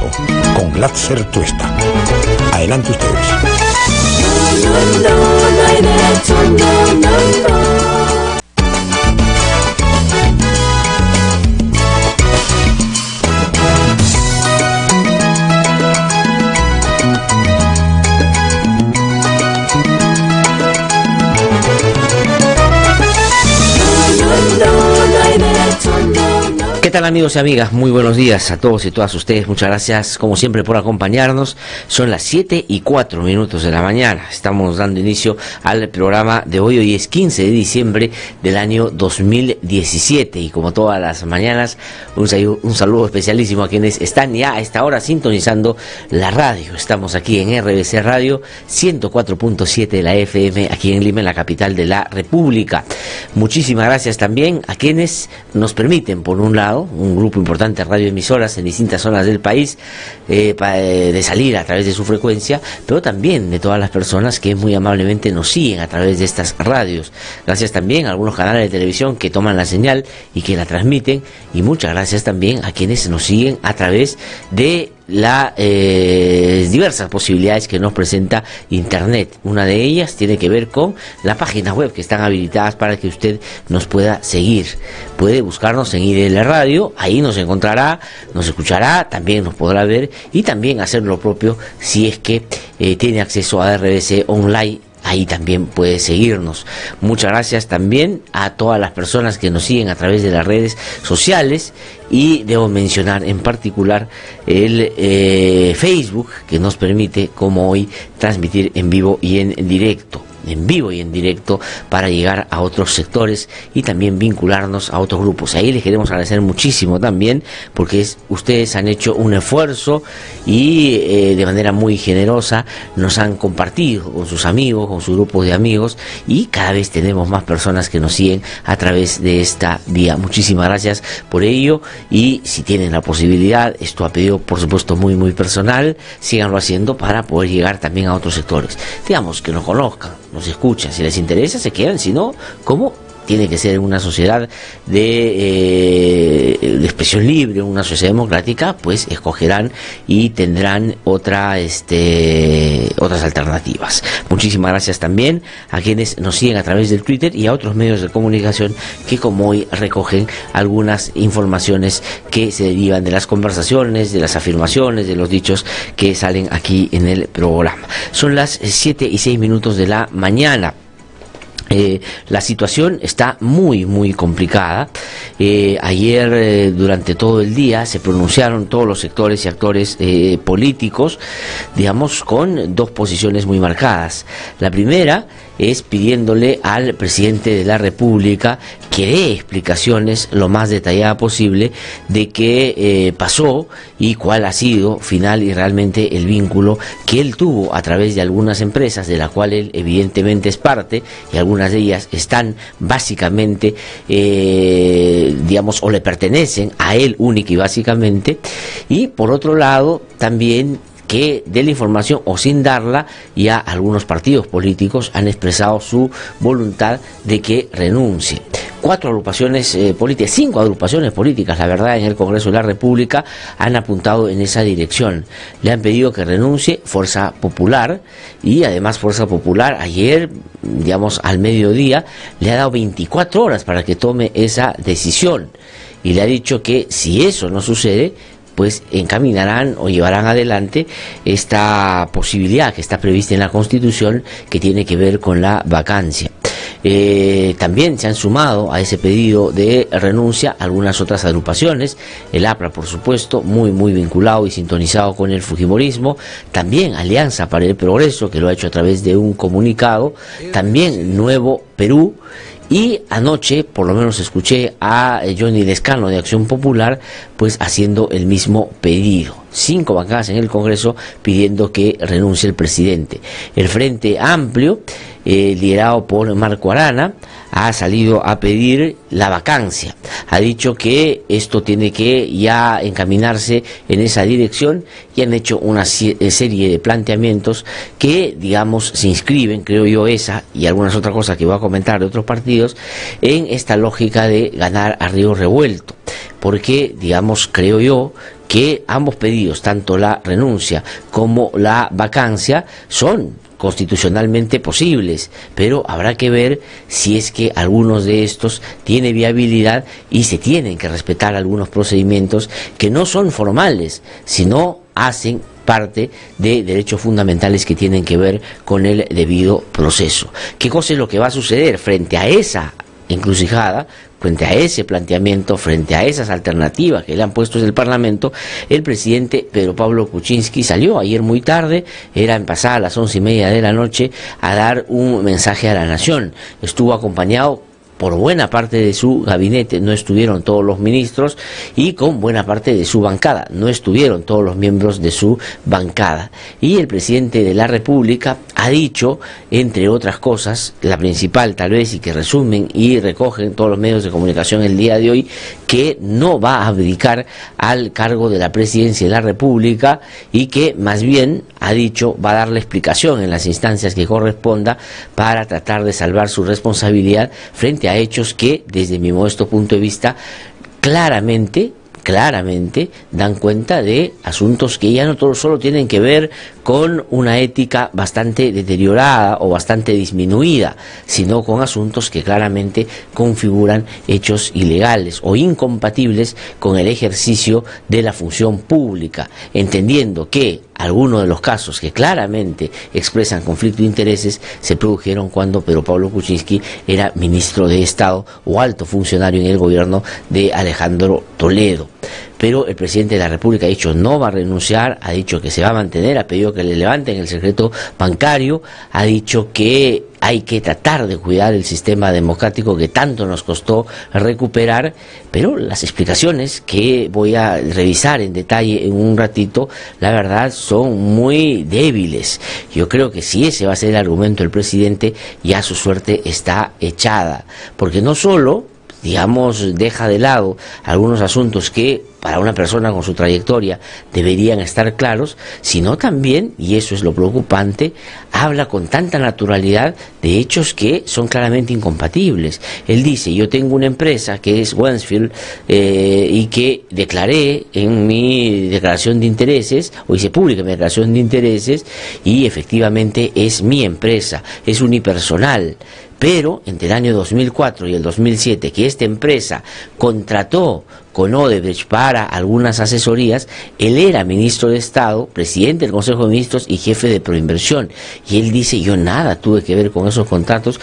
Progreso, con Glatzer Tuesta. Adelante ustedes. ¿Qué tal, amigos y amigas? Muy buenos días a todos y todas ustedes. Muchas gracias, como siempre, por acompañarnos. Son las 7:04 de la mañana. Estamos dando inicio al programa de hoy. Hoy es 15 de diciembre del año 2017. Y como todas las mañanas, un saludo especialísimo a quienes están ya a esta hora sintonizando la radio. Estamos aquí en RBC Radio 104.7 de la FM, aquí en Lima, en la capital de la República. Muchísimas gracias también a quienes nos permiten, por un lado, un grupo importante de radioemisoras en distintas zonas del país, de salir a través de su frecuencia, pero también de todas las personas que muy amablemente nos siguen a través de estas radios. Gracias también a algunos canales de televisión que toman la señal y que la transmiten, y muchas gracias también a quienes nos siguen a través de las diversas posibilidades que nos presenta Internet. Una de ellas tiene que ver con la página web que están habilitadas para que usted nos pueda seguir. Puede buscarnos en IDL Radio, ahí nos encontrará, nos escuchará, también nos podrá ver y también hacer lo propio si es que tiene acceso a RBC Online. Ahí también puede seguirnos. Muchas gracias también a todas las personas que nos siguen a través de las redes sociales, y debo mencionar en particular el Facebook, que nos permite, como hoy, transmitir en vivo y en directo. Para llegar a otros sectores y también vincularnos a otros grupos. Ahí les queremos agradecer muchísimo también, porque ustedes han hecho un esfuerzo y de manera muy generosa nos han compartido con sus amigos, con sus grupos de amigos, y cada vez tenemos más personas que nos siguen a través de esta vía. Muchísimas gracias por ello, y si tienen la posibilidad, esto a pedido por supuesto muy personal, síganlo haciendo para poder llegar también a otros sectores. Digamos, que nos conozcan, nos escuchan, si les interesa se quedan, si no, ¿cómo? Tiene que ser una sociedad de expresión libre, una sociedad democrática, pues escogerán y tendrán otras alternativas. Muchísimas gracias también a quienes nos siguen a través del Twitter y a otros medios de comunicación que, como hoy, recogen algunas informaciones que se derivan de las conversaciones, de las afirmaciones, de los dichos que salen aquí en el programa. Son las 7:06 de la mañana. La situación está muy complicada. Ayer, durante todo el día, se pronunciaron todos los sectores y actores políticos, digamos, con dos posiciones muy marcadas. La primera es pidiéndole al presidente de la República que dé explicaciones lo más detallada posible de qué pasó y cuál ha sido final y realmente el vínculo que él tuvo a través de algunas empresas, de la cual él evidentemente es parte, y algunas de ellas están básicamente, digamos, o le pertenecen a él única y básicamente, y por otro lado también que dé la información, o sin darla, ya algunos partidos políticos han expresado su voluntad de que renuncie. 5 agrupaciones políticas, la verdad, en el Congreso de la República han apuntado en esa dirección. Le han pedido que renuncie Fuerza Popular, y además Fuerza Popular ayer, digamos, al mediodía, le ha dado 24 horas para que tome esa decisión, y le ha dicho que si eso no sucede, pues encaminarán o llevarán adelante esta posibilidad que está prevista en la Constitución, que tiene que ver con la vacancia. También se han sumado a ese pedido de renuncia algunas otras agrupaciones, el APRA, por supuesto, muy vinculado y sintonizado con el fujimorismo, también Alianza para el Progreso, que lo ha hecho a través de un comunicado, también Nuevo Perú, y anoche, por lo menos, escuché a Johnny Lescano de Acción Popular, pues haciendo el mismo pedido. 5 bancadas en el Congreso pidiendo que renuncie el presidente. El Frente Amplio, liderado por Marco Arana, ha salido a pedir la vacancia. Ha dicho que esto tiene que ya encaminarse en esa dirección, y han hecho una serie de planteamientos que, digamos, se inscriben, creo yo, esa y algunas otras cosas que voy a comentar de otros partidos, en esta lógica de ganar a río revuelto. Porque, digamos, creo yo que ambos pedidos, tanto la renuncia como la vacancia, son constitucionalmente posibles, pero habrá que ver si es que algunos de estos tiene viabilidad y se tienen que respetar algunos procedimientos que no son formales, sino hacen parte de derechos fundamentales que tienen que ver con el debido proceso. ¿Qué cosa es lo que va a suceder frente a esa encrucijada, frente a ese planteamiento, frente a esas alternativas que le han puesto desde el Parlamento? El presidente Pedro Pablo Kuczynski salió ayer muy tarde, eran pasadas las 11:30 de la noche, a dar un mensaje a la nación. Estuvo acompañado por buena parte de su gabinete, no estuvieron todos los ministros, y con buena parte de su bancada, no estuvieron todos los miembros de su bancada. Y el presidente de la República ha dicho, entre otras cosas, la principal tal vez, y que resumen y recogen todos los medios de comunicación el día de hoy, que no va a abdicar al cargo de la presidencia de la República, y que más bien ha dicho va a darle explicación en las instancias que corresponda para tratar de salvar su responsabilidad frente a hechos que, desde mi modesto punto de vista, claramente dan cuenta de asuntos que ya no solo tienen que ver con una ética bastante deteriorada o bastante disminuida, sino con asuntos que claramente configuran hechos ilegales o incompatibles con el ejercicio de la función pública, entendiendo que algunos de los casos que claramente expresan conflicto de intereses se produjeron cuando Pedro Pablo Kuczynski era ministro de Estado o alto funcionario en el gobierno de Alejandro Toledo. Pero el presidente de la República ha dicho no va a renunciar, ha dicho que se va a mantener, ha pedido que le levanten el secreto bancario, ha dicho que hay que tratar de cuidar el sistema democrático que tanto nos costó recuperar, pero las explicaciones que voy a revisar en detalle en un ratito, la verdad son muy débiles. Yo creo que si ese va a ser el argumento del presidente, ya su suerte está echada, porque no solo, digamos, deja de lado algunos asuntos que para una persona con su trayectoria deberían estar claros, sino también, y eso es lo preocupante, habla con tanta naturalidad de hechos que son claramente incompatibles. Él dice, yo tengo una empresa que es Wensfield y que declaré en mi declaración de intereses, o hice pública mi declaración de intereses, y efectivamente es mi empresa, es unipersonal. Pero entre el año 2004 y el 2007, que esta empresa contrató con Odebrecht para algunas asesorías, él era ministro de Estado, presidente del Consejo de Ministros y jefe de Proinversión. Y él dice, yo nada tuve que ver con esos contratos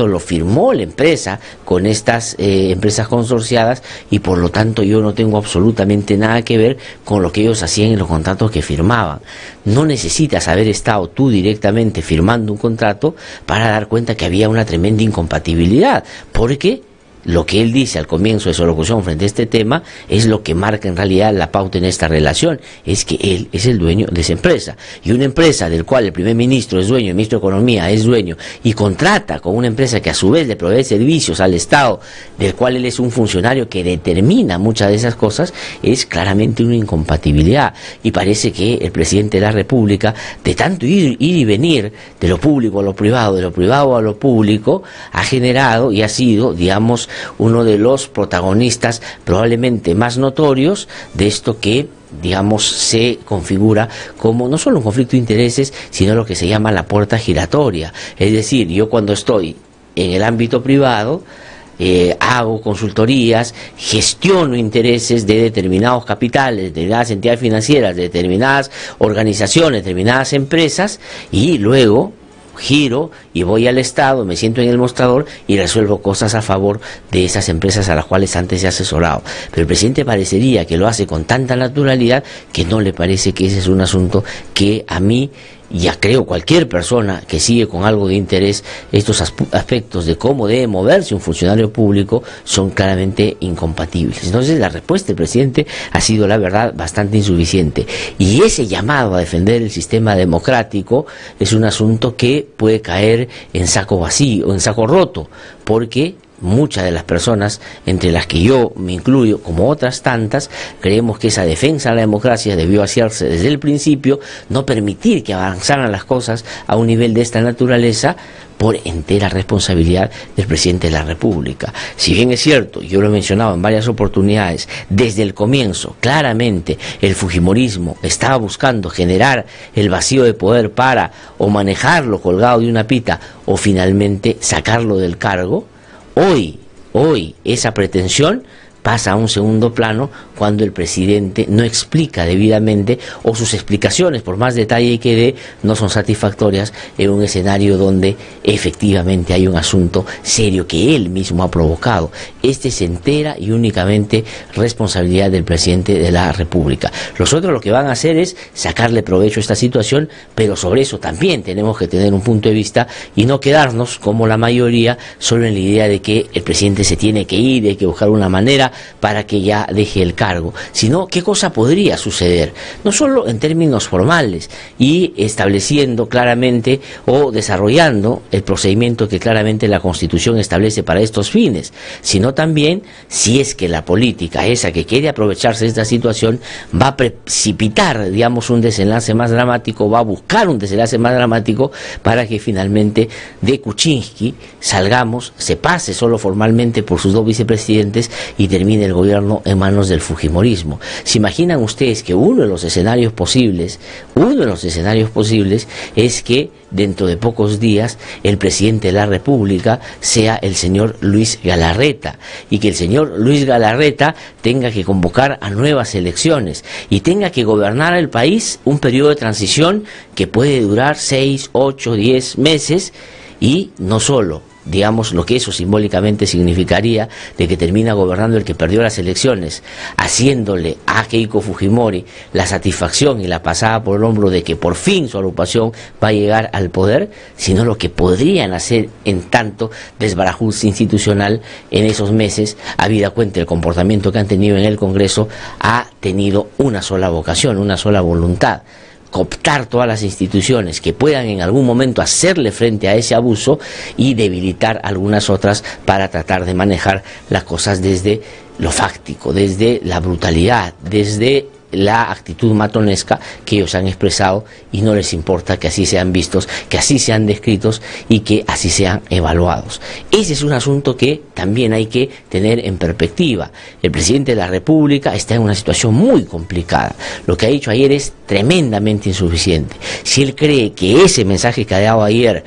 los firmó la empresa con estas empresas consorciadas, y por lo tanto yo no tengo absolutamente nada que ver con lo que ellos hacían en los contratos que firmaban. No necesitas haber estado tú directamente firmando un contrato para dar cuenta que había una tremenda incompatibilidad, porque lo que él dice al comienzo de su locución frente a este tema es lo que marca en realidad la pauta en esta relación, es que él es el dueño de esa empresa, y una empresa del cual el primer ministro es dueño, el ministro de Economía es dueño, y contrata con una empresa que a su vez le provee servicios al Estado, del cual él es un funcionario que determina muchas de esas cosas, es claramente una incompatibilidad. Y parece que el presidente de la República, de tanto ir y venir de lo público a lo privado, de lo privado a lo público, ha generado y ha sido, digamos, uno de los protagonistas probablemente más notorios de esto que, digamos, se configura como no solo un conflicto de intereses, sino lo que se llama la puerta giratoria. Es decir, yo cuando estoy en el ámbito privado, hago consultorías, gestiono intereses de determinados capitales, de determinadas entidades financieras, de determinadas organizaciones, de determinadas empresas, y luego giro y voy al Estado, me siento en el mostrador y resuelvo cosas a favor de esas empresas a las cuales antes he asesorado. Pero el presidente parecería que lo hace con tanta naturalidad que no le parece que ese es un asunto que a mí, ya creo cualquier persona que sigue con algo de interés estos aspectos de cómo debe moverse un funcionario público, son claramente incompatibles. Entonces la respuesta del presidente ha sido, la verdad, bastante insuficiente, y ese llamado a defender el sistema democrático es un asunto que puede caer en saco vacío, en saco roto, porque muchas de las personas, entre las que yo me incluyo, como otras tantas, creemos que esa defensa de la democracia debió hacerse desde el principio, no permitir que avanzaran las cosas a un nivel de esta naturaleza, por entera responsabilidad del presidente de la República. Si bien es cierto, yo lo he mencionado en varias oportunidades, desde el comienzo, claramente, el fujimorismo estaba buscando generar el vacío de poder para o manejarlo colgado de una pita o finalmente sacarlo del cargo. Hoy esa pretensión pasa a un segundo plano cuando el presidente no explica debidamente o sus explicaciones, por más detalle que dé, no son satisfactorias en un escenario donde efectivamente hay un asunto serio que él mismo ha provocado. Este es entera y únicamente responsabilidad del presidente de la República. Los otros lo que van a hacer es sacarle provecho a esta situación, pero sobre eso también tenemos que tener un punto de vista y no quedarnos, como la mayoría, solo en la idea de que el presidente se tiene que ir, hay que buscar una manera para que ya deje el cargo, sino qué cosa podría suceder, no solo en términos formales y estableciendo claramente o desarrollando el procedimiento que claramente la Constitución establece para estos fines, sino también si es que la política esa que quiere aprovecharse de esta situación va a precipitar, digamos, un desenlace más dramático, va a buscar un desenlace más dramático para que finalmente de Kuczynski salgamos, se pase solo formalmente por sus dos vicepresidentes y termine el gobierno en manos del fujimorismo. ¿Se imaginan ustedes que uno de los escenarios posibles es que dentro de pocos días el presidente de la República sea el señor Luis Galarreta y que el señor Luis Galarreta tenga que convocar a nuevas elecciones y tenga que gobernar el país un periodo de transición que puede durar 6, 8, 10 meses y no solo, digamos, lo que eso simbólicamente significaría de que termina gobernando el que perdió las elecciones, haciéndole a Keiko Fujimori la satisfacción y la pasada por el hombro de que por fin su agrupación va a llegar al poder, sino lo que podrían hacer en tanto desbarajuste institucional en esos meses, habida cuenta del comportamiento que han tenido en el Congreso, ha tenido una sola vocación, una sola voluntad: cooptar todas las instituciones que puedan en algún momento hacerle frente a ese abuso y debilitar algunas otras para tratar de manejar las cosas desde lo fáctico, desde la brutalidad, desde la actitud matonesca que ellos han expresado, y no les importa que así sean vistos, que así sean descritos y que así sean evaluados. Ese es un asunto que también hay que tener en perspectiva. El presidente de la República está en una situación muy complicada. Lo que ha dicho ayer es tremendamente insuficiente. Si él cree que ese mensaje que ha dado ayer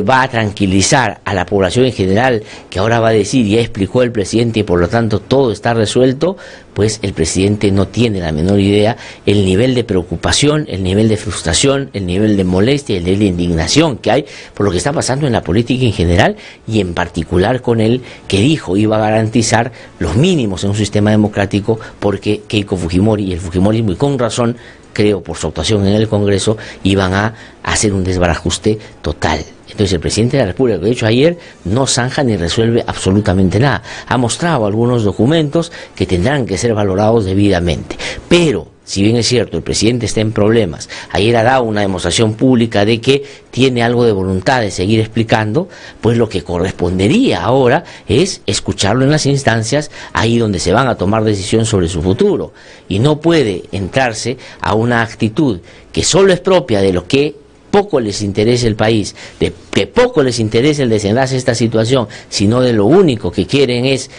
va a tranquilizar a la población en general, que ahora va a decir ya explicó el presidente y por lo tanto todo está resuelto, pues el presidente no tiene la menor idea el nivel de preocupación, el nivel de frustración, el nivel de molestia, el nivel de indignación que hay por lo que está pasando en la política en general y en particular con él, que dijo iba a garantizar los mínimos en un sistema democrático, porque Keiko Fujimori y el fujimorismo, y con razón, creo, por su actuación en el Congreso, iban a hacer un desbarajuste total. Entonces el presidente de la República, que de hecho ayer, no zanja ni resuelve absolutamente nada. Ha mostrado algunos documentos que tendrán que ser valorados debidamente. Pero, si bien es cierto, el presidente está en problemas, ayer ha dado una demostración pública de que tiene algo de voluntad de seguir explicando, pues lo que correspondería ahora es escucharlo en las instancias, ahí donde se van a tomar decisiones sobre su futuro. Y no puede entrarse a una actitud que solo es propia de lo que poco les interesa el país, de que poco les interesa el desenlace de esta situación, sino de lo único que quieren es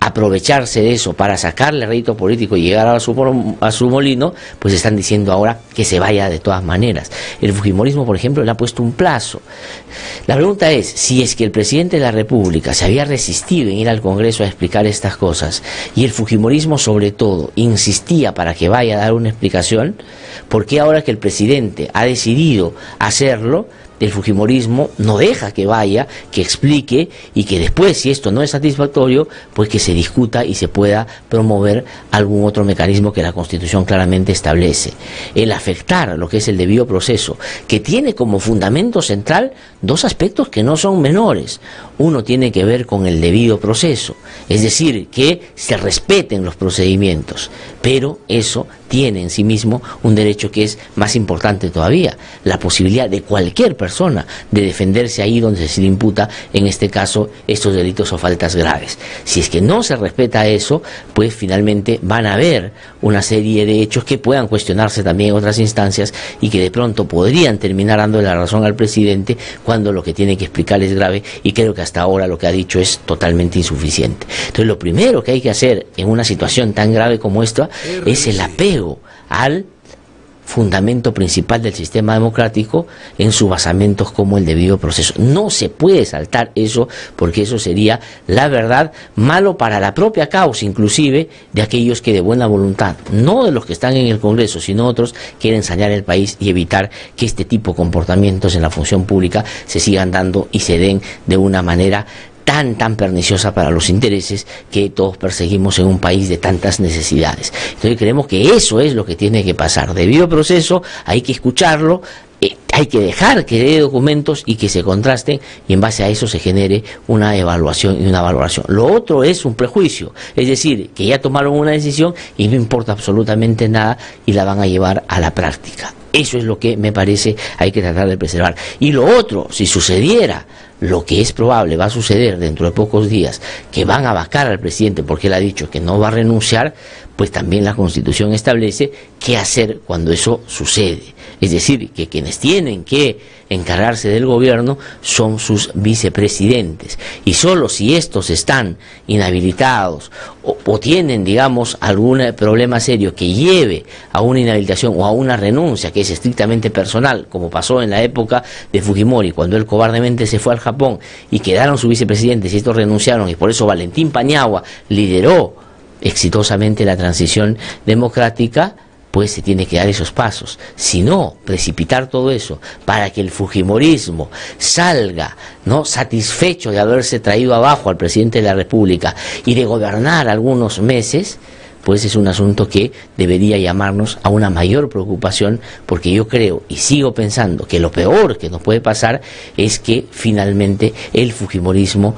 aprovecharse de eso para sacarle rédito político y llegar a su molino, pues están diciendo ahora que se vaya de todas maneras. El fujimorismo, por ejemplo, le ha puesto un plazo. La pregunta es, si es que el presidente de la República se había resistido en ir al Congreso a explicar estas cosas, y el fujimorismo sobre todo insistía para que vaya a dar una explicación, ¿por qué ahora que el presidente ha decidido hacerlo, el fujimorismo no deja que vaya, que explique, y que después, si esto no es satisfactorio, pues que se discuta y se pueda promover algún otro mecanismo que la Constitución claramente establece? El afectar lo que es el debido proceso, que tiene como fundamento central dos aspectos que no son menores. Uno tiene que ver con el debido proceso, es decir, que se respeten los procedimientos, pero eso tiene en sí mismo un derecho que es más importante todavía, la posibilidad de cualquier persona de defenderse ahí donde se le imputa, en este caso, estos delitos o faltas graves. Si es que no se respeta eso, pues finalmente van a haber una serie de hechos que puedan cuestionarse también en otras instancias y que de pronto podrían terminar dando la razón al presidente cuando lo que tiene que explicar es grave, y creo que hasta ahora lo que ha dicho es totalmente insuficiente. Entonces, lo primero que hay que hacer en una situación tan grave como esta es el apego al fundamento principal del sistema democrático en sus basamentos como el debido proceso. No se puede saltar eso, porque eso sería, la verdad, malo para la propia causa, inclusive de aquellos que de buena voluntad, no de los que están en el Congreso, sino otros, quieren sanear el país y evitar que este tipo de comportamientos en la función pública se sigan dando y se den de una manera tan perniciosa para los intereses que todos perseguimos en un país de tantas necesidades. Entonces creemos que eso es lo que tiene que pasar. Debido proceso, hay que escucharlo, hay que dejar que dé documentos y que se contrasten, y en base a eso se genere una evaluación y una valoración. Lo otro es un prejuicio, es decir, que ya tomaron una decisión y no importa absolutamente nada y la van a llevar a la práctica. Eso es lo que me parece hay que tratar de preservar. Y lo otro, si sucediera lo que es probable va a suceder dentro de pocos días, que van a vacar al presidente porque él ha dicho que no va a renunciar, pues también la Constitución establece qué hacer cuando eso sucede. Es decir, que quienes tienen que encargarse del gobierno son sus vicepresidentes, y solo si estos están inhabilitados o tienen, digamos, algún problema serio que lleve a una inhabilitación o a una renuncia que es estrictamente personal, como pasó en la época de Fujimori, cuando él cobardemente se fue al Japón y quedaron sus vicepresidentes y estos renunciaron, y por eso Valentín Paniagua lideró exitosamente la transición democrática, pues se tiene que dar esos pasos. Si no, precipitar todo eso para que el fujimorismo salga, ¿no?, satisfecho de haberse traído abajo al presidente de la República y de gobernar algunos meses, pues es un asunto que debería llamarnos a una mayor preocupación, porque yo creo y sigo pensando que lo peor que nos puede pasar es que finalmente el fujimorismo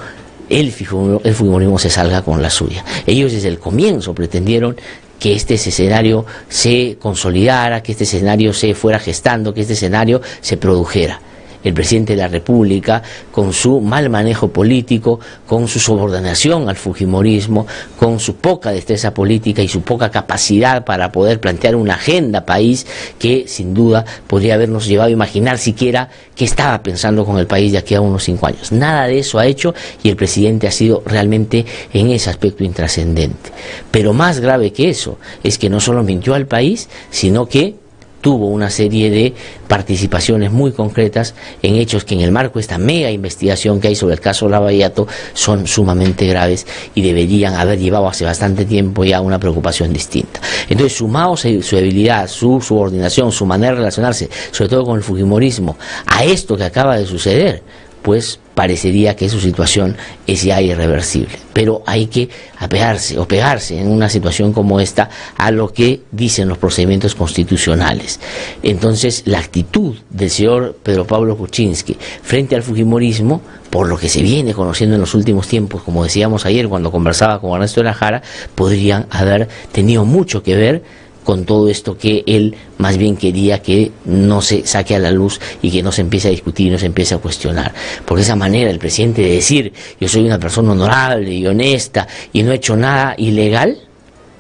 se salga con la suya. Ellos desde el comienzo pretendieron que este escenario se consolidara, que este escenario se fuera gestando, que este escenario se produjera. El presidente de la República, con su mal manejo político, con su subordinación al fujimorismo, con su poca destreza política y su poca capacidad para poder plantear una agenda país que sin duda podría habernos llevado a imaginar siquiera qué estaba pensando con el país de aquí a unos 5 años. Nada de eso ha hecho, y el presidente ha sido realmente en ese aspecto intrascendente. Pero más grave que eso es que no solo mintió al país, sino que tuvo una serie de participaciones muy concretas en hechos que en el marco de esta mega investigación que hay sobre el caso Lava Jato son sumamente graves y deberían haber llevado hace bastante tiempo ya una preocupación distinta. Entonces, sumados su debilidad, su subordinación, su manera de relacionarse, sobre todo con el fujimorismo, a esto que acaba de suceder, pues parecería que su situación es ya irreversible. Pero hay que pegarse en una situación como esta a lo que dicen los procedimientos constitucionales. Entonces, la actitud del señor Pedro Pablo Kuczynski frente al fujimorismo, por lo que se viene conociendo en los últimos tiempos, como decíamos ayer cuando conversaba con Ernesto de la Jara, podrían haber tenido mucho que ver con todo esto que él más bien quería que no se saque a la luz y que no se empiece a discutir y no se empiece a cuestionar. Por esa manera el presidente de decir yo soy una persona honorable y honesta y no he hecho nada ilegal,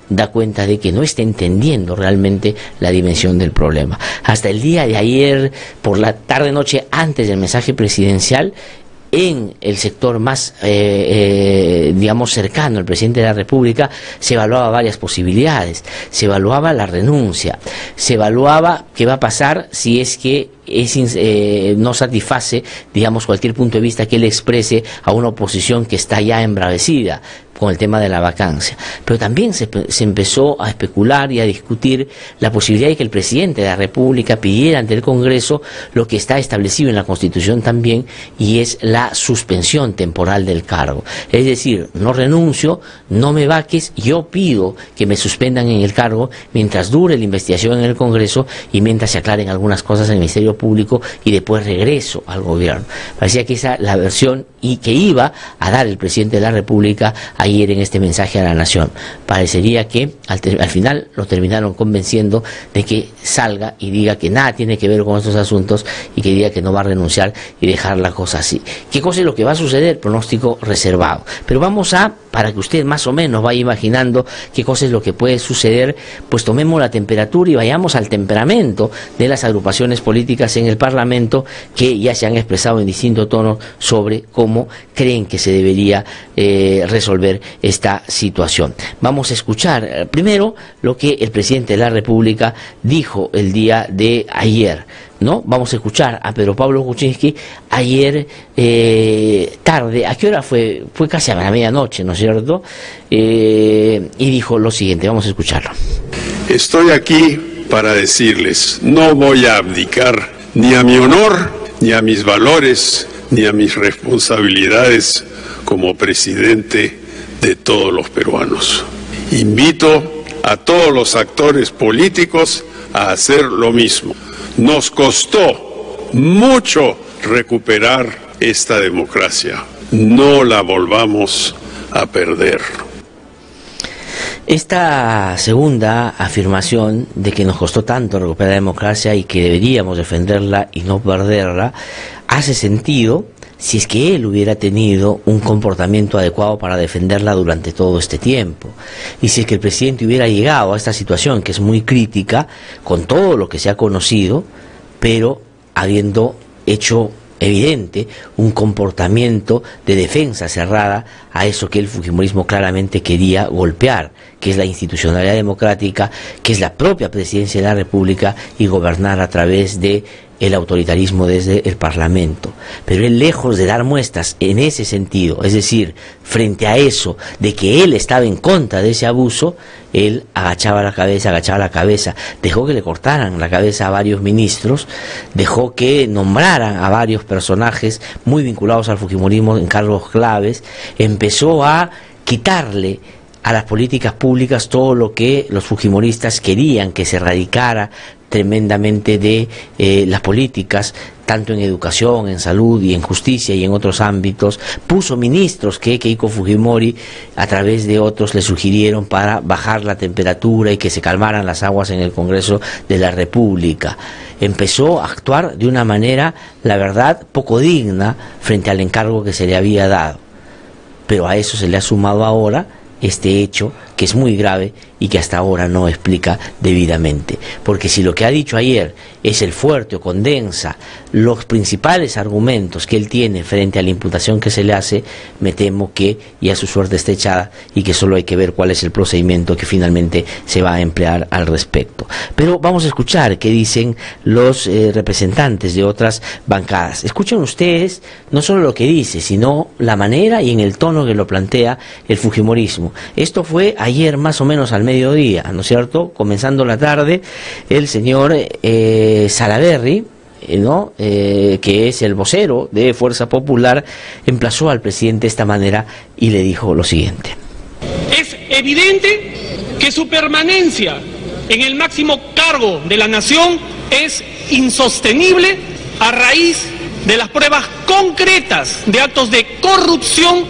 da cuenta de que no está entendiendo realmente la dimensión del problema. Hasta el día de ayer, por la tarde-noche, antes del mensaje presidencial, en el sector más, digamos, cercano al presidente de la República, se evaluaba varias posibilidades. Se evaluaba la renuncia, se evaluaba qué va a pasar si es que no satisface, digamos, cualquier punto de vista que él exprese a una oposición que está ya embravecida con el tema de la vacancia. Pero también se empezó a especular y a discutir la posibilidad de que el presidente de la República pidiera ante el Congreso lo que está establecido en la Constitución también, y es la suspensión temporal del cargo. Es decir, no renuncio, no me vaques, yo pido que me suspendan en el cargo mientras dure la investigación en el Congreso y mientras se aclaren algunas cosas en el Ministerio Público, y después regreso al gobierno. Parecía que esa la versión y que iba a dar el presidente de la República ayer ayer en este mensaje a la nación. Parecería que al final lo terminaron convenciendo de que salga y diga que nada tiene que ver con estos asuntos y que diga que no va a renunciar y dejar la cosa así. ¿Qué cosa es lo que va a suceder? Pronóstico reservado. Pero vamos para que usted más o menos vaya imaginando qué cosa es lo que puede suceder, pues tomemos la temperatura y vayamos al temperamento de las agrupaciones políticas en el Parlamento que ya se han expresado en distintos tonos sobre cómo creen que se debería resolver esta situación. Vamos a escuchar primero lo que el presidente de la República dijo el día de ayer, ¿no? Vamos a escuchar a Pedro Pablo Kuczynski ayer tarde. ¿A qué hora fue? Fue casi a la medianoche, ¿no es cierto? Y dijo lo siguiente, vamos a escucharlo. Estoy aquí para decirles, no voy a abdicar ni a mi honor, ni a mis valores, ni a mis responsabilidades como presidente de todos los peruanos. Invito a todos los actores políticos a hacer lo mismo. Nos costó mucho recuperar esta democracia. No la volvamos a perder. Esta segunda afirmación de que nos costó tanto recuperar la democracia y que deberíamos defenderla y no perderla, hace sentido si es que él hubiera tenido un comportamiento adecuado para defenderla durante todo este tiempo. Y si es que el presidente hubiera llegado a esta situación, que es muy crítica, con todo lo que se ha conocido, pero habiendo hecho evidente un comportamiento de defensa cerrada a eso que el fujimorismo claramente quería golpear, que es la institucionalidad democrática, que es la propia presidencia de la República y gobernar a través de el autoritarismo desde el Parlamento. Pero él, lejos de dar muestras en ese sentido, es decir, frente a eso, de que él estaba en contra de ese abuso, él agachaba la cabeza, dejó que le cortaran la cabeza a varios ministros, dejó que nombraran a varios personajes muy vinculados al fujimorismo en cargos claves, empezó a quitarle a las políticas públicas todo lo que los fujimoristas querían que se erradicara tremendamente de las políticas, tanto en educación, en salud y en justicia y en otros ámbitos. Puso ministros que Keiko Fujimori a través de otros le sugirieron para bajar la temperatura y que se calmaran las aguas en el Congreso de la República. Empezó a actuar de una manera, la verdad, poco digna frente al encargo que se le había dado. Pero a eso se le ha sumado ahora este hecho que es muy grave y que hasta ahora no explica debidamente. Porque si lo que ha dicho ayer es el fuerte o condensa los principales argumentos que él tiene frente a la imputación que se le hace, me temo que ya su suerte está echada y que solo hay que ver cuál es el procedimiento que finalmente se va a emplear al respecto. Pero vamos a escuchar qué dicen los representantes de otras bancadas. Escuchen ustedes no solo lo que dice, sino la manera y en el tono que lo plantea el fujimorismo. Esto fue ayer más o menos al mediodía, ¿no es cierto? Comenzando la tarde, el señor Salaverry, ¿no? Que es el vocero de Fuerza Popular, emplazó al presidente de esta manera y le dijo lo siguiente. Es evidente que su permanencia en el máximo cargo de la nación es insostenible a raíz de las pruebas concretas de actos de corrupción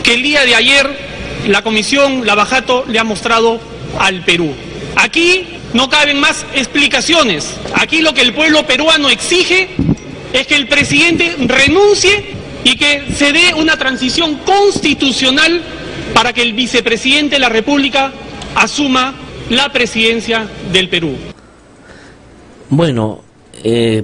que el día de ayer la Comisión Lavajato le ha mostrado al Perú. Aquí no caben más explicaciones. Aquí lo que el pueblo peruano exige es que el presidente renuncie y que se dé una transición constitucional para que el vicepresidente de la República asuma la presidencia del Perú. Bueno,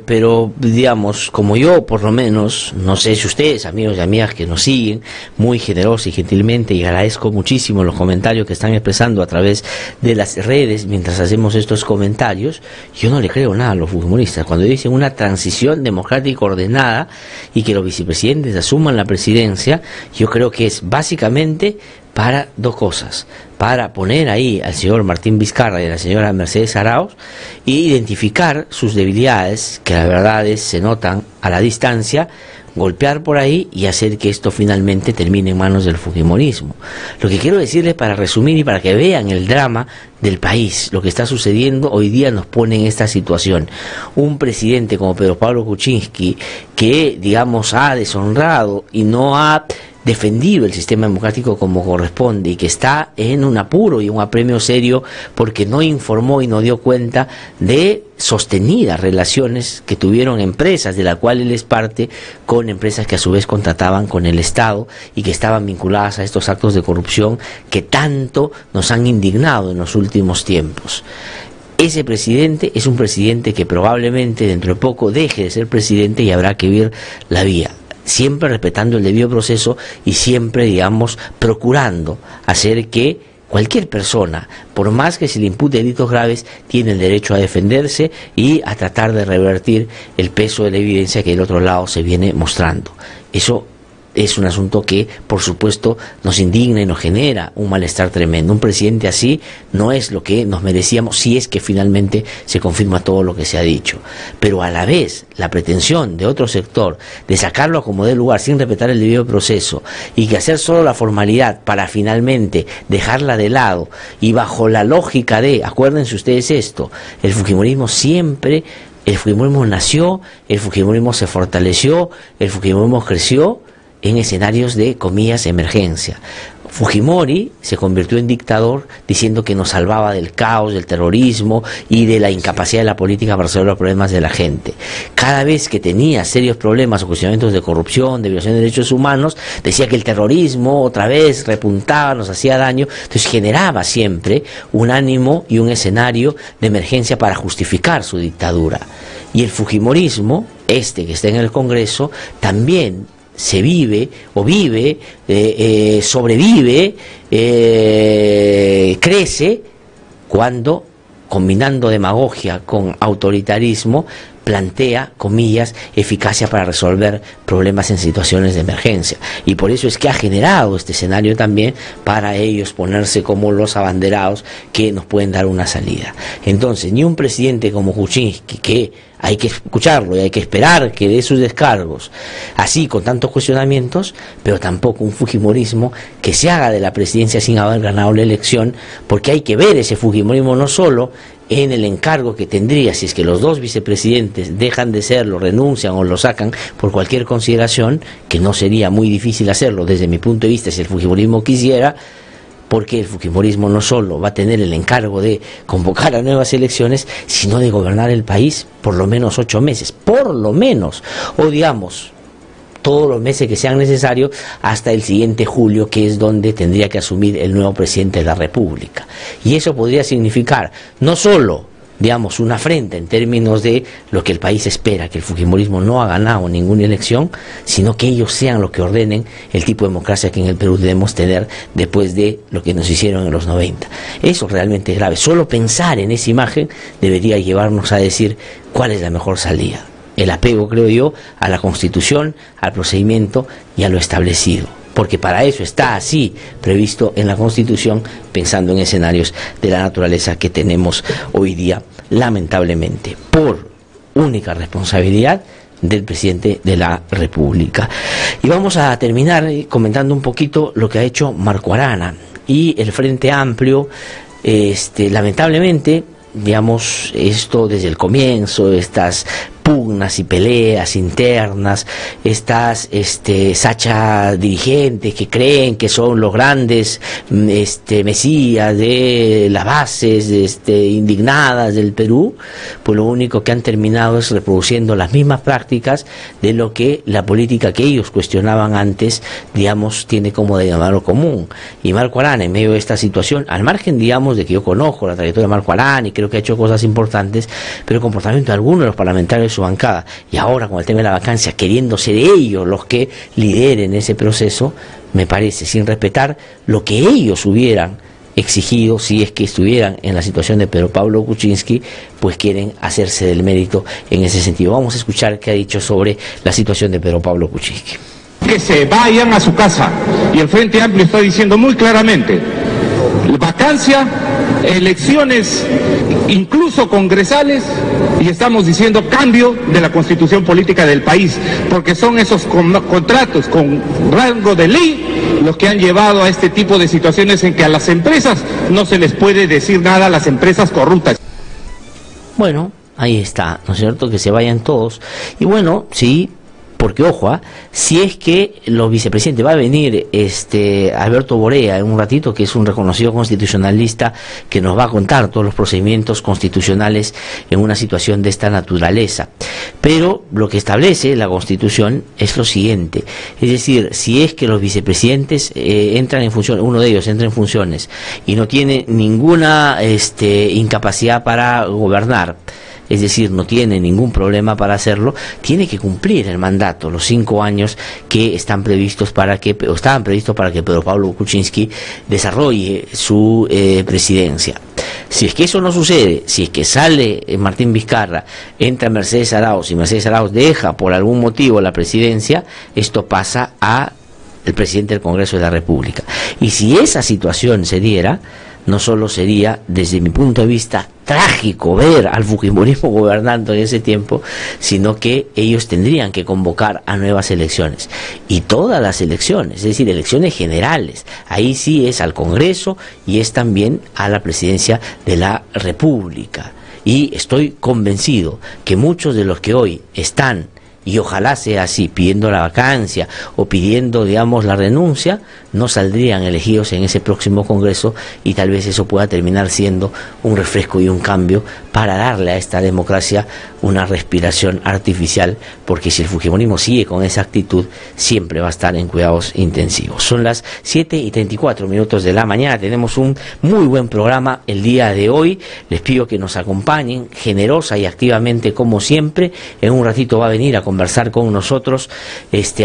pero digamos, como yo por lo menos, no sé si ustedes, amigos y amigas que nos siguen muy generosos y gentilmente, y agradezco muchísimo los comentarios que están expresando a través de las redes mientras hacemos estos comentarios, yo no le creo nada a los fujimoristas. Cuando dicen una transición democrática ordenada y que los vicepresidentes asuman la presidencia, yo creo que es básicamente para dos cosas: para poner ahí al señor Martín Vizcarra y a la señora Mercedes Arauz e identificar sus debilidades, que la verdad se notan a la distancia, golpear por ahí y hacer que esto finalmente termine en manos del fujimorismo. Lo que quiero decirles, para resumir y para que vean el drama del país, lo que está sucediendo hoy día nos pone en esta situación. Un presidente como Pedro Pablo Kuczynski, que digamos ha deshonrado y no ha defendido el sistema democrático como corresponde y que está en un apuro y un apremio serio porque no informó y no dio cuenta de sostenidas relaciones que tuvieron empresas de la cual él es parte con empresas que a su vez contrataban con el Estado y que estaban vinculadas a estos actos de corrupción que tanto nos han indignado en los últimos tiempos. Ese presidente es un presidente que probablemente dentro de poco deje de ser presidente y habrá que ver la vía, siempre respetando el debido proceso y siempre, digamos, procurando hacer que cualquier persona, por más que se le impute delitos graves, tiene el derecho a defenderse y a tratar de revertir el peso de la evidencia que del otro lado se viene mostrando. Eso es un asunto que, por supuesto, nos indigna y nos genera un malestar tremendo. Un presidente así no es lo que nos merecíamos si es que finalmente se confirma todo lo que se ha dicho. Pero a la vez, la pretensión de otro sector de sacarlo a como dé lugar sin respetar el debido proceso y que hacer solo la formalidad para finalmente dejarla de lado y bajo la lógica de, acuérdense ustedes esto, el fujimorismo nació, el fujimorismo se fortaleció, el fujimorismo creció en escenarios de, comillas, emergencia. Fujimori se convirtió en dictador diciendo que nos salvaba del caos, del terrorismo y de la incapacidad de la política para resolver los problemas de la gente. Cada vez que tenía serios problemas o cuestionamientos de corrupción, de violación de derechos humanos, decía que el terrorismo otra vez repuntaba, nos hacía daño, entonces generaba siempre un ánimo y un escenario de emergencia para justificar su dictadura. Y el fujimorismo, que está en el Congreso, también se vive o vive, sobrevive, crece cuando, combinando demagogia con autoritarismo, plantea, comillas, eficacia para resolver problemas en situaciones de emergencia. Y por eso es que ha generado este escenario también para ellos ponerse como los abanderados que nos pueden dar una salida. Entonces, ni un presidente como Kuczynski, que hay que escucharlo y hay que esperar que dé sus descargos, así con tantos cuestionamientos, pero tampoco un fujimorismo que se haga de la presidencia sin haber ganado la elección, porque hay que ver ese fujimorismo no solo en el encargo que tendría si es que los dos vicepresidentes dejan de serlo, renuncian o lo sacan por cualquier consideración, que no sería muy difícil hacerlo desde mi punto de vista si el fujimorismo quisiera, porque el fujimorismo no solo va a tener el encargo de convocar a nuevas elecciones, sino de gobernar el país por lo menos 8 meses, por lo menos, o digamos, todos los meses que sean necesarios hasta el siguiente julio, que es donde tendría que asumir el nuevo presidente de la República. Y eso podría significar no solo, digamos, una afrenta en términos de lo que el país espera, que el fujimorismo no ha ganado ninguna elección, sino que ellos sean los que ordenen el tipo de democracia que en el Perú debemos tener después de lo que nos hicieron en los 90. Eso realmente es grave. Solo pensar en esa imagen debería llevarnos a decir cuál es la mejor salida. El apego, creo yo, a la Constitución, al procedimiento y a lo establecido, porque para eso está así previsto en la Constitución, pensando en escenarios de la naturaleza que tenemos hoy día, lamentablemente, por única responsabilidad del presidente de la República. Y vamos a terminar comentando un poquito lo que ha hecho Marco Arana y el Frente Amplio. Lamentablemente, digamos, esto desde el comienzo, estas pugnas y peleas internas, estas sacha dirigentes que creen que son los grandes mesías de las bases indignadas del Perú, pues lo único que han terminado es reproduciendo las mismas prácticas de lo que la política que ellos cuestionaban antes, digamos, tiene como de llamarlo común. Y Marco Arana, en medio de esta situación, al margen, digamos, de que yo conozco la trayectoria de Marco Arana y creo que ha hecho cosas importantes, pero el comportamiento de algunos de los parlamentarios de su bancada, y ahora con el tema de la vacancia, queriendo ser ellos los que lideren ese proceso, me parece, sin respetar lo que ellos hubieran exigido si es que estuvieran en la situación de Pedro Pablo Kuczynski, pues quieren hacerse del mérito en ese sentido. Vamos a escuchar qué ha dicho sobre la situación de Pedro Pablo Kuczynski. Que se vayan a su casa, y el Frente Amplio está diciendo muy claramente: vacancia, elecciones incluso congresales, y estamos diciendo cambio de la constitución política del país, porque son esos contratos con rango de ley los que han llevado a este tipo de situaciones en que a las empresas no se les puede decir nada, a las empresas corruptas. Bueno, ahí está, ¿no es cierto? Que se vayan todos. Y bueno, sí, Porque, ojo, si es que los vicepresidentes, va a venir Alberto Borea en un ratito, que es un reconocido constitucionalista, que nos va a contar todos los procedimientos constitucionales en una situación de esta naturaleza. Pero lo que establece la Constitución es lo siguiente, es decir, si es que los vicepresidentes entran en función, uno de ellos entra en funciones y no tiene ninguna incapacidad para gobernar, es decir, no tiene ningún problema para hacerlo, tiene que cumplir el mandato, los 5 años que estaban previstos para que Pedro Pablo Kuczynski desarrolle su presidencia. Si es que eso no sucede, si es que sale Martín Vizcarra, entra Mercedes Arauz y Mercedes Arauz deja por algún motivo la presidencia, esto pasa a el presidente del Congreso de la República. Y si esa situación se diera, no solo sería, desde mi punto de vista, trágico ver al fujimorismo gobernando en ese tiempo, sino que ellos tendrían que convocar a nuevas elecciones. Y todas las elecciones, es decir, elecciones generales, ahí sí es al Congreso y es también a la presidencia de la República. Y estoy convencido que muchos de los que hoy están, y ojalá sea así, pidiendo la vacancia o pidiendo, digamos, la renuncia, no saldrían elegidos en ese próximo Congreso, y tal vez eso pueda terminar siendo un refresco y un cambio para darle a esta democracia una respiración artificial, porque si el fujimonismo sigue con esa actitud, siempre va a estar en cuidados intensivos. Son las 7:34 de la mañana, tenemos un muy buen programa el día de hoy, les pido que nos acompañen generosa y activamente como siempre. En un ratito va a venir a conversar con nosotros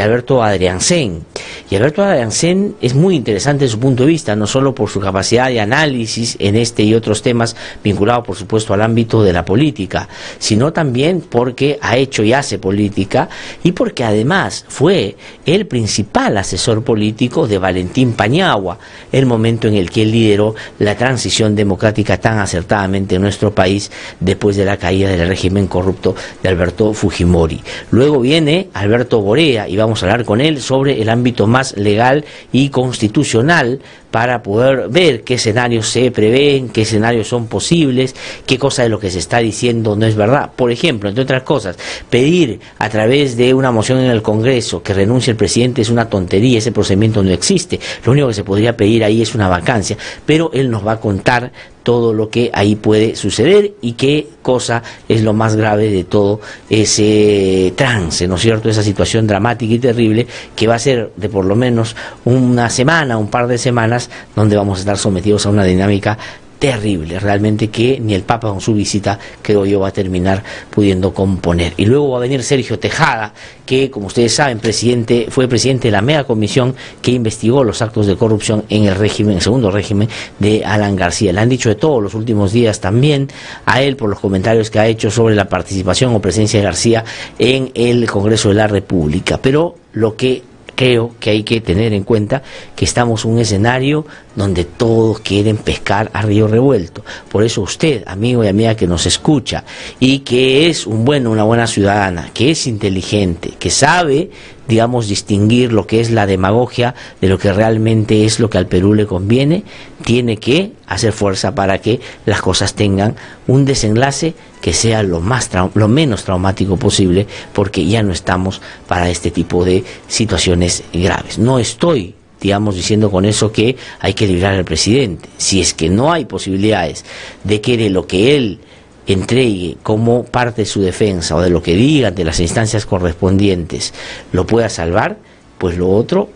Alberto Adriancén, y Alberto Adriancén es muy interesante su punto de vista, no solo por su capacidad de análisis en este y otros temas vinculados por supuesto al ámbito de la política, sino también porque ha hecho y hace política, y porque además fue el principal asesor político de Valentín Paniagua, el momento en el que él lideró la transición democrática tan acertadamente en nuestro país después de la caída del régimen corrupto de Alberto Fujimori. Luego viene Alberto Borea y vamos a hablar con él sobre el ámbito más legal y constitucional para poder ver qué escenarios se prevén, qué escenarios son posibles, qué cosa de lo que se está diciendo no es verdad. Por ejemplo, entre otras cosas, pedir a través de una moción en el Congreso que renuncie el presidente es una tontería, ese procedimiento no existe. Lo único que se podría pedir ahí es una vacancia, pero él nos va a contar todo lo que ahí puede suceder y qué cosa es lo más grave de todo ese trance, ¿no es cierto?, esa situación dramática y terrible que va a ser de por lo menos una semana, un par de semanas, donde vamos a estar sometidos a una dinámica terrible, realmente, que ni el Papa con su visita, creo yo, va a terminar pudiendo componer. Y luego va a venir Sergio Tejada, que, como ustedes saben, fue presidente de la mega comisión que investigó los actos de corrupción en el segundo régimen de Alan García. Le han dicho de todos los últimos días también a él por los comentarios que ha hecho sobre la participación o presencia de García en el Congreso de la República. Pero lo que creo que hay que tener en cuenta que estamos en un escenario donde todos quieren pescar a río revuelto. Por eso usted, amigo y amiga que nos escucha y que es una buena ciudadana, que es inteligente, que sabe, digamos, distinguir lo que es la demagogia de lo que realmente es lo que al Perú le conviene, tiene que hacer fuerza para que las cosas tengan un desenlace que sea lo menos traumático posible, porque ya no estamos para este tipo de situaciones graves. No estoy, digamos, diciendo con eso que hay que librar al presidente. Si es que no hay posibilidades de que de lo que él entregue como parte de su defensa o de lo que diga ante las instancias correspondientes lo pueda salvar, pues lo otro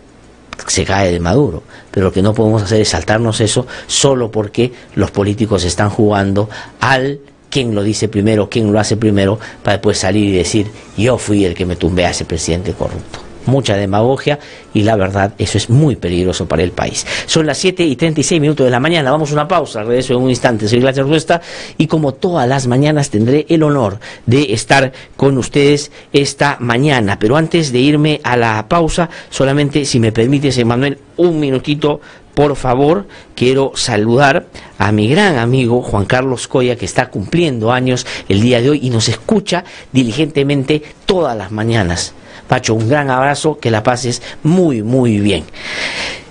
se cae de Maduro. Pero lo que no podemos hacer es saltarnos eso solo porque los políticos están jugando al quién lo dice primero, quién lo hace primero, para después salir y decir yo fui el que me tumbé a ese presidente corrupto. Mucha demagogia, y la verdad, eso es muy peligroso para el país. Son las 7:36 de la mañana, vamos a una pausa, regreso en un instante. Soy Glaser Ruesta y como todas las mañanas tendré el honor de estar con ustedes esta mañana. Pero antes de irme a la pausa, solamente, si me permites, Emanuel, un minutito, por favor. Quiero saludar a mi gran amigo Juan Carlos Coya, que está cumpliendo años el día de hoy y nos escucha diligentemente todas las mañanas. Pacho, un gran abrazo, que la pases muy, muy bien.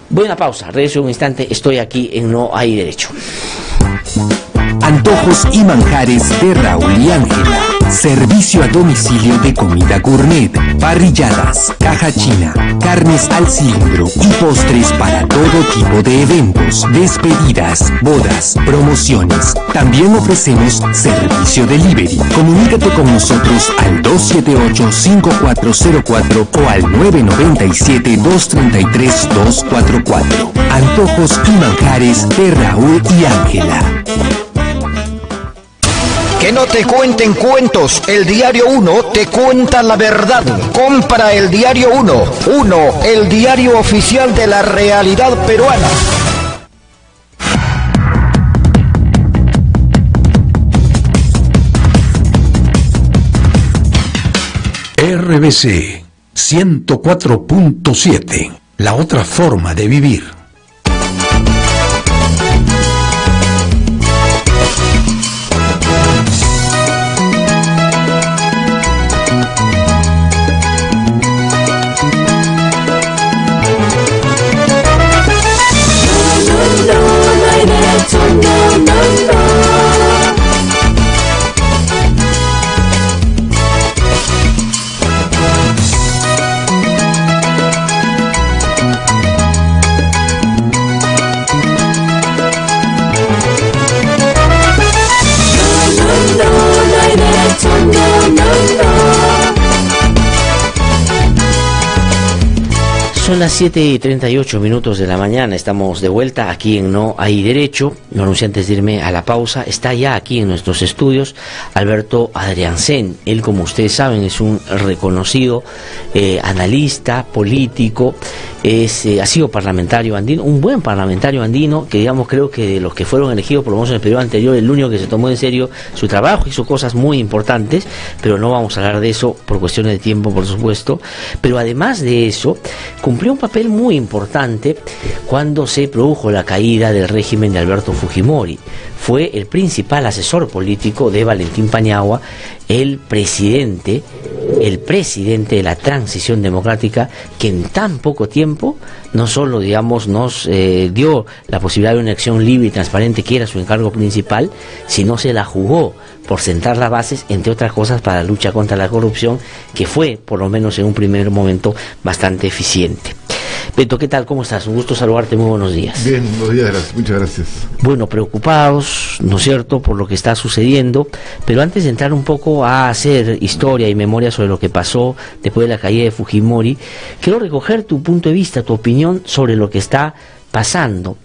Buena pausa, regreso en un instante, estoy aquí en No Hay Derecho. Antojos y manjares de Raúl y Ángela. Servicio a domicilio de comida gourmet, parrilladas, caja china, carnes al cilindro y postres para todo tipo de eventos, despedidas, bodas, promociones. También ofrecemos servicio delivery. Comunícate con nosotros al 278-5404 o al 997-233-244. Antojos y manjares de Raúl y Ángela. Que no te cuenten cuentos, el Diario 1 te cuenta la verdad. Compra el Diario 1, el diario oficial de la realidad peruana. RBC 104.7, la otra forma de vivir. Son las 7:38 de la mañana, estamos de vuelta aquí en No Hay Derecho. No anuncié antes de irme a la pausa, está ya aquí en nuestros estudios Alberto Adriancén. Él, como ustedes saben, es un reconocido analista, político, ha sido parlamentario andino, un buen parlamentario andino, que digamos creo que de los que fueron elegidos por lo menos en el periodo anterior, el único que se tomó en serio su trabajo, hizo cosas muy importantes, pero no vamos a hablar de eso por cuestiones de tiempo, por supuesto. Pero además de eso, cumplió un papel muy importante cuando se produjo la caída del régimen de Alberto Fujimori. Fue el principal asesor político de Valentín Paniagua, el presidente de la transición democrática, que en tan poco tiempo no solo, digamos, nos dio la posibilidad de una elección libre y transparente, que era su encargo principal, sino se la jugó por sentar las bases, entre otras cosas, para la lucha contra la corrupción, que fue, por lo menos en un primer momento, bastante eficiente. Beto, ¿qué tal? ¿Cómo estás? Un gusto saludarte, muy buenos días. Bien, buenos días, muchas gracias. Bueno, preocupados, ¿no es cierto?, por lo que está sucediendo, pero antes de entrar un poco a hacer historia y memoria sobre lo que pasó después de la caída de Fujimori, quiero recoger tu punto de vista, tu opinión sobre lo que está pasando.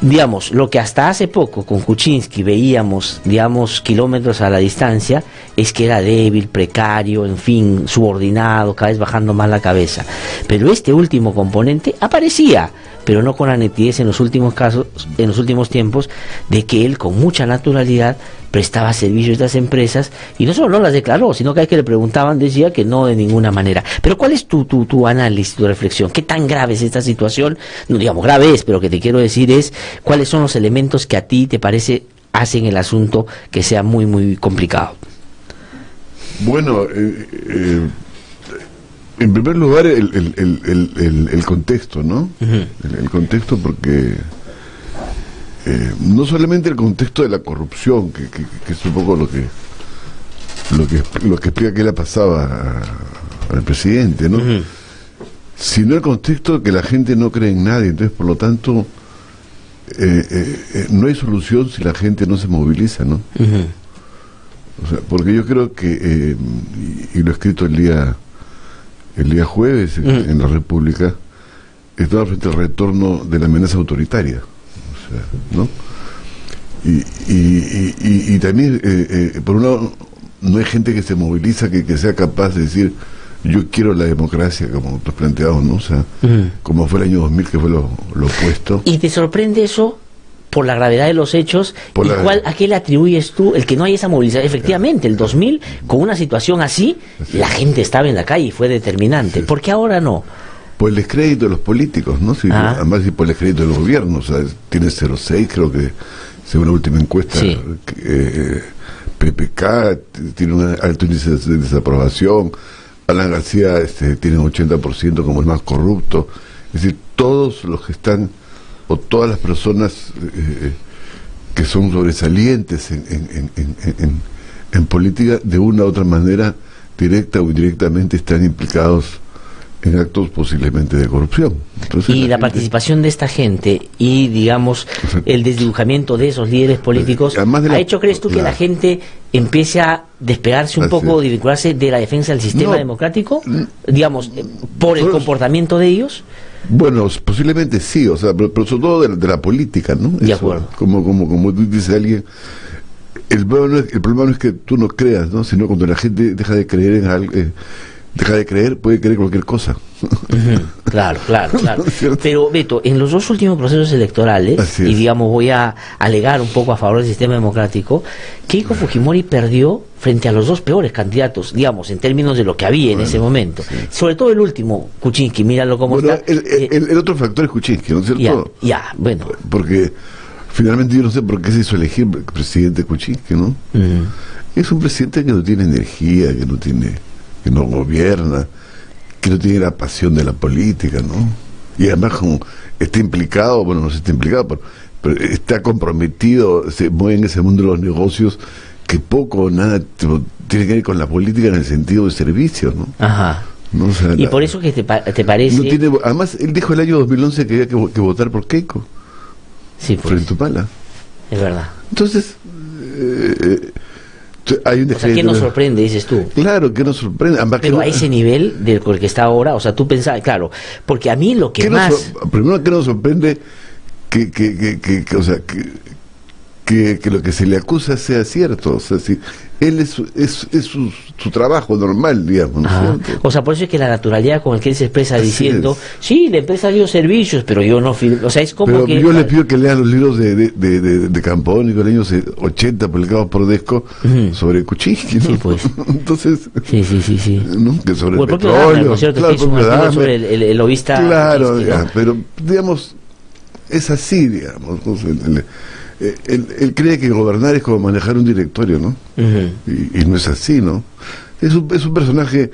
Digamos, lo que hasta hace poco con Kuczynski veíamos, digamos, kilómetros a la distancia, es que era débil, precario, en fin, subordinado, cada vez bajando más la cabeza. Pero este último componente aparecía, pero no con la nitidez en los últimos casos, en los últimos tiempos, de que él con mucha naturalidad prestaba servicio a estas empresas, y no solo no las declaró, sino que a que le preguntaban decía que no de ninguna manera. Pero ¿cuál es tu análisis, tu reflexión? ¿Qué tan grave es esta situación? No digamos grave es, pero que te quiero decir es, ¿cuáles son los elementos que a ti te parece hacen el asunto que sea muy, muy complicado? Bueno, en primer lugar el contexto, ¿no? Uh-huh. El contexto, porque no solamente el contexto de la corrupción, que es un poco lo que explica qué le pasaba al presidente, ¿no? Uh-huh. Sino el contexto de que la gente no cree en nadie, entonces por lo tanto no hay solución si la gente no se moviliza, ¿no? Uh-huh. O sea, porque yo creo que y lo he escrito el día jueves en La República, estaba frente al retorno de la amenaza autoritaria, o sea, ¿no? Y también por un lado no hay gente que se moviliza que sea capaz de decir yo quiero la democracia, como tú has planteado, ¿no? O sea, como fue el año 2000, que fue lo opuesto. ¿Y te sorprende eso por la gravedad de los hechos? ¿A qué le atribuyes tú el que no hay esa movilización? Efectivamente, el 2000, con una situación así, la gente estaba en la calle y fue determinante. ¿Por qué ahora no? Por el descrédito de los políticos, ¿no? Además, y por el descrédito de los gobiernos. O sea, tiene 0,6, creo que, según la última encuesta, sí. PPK tiene un alto índice de desaprobación. Alan García tiene un 80% como el más corrupto. Es decir, todos los que están, o todas las personas que son sobresalientes en política de una u otra manera, directa o indirectamente, están implicados en actos posiblemente de corrupción. Entonces, y la participación de esta gente y, digamos, el desdibujamiento de esos líderes políticos ha hecho, ¿crees tú, que la gente empiece a despegarse un poco, de vincularse de la defensa del sistema democrático, digamos, por el comportamiento de ellos? Bueno, posiblemente sí, o sea, pero sobre todo de la política, ¿no? De acuerdo. Como dice alguien, el problema no es que tú no creas, ¿no? Sino cuando la gente deja de creer en algo, puede creer cualquier cosa. Claro. Pero, Beto, en los dos últimos procesos electorales, y digamos, voy a alegar un poco a favor del sistema democrático, Keiko Fujimori perdió frente a los dos peores candidatos, digamos, en términos de lo que había en ese momento. Sobre todo el último, Kuczynski, míralo cómo está. El otro factor es Kuczynski, ¿no es cierto? Bueno. Porque finalmente yo no sé por qué se hizo elegir presidente Kuczynski, ¿no? Es un presidente que no tiene energía, que no gobierna, que no tiene la pasión de la política, ¿no? Y además como está implicado, bueno, no sé si está implicado, pero está comprometido, se mueve en ese mundo de los negocios que poco o nada tiene que ver con la política en el sentido de servicio, ¿no? Ajá. ¿No? O sea, y por eso que te parece... No tiene, además, él dijo el año 2011 que había que votar por Keiko. Sí, pues. Frente a Tupala. Es verdad. Entonces... hay un ¿qué nos sorprende, dices tú? Claro, ¿qué nos sorprende? Además, pero a ese nivel del que está ahora, o sea, tú pensabas, claro, porque a mí lo que más... Primero, ¿qué nos sorprende? O sea, que lo que se le acusa sea cierto, o sea, si él es su trabajo normal, digamos, ¿no es cierto? O sea, por eso es que la naturalidad con la que él se expresa diciendo, sí, la empresa dio servicios, pero yo no, o sea, es como pero que... yo le pido que lean los libros de Campodónico de los años 80 publicados por Desco sobre Kuczynski, ¿no? Sí, pues. Entonces... Sí. ¿no? Que sobre el petróleo, Dahmer, ¿no es cierto? Claro, que es un artículo sobre el lobista... Claro, pero, digamos, es así, digamos, ¿no? Él cree que gobernar es como manejar un directorio, ¿no? Y no es así, ¿no? Es un personaje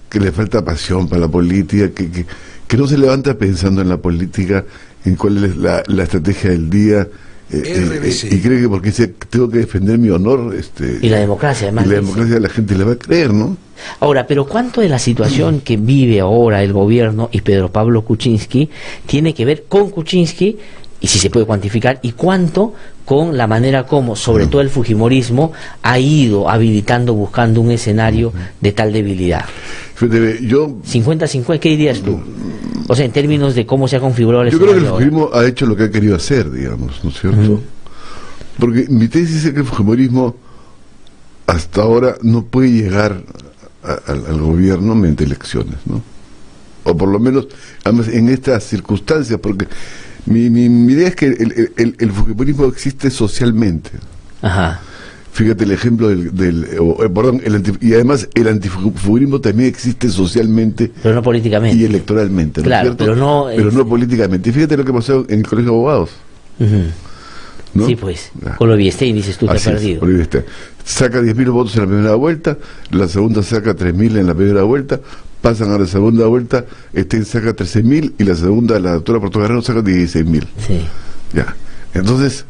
que le falta pasión para la política, que no se levanta pensando en la política, en cuál es la estrategia del día, y cree que porque dice, tengo que defender mi honor... y la democracia, además. Y la democracia la gente le va a creer, ¿no? Ahora, pero ¿cuánto de la situación que vive ahora el gobierno y Pedro Pablo Kuczynski tiene que ver con Kuczynski, y si se puede cuantificar, y cuánto con la manera como, sobre todo el fujimorismo, ha ido habilitando, buscando un escenario de tal debilidad? Yo 50-50, ¿qué dirías tú? O sea, en términos de cómo se ha configurado el escenario. Yo creo que el fujimorismo ha hecho lo que ha querido hacer, digamos, ¿no es cierto? Porque mi tesis es que el fujimorismo hasta ahora no puede llegar al gobierno mediante elecciones, ¿no? O por lo menos, además, en estas circunstancias, porque mi idea es que el fujimorismo existe socialmente. Ajá. Fíjate el ejemplo y además el antifugurismo también existe socialmente, pero no políticamente y electoralmente, ¿no? Claro, pero no políticamente. Y fíjate lo que pasó en el Colegio de Abogados. ¿No? Sí, pues, con lo Biestein, dices tú, te has perdido. Saca 10.000 votos en la primera vuelta, la segunda saca 3.000 en la primera vuelta, pasan a la segunda vuelta, saca 13.000 y la segunda, la doctora Portocarrero, saca 16.000. Sí. Ya. Entonces,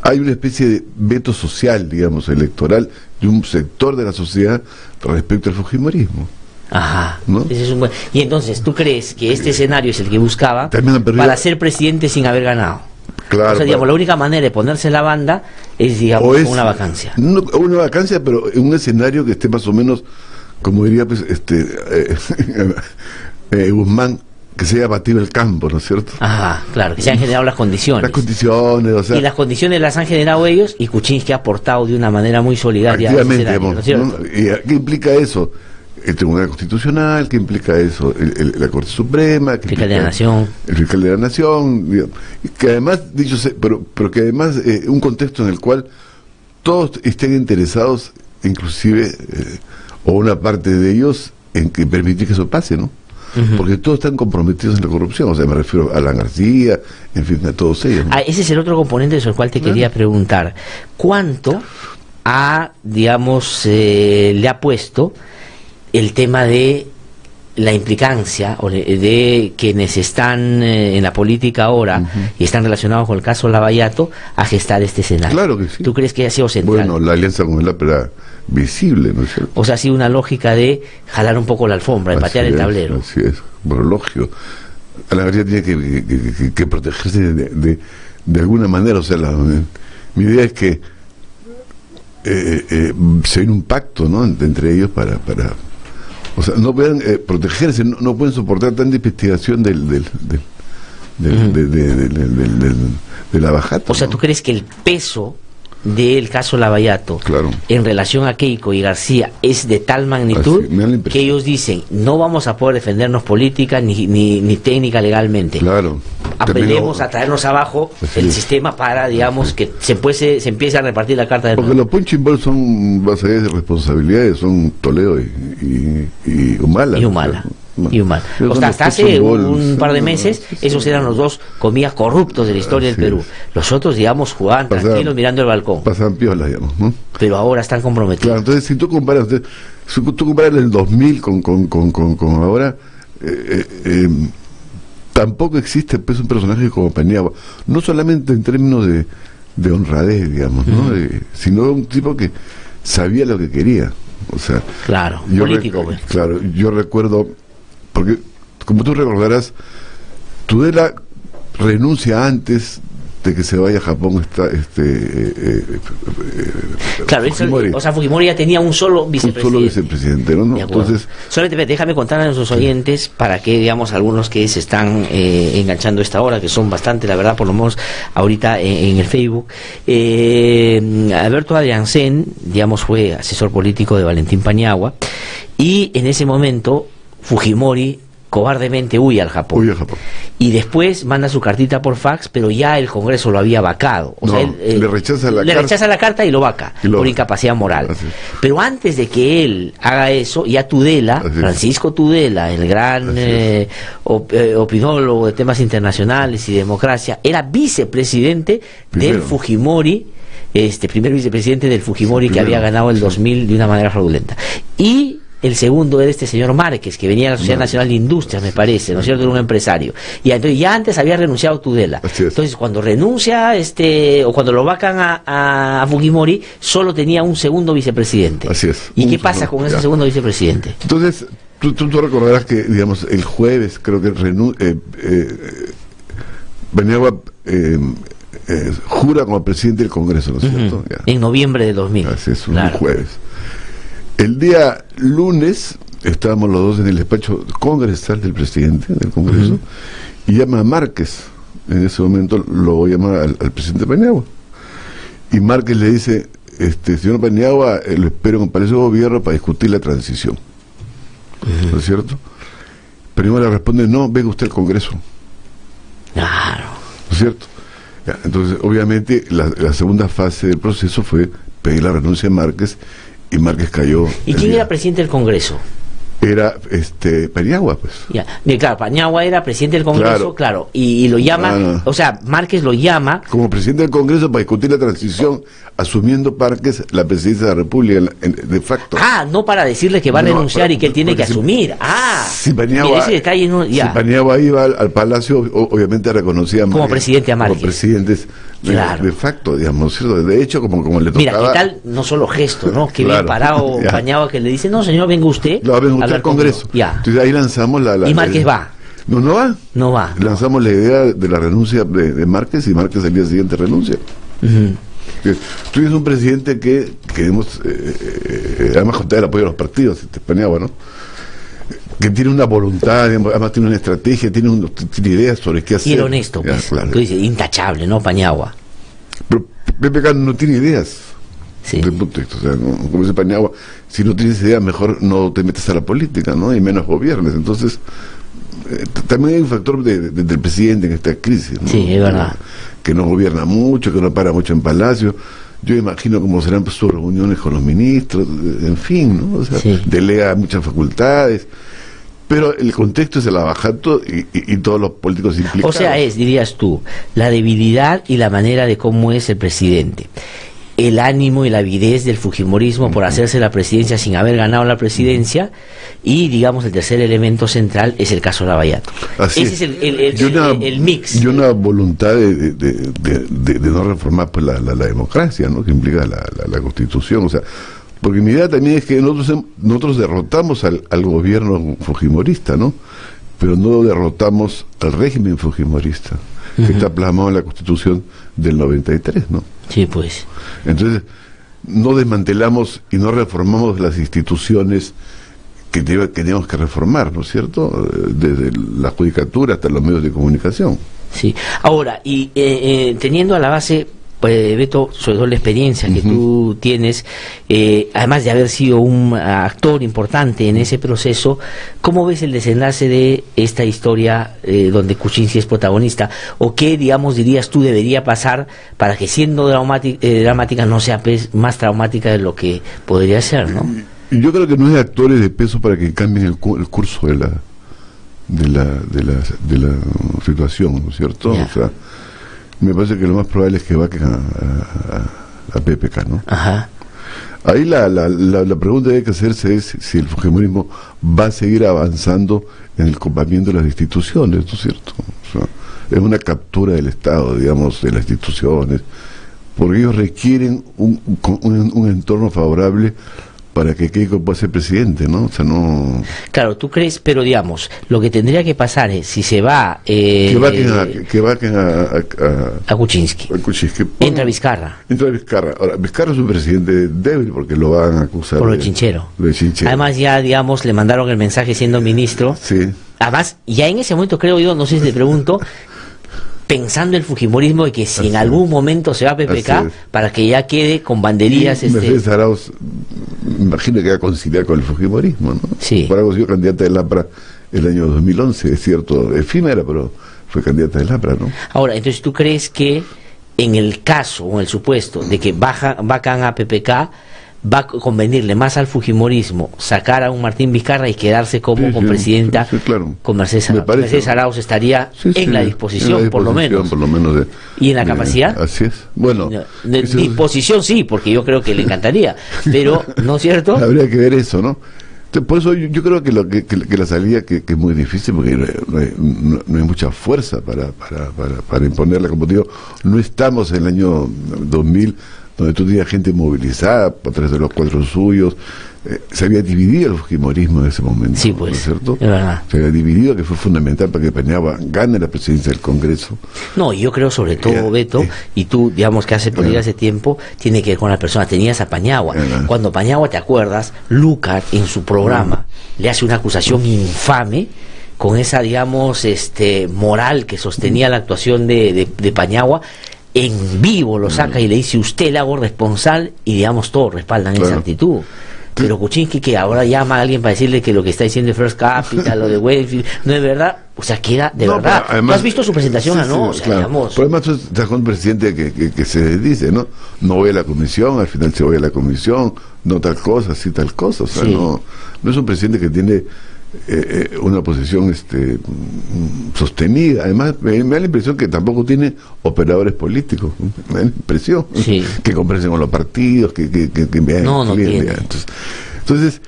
hay una especie de veto social, digamos, electoral, de un sector de la sociedad respecto al fujimorismo. Ajá. ¿No? Ese es un buen... Y entonces, ¿tú crees que este escenario es el que buscaba para ser presidente sin haber ganado? Claro, o sea, digamos, la única manera de ponerse la banda es, digamos, una vacancia. Una vacancia, pero en un escenario que esté más o menos, como diría pues Guzmán, que sea batido el campo, ¿no es cierto? Ajá, claro, que se han generado las condiciones. Las condiciones, o sea... Y las condiciones las han generado ellos, y Kuczynski ha aportado de una manera muy solidaria. Activamente, ¿no es cierto? ¿Y qué implica eso? El Tribunal Constitucional, ¿qué implica eso? La Corte Suprema, ¿qué Fiscal de la Nación. El Fiscal de la Nación, digamos, que además, pero que además un contexto en el cual todos estén interesados, inclusive, o una parte de ellos, en que permitir que eso pase, ¿no? Porque todos están comprometidos en la corrupción, o sea, me refiero a Alan García, en fin, a todos ellos, ¿no? Ese es el otro componente sobre el cual te quería preguntar. ¿Cuánto le ha puesto el tema de la implicancia de quienes están en la política ahora y están relacionados con el caso Lavallato a gestar este escenario. Claro que sí. ¿Tú crees que ha sido central? Bueno, la alianza con el APRA era visible, ¿no es cierto? O sea, ha sido una lógica de jalar un poco la alfombra, de patear el tablero. Así es, bueno, lógico. A la verdad tiene que protegerse de alguna manera. O sea, mi idea es que se viene un pacto, ¿no?, entre ellos para o sea, no pueden protegerse, no pueden soportar tanta investigación de la bajata. O sea, ¿tú crees que el peso del caso Lavallato, claro, en relación a Keiko y García es de tal magnitud que ellos dicen, no vamos a poder defendernos política ni técnica legalmente? Claro. Aprendemos a traernos abajo el sistema para, digamos, que se empiece a repartir la carta de porque los punching balls son bases de responsabilidades, son Toledo y Humala. Y Humala. O sea, hasta hace un par de meses esos eran los dos, comillas, corruptos de la historia del Perú. Los otros, digamos, jugaban tranquilos mirando el balcón. Pasaban piolas, digamos, ¿no? Pero ahora están comprometidos. Claro, entonces si tú comparas el 2000 con ahora, tampoco existe pues un personaje como Paniagua, no solamente en términos de honradez, digamos, ¿no? Sino un tipo que sabía lo que quería. O sea, claro, político, pues. Claro, yo recuerdo, porque como tú recordarás, Tudela renuncia antes de que se vaya a Japón claro, Fujimori. O sea, Fujimori ya tenía un solo vicepresidente. ¿no? Entonces, solamente déjame contar a nuestros oyentes, para que, digamos, algunos que se están enganchando esta hora, que son bastante, la verdad, por lo menos ahorita en el Facebook. Alberto Adriancén, digamos, fue asesor político de Valentín Paniagua, y en ese momento Fujimori cobardemente huye al Japón. Y después manda su cartita por fax, pero ya el Congreso lo había vacado. O sea, él, le rechaza la carta y lo vaca por incapacidad moral. Pero antes de que él haga eso, ya Tudela, Francisco Tudela, el gran opinólogo de temas internacionales y democracia, era vicepresidente del Fujimori, primer vicepresidente del Fujimori, que había ganado el 2000 de una manera fraudulenta. Y el segundo era este señor Márquez, que venía de la Sociedad Nacional de Industrias, me parece, ¿no es cierto? Era un empresario. Y entonces ya antes había renunciado Tudela. Entonces cuando renuncia, o cuando lo vacan a Fujimori, solo tenía un segundo vicepresidente. Así es. ¿Y qué pasa con ese segundo vicepresidente? Entonces, tú recordarás que, digamos, el jueves, creo que Paniagua jura como presidente del Congreso, ¿no es cierto? En noviembre de 2000. Así es, un jueves. El día lunes estábamos los dos en el despacho congresal del presidente del Congreso y llama a Márquez. En ese momento lo llama al presidente Paniagua. Y Márquez le dice, señor Paniagua, lo espero en el Palacio de Gobierno para discutir la transición. ¿No es cierto? Paniagua le responde, no, venga usted al Congreso. Claro. ¿No es cierto? Ya, entonces, obviamente, la segunda fase del proceso fue pedir la renuncia de Márquez, y Márquez cayó. ¿Y quién era presidente del Congreso? Era Paniagua, pues. Ya, claro, Paniagua era presidente del Congreso, claro, y lo llama, o sea, Márquez lo llama como presidente del Congreso para discutir la transición, asumiendo Márquez la presidencia de la República de facto. No para decirle que va a renunciar y que él tiene que asumir. Si Paniagua, si Paniagua iba al Palacio, obviamente reconocía como presidente a Márquez. Como presidentes de facto, digamos, ¿cierto? De hecho, como le tocaba. Mira, ¿qué tal? No solo gesto, ¿no? Que bien parado Paniagua, que le dice, no, señor, venga usted. Al Congreso. Entonces ahí lanzamos y Márquez va. No va. No va. Lanzamos la idea de la renuncia de Márquez, y Márquez al día siguiente renuncia. Tú eres un presidente que hemos además contar el apoyo de los partidos, Paniagua, ¿no? Que tiene una voluntad, además tiene una estrategia, tiene ideas sobre qué hacer. Y era honesto, pues. Claro. Tú dices, intachable, ¿no, Paniagua? Pero PPK no tiene ideas. Sí. O sea, como dice Paniagua, si no tienes idea, mejor no te metes a la política, ¿no? Y menos gobiernes. Entonces, también hay un factor del presidente en esta crisis, ¿no? Sí, es verdad. Que no gobierna mucho, que no para mucho en Palacio. Yo imagino cómo serán sus reuniones con los ministros, en fin, ¿no? O sea, delega muchas facultades. Pero el contexto es el abajato y todos los políticos implicados. O sea, dirías tú, la debilidad y la manera de cómo es el presidente. el ánimo y la avidez del fujimorismo por hacerse la presidencia sin haber ganado la presidencia, y digamos el tercer elemento central es el caso Lavallato. Ese es el mix. Y una voluntad de no reformar pues la democracia, ¿no? Que implica la Constitución, o sea, porque mi idea también es que nosotros derrotamos al gobierno fujimorista, ¿no? Pero no derrotamos al régimen fujimorista, que está plasmado en la Constitución del 93, ¿no? Sí, pues. Entonces, no desmantelamos y no reformamos las instituciones que teníamos que reformar, ¿no es cierto? Desde la judicatura hasta los medios de comunicación. Sí. Ahora, y teniendo a la base, Beto, sobre todo la experiencia que tú tienes, además de haber sido un actor importante en ese proceso, ¿cómo ves el desenlace de esta historia donde Kuczynski es protagonista? ¿O qué, digamos, dirías tú debería pasar para que, siendo dramática, no sea más traumática de lo que podría ser, ¿no? Yo creo que no hay actores de peso para que cambien el curso de la situación, ¿no es cierto? Yeah. O sea, me parece que lo más probable es que vaquen a PPK, ¿no? Ajá. Ahí la pregunta que hay que hacerse es si el fujimorismo va a seguir avanzando en el copamiento de las instituciones, ¿no es cierto? O sea, es una captura del Estado, digamos, de las instituciones, porque ellos requieren un entorno favorable para que Keiko pueda ser presidente, ¿no? O sea, no... Claro, tú crees, pero digamos, lo que tendría que pasar es, si se va... que vaquen a Kuczynski. A Kuczynski. Entra Vizcarra. Ahora, Vizcarra es un presidente débil porque lo van a acusar por lo chinchero. De chinchero. Además, ya, digamos, le mandaron el mensaje siendo ministro. Sí. Además, ya en ese momento, creo yo, no sé si te pregunto, pensando el fujimorismo de que si en algún momento se va a PPK, para que ya quede con banderías... Mercedes Arauz, imagino que va a conciliar con el fujimorismo, ¿no? Sí. Por algo ha sido candidata del APRA el año 2011, es cierto, efímera, pero fue candidata del APRA, ¿no? Ahora, entonces, ¿tú crees que en el caso o en el supuesto de que vacan a PPK, va a convenirle más al fujimorismo sacar a un Martín Vizcarra y quedarse como con presidenta, claro. Con Mercedes Arauz? Mercedes Arauz estaría en la disposición, por lo menos. ¿Y en la capacidad? Así es. Bueno, disposición sí, porque yo creo que le encantaría, pero ¿no es cierto? Habría que ver eso, ¿no? Entonces, por eso yo creo que la salida que es muy difícil, porque no hay mucha fuerza para imponerla. Como digo, no estamos en el año 2000, donde tú tenías gente movilizada a través de los cuadros suyos. Se había dividido el fujimorismo en ese momento. Sí, pues, ¿no es cierto? Es verdad. Se había dividido, que fue fundamental para que Paniagua gane la presidencia del Congreso. No, yo creo sobre todo, Beto, y tú, digamos, que hace política hace tiempo, tiene que ver con la persona. Tenías a Paniagua. Cuando Paniagua, ¿te acuerdas? Lucar, en su programa, le hace una acusación infame con esa, digamos, moral que sostenía la actuación de Paniagua. En vivo lo saca y le dice: usted le hago responsable, y digamos todos respaldan esa actitud. Pero Kuczynski, que ahora llama a alguien para decirle que lo que está diciendo de First Capital, lo de Wayfield, no es verdad, o sea, queda de verdad. Además, ¿tú has visto su presentación? No, o sea, claro. digamos... Pero además tú estás con un presidente que se dice, ¿no? No voy a la comisión, al final se voy a la comisión, no tal cosa, sí tal cosa, o sea, no es un presidente que tiene una posición sostenida. Además, me da la impresión que tampoco tiene operadores políticos. Me da la impresión que conversen con los partidos, que vean. No tiene. Entonces,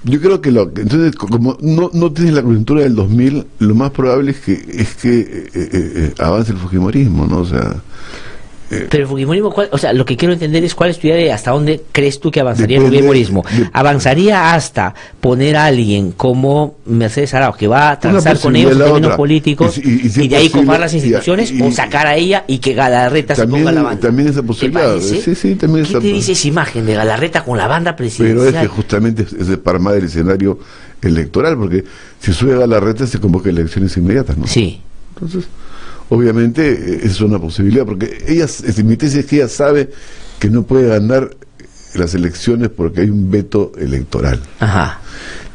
yo creo que entonces, como no tienes la coyuntura del 2000, lo más probable es que avance el fujimorismo, ¿no? O sea... Pero el fujimorismo, o sea, lo que quiero entender es cuál es tu idea de hasta dónde crees tú que avanzaría el fujimorismo. ¿Avanzaría hasta poner a alguien como Mercedes Arauz, que va a transar con ellos en términos políticos, y de ahí comar las instituciones, o sacar a ella y que Galarreta se ponga la banda? También esa posibilidad. Sí, también. ¿Qué te dice esa imagen de Galarreta con la banda presidencial? Pero es que justamente es para armar el escenario electoral, porque si sube Galarreta se convoca elecciones inmediatas, ¿no? Sí. Entonces... obviamente es una posibilidad, porque mi tesis es que ella sabe que no puede ganar las elecciones porque hay un veto electoral. Ajá.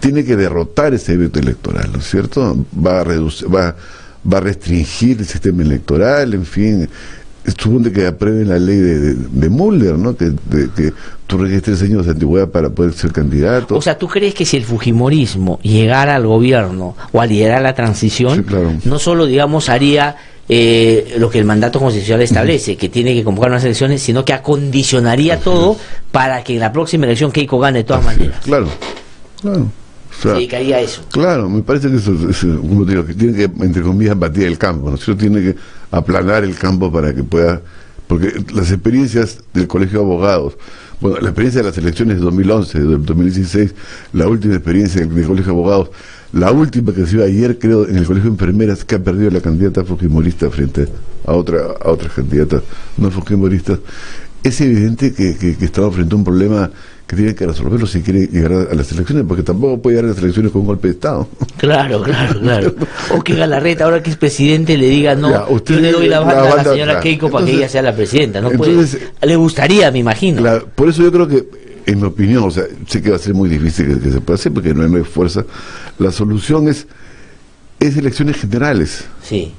Tiene que derrotar ese veto electoral, ¿no es cierto? Va a restringir el sistema electoral, en fin. Supone que aprueben la ley de Müller, ¿no? Que tú requieres 3 años de antigüedad para poder ser candidato. O sea, ¿tú crees que si el fujimorismo llegara al gobierno o a liderar la transición, no solo, digamos, haría lo que el mandato constitucional establece, que tiene que convocar unas elecciones, sino que acondicionaría todo para que en la próxima elección Keiko gane de todas maneras. Claro. O sea, se dedicaría a eso. Claro, me parece que eso, como digo, que tiene que, entre comillas, batir el campo, ¿no? Eso tiene que aplanar el campo para que pueda, porque las experiencias del Colegio de Abogados, bueno, la experiencia de las elecciones de 2011, de 2016, la última experiencia del Colegio de Abogados, la última que se dio ayer, creo, en el Colegio de Enfermeras, que ha perdido la candidata fujimorista frente a otras candidatas no fujimoristas, es evidente que estamos frente a un problema que tiene que resolverlo si quiere llegar a las elecciones, porque tampoco puede llegar a las elecciones con un golpe de Estado. Claro. O que Galarreta, ahora que es presidente, le diga, no, ya, yo le doy la banda a la señora Keiko para que ella sea la presidenta. No entonces, puede. Le gustaría, me imagino. Por eso yo creo que, en mi opinión, o sea, sé que va a ser muy difícil que se pueda hacer, porque no hay fuerza. La solución es elecciones generales. Sí.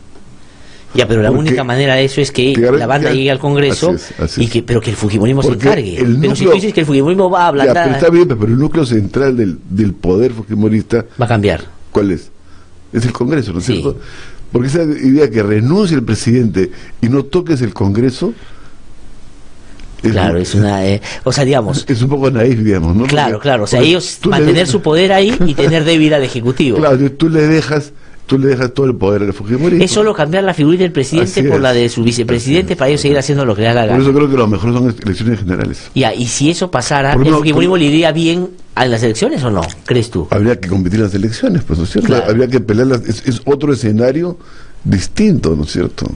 Ya, pero la única manera de eso es que la banda llegue al Congreso, así es. Pero que el fujimorismo se encargue. Pero si tú dices que el fujimorismo va a ablandar... Ya, pero está bien, pero el núcleo central del poder fujimorista... Va a cambiar. ¿Cuál es? Es el Congreso, ¿no es cierto? Porque esa idea que renuncie el presidente y no toques el Congreso... Claro, es una... o sea, digamos... Es un poco naif, digamos, ¿no? Claro, o sea, ellos mantener su poder ahí y tener débil al Ejecutivo. Claro, tú le dejas todo el poder al fujimorismo. Es solo cambiar la figura del presidente por la de su vicepresidente para ellos seguir haciendo lo que le da la gana. Por eso creo que lo mejor son elecciones generales. Ya, y si eso pasara, ¿el fujimorismo le iría bien a las elecciones o no? ¿Crees tú? Habría que competir en las elecciones, pues, ¿no es cierto? Claro. Habría que pelearlas, es otro escenario distinto, ¿no es cierto?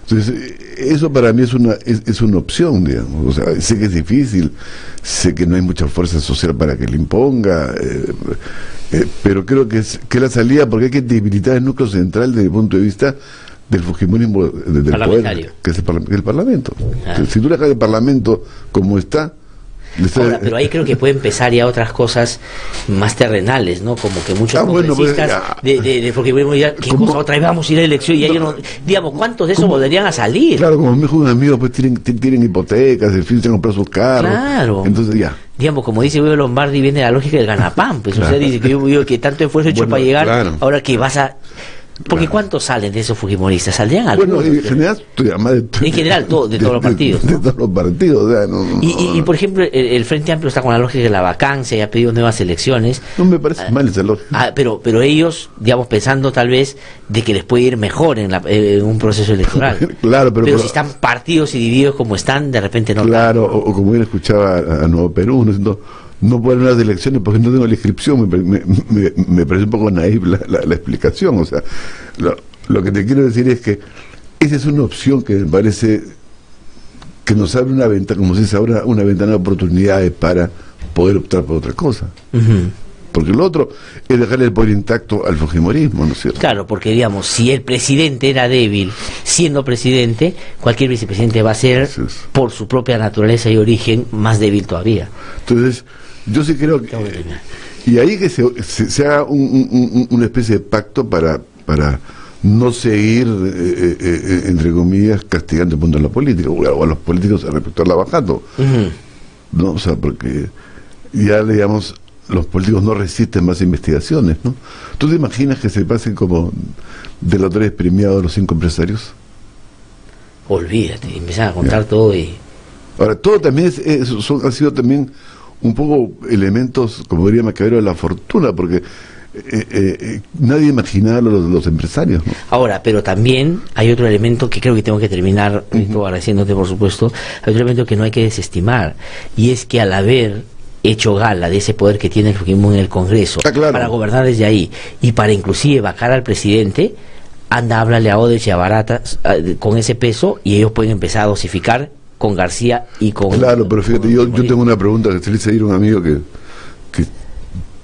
Entonces, eso para mí es una opción, digamos. O sea, sé que es difícil, sé que no hay mucha fuerza social para que le imponga, pero creo que es la salida, porque hay que debilitar el núcleo central desde el punto de vista del fujimorismo, del poder, que es el Parlamento. Claro. Si tú dejas el Parlamento como está... Ahora, pero ahí creo que puede empezar ya otras cosas más terrenales, ¿no? Como que muchos congresistas de fujimorismo dirán, ¿qué cosa otra vez vamos a ir a elección? Y ellos no, digamos, ¿cuántos de esos volverían a salir? Claro, como me dijo un amigo, pues tienen hipotecas, en fin, tienen que comprar sus carros. Claro. Entonces ya. Digamos, como dice Guido Lombardi, viene la lógica del ganapán. Pues claro. O sea, dice que yo que tanto esfuerzo he hecho para llegar, ahora que vas a... Porque ¿cuántos salen de esos fujimoristas? ¿Saldrían algunos? Bueno, en general, en general, de todos los partidos. De todos los partidos, o sea, y por ejemplo, el Frente Amplio está con la lógica de la vacancia y ha pedido nuevas elecciones. No me parece mal esa lógica. Pero ellos, digamos, pensando tal vez de que les puede ir mejor en un proceso electoral. Claro, pero si están partidos y divididos como están, de repente no. Claro, o como yo escuchaba a Nuevo Perú, no puedo ir a las elecciones porque no tengo la inscripción. Me parece un poco naif la explicación. O sea, lo que te quiero decir es que esa es una opción que me parece que nos abre una ventana, como se dice ahora, una ventana de oportunidades para poder optar por otra cosa. Porque lo otro es dejarle el poder intacto al fujimorismo, ¿no es cierto? Claro, porque digamos, si el presidente era débil, siendo presidente, cualquier vicepresidente va a ser, por su propia naturaleza y origen, más débil todavía. Entonces, yo sí creo que... Y ahí que se haga una especie de pacto para no seguir, entre comillas, castigando el punto de la política, o a los políticos respecto a la bajando. ¿No? O sea, porque ya, digamos, los políticos no resisten más investigaciones, ¿no? ¿Tú te imaginas que se pasen como delatores premiados a los 5 empresarios? Olvídate, empiezan a contar todo y... Ahora, todo también han sido también un poco elementos, como diría Maquiavelo, de la fortuna, porque nadie imaginaba los empresarios, ¿no? Ahora, pero también hay otro elemento que creo que tengo que terminar, agradeciéndote por supuesto, hay otro elemento que no hay que desestimar, y es que al haber hecho gala de ese poder que tiene el Fujimorismo en el Congreso, para gobernar desde ahí, y para inclusive vacar al presidente, háblale a Odech y a Barata con ese peso, y ellos pueden empezar a dosificar con García y con... Claro, pero fíjate, yo tengo una pregunta que se le hizo a un amigo que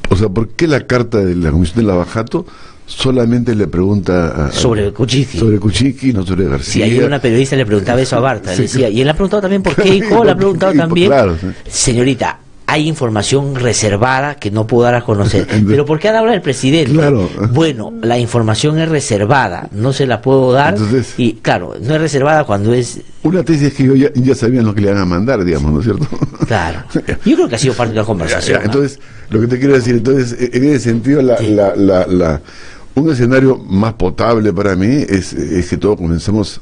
o sea, ¿por qué la carta de la Comisión de Lavajato solamente le pregunta sobre Kuczynski? Sobre Kuczynski, no sobre García. Sí, ayer una periodista le preguntaba eso a Barta, le decía, y él ha preguntado también por qué, y le ha preguntado también, señorita, hay información reservada que no puedo dar a conocer. ¿Pero por qué habla el presidente? Claro. Bueno, la información es reservada, no se la puedo dar. Entonces, y claro, no es reservada cuando es... Una tesis que ellos ya sabían lo que le iban a mandar, digamos, ¿no es cierto? Claro. Yo creo que ha sido parte de la conversación. Entonces, lo que te quiero decir, entonces, en ese sentido, Un escenario más potable para mí es que todos comencemos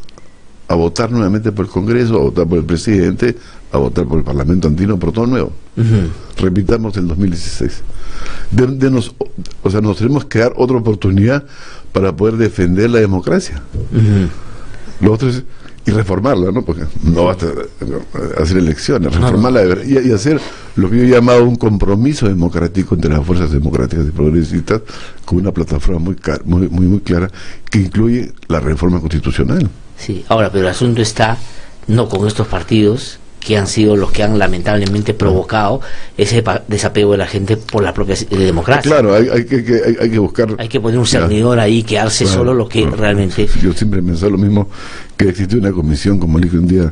a votar nuevamente por el Congreso, a votar por el presidente, a votar por el Parlamento andino, por todo nuevo. Repitamos el 2016. Nos tenemos que dar otra oportunidad para poder defender la democracia. Lo otro es, y reformarla, ¿no? Porque no basta hacer elecciones, reformarla y hacer lo que yo he llamado un compromiso democrático entre las fuerzas democráticas y progresistas, con una plataforma muy clara que incluye la reforma constitucional. Sí, ahora, pero el asunto está no con estos partidos que han sido los que han lamentablemente provocado ese desapego de la gente por la propia democracia. Claro, hay que buscar... Hay que poner un cernidor ahí, que hace solo lo que realmente... Yo siempre he pensado lo mismo, que existe una comisión, como le dije un día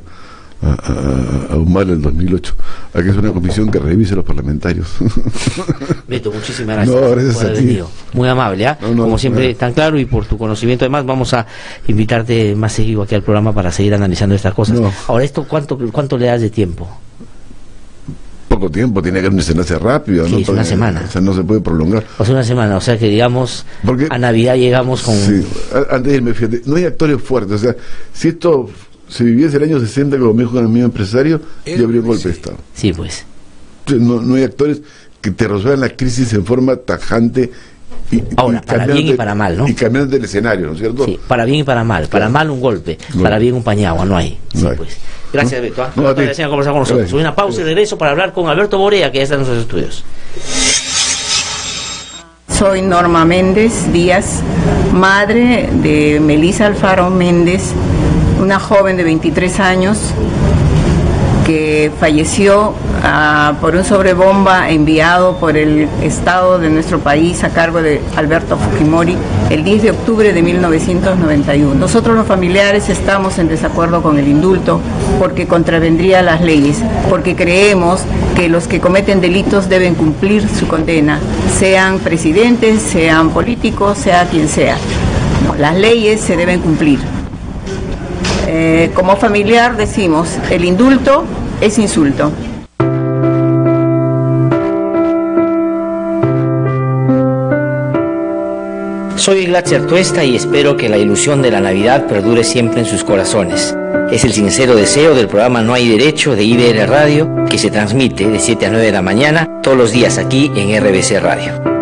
a Humala en el 2008, aquí es una comisión que revise a los parlamentarios. Beto, muchísimas gracias, gracias por haber venido. Muy amable, ¿eh? Como siempre, tan claro, y por tu conocimiento. Además, vamos a invitarte más seguido aquí al programa para seguir analizando estas cosas. Ahora, ¿esto cuánto le das de tiempo? Poco tiempo, tiene que encenarse rápido. Sí, es una semana. O sea, no se puede prolongar. O sea, una semana, o sea que digamos, a Navidad llegamos con... Sí, antes de irme, fíjate, no hay actores fuertes. O sea, si esto se viviese el año 60, como me dijo un amigo empresario, ya habría un golpe de Estado. Sí, pues. No hay actores que te resuelvan la crisis en forma tajante. Ahora, para bien y para mal, ¿no? Y cambiando del escenario, ¿no es cierto? Sí, para bien y para mal. Para mal un golpe, para bien un pañagua, no hay. Sí, pues. Gracias, Beto. Gracias por conversar con nosotros. Soy una pausa y regreso para hablar con Alberto Borea, que ya está en nuestros estudios. Soy Norma Méndez Díaz, madre de Melissa Alfaro Méndez, una joven de 23 años que falleció por un sobrebomba enviado por el Estado de nuestro país a cargo de Alberto Fujimori el 10 de octubre de 1991. Nosotros los familiares estamos en desacuerdo con el indulto porque contravendría las leyes, porque creemos que los que cometen delitos deben cumplir su condena, sean presidentes, sean políticos, sea quien sea. No, las leyes se deben cumplir. Como familiar decimos, el indulto es insulto. Soy Glatzer Tuesta y espero que la ilusión de la Navidad perdure siempre en sus corazones. Es el sincero deseo del programa No hay Derecho de IDR Radio, que se transmite de 7 a 9 de la mañana todos los días aquí en RBC Radio.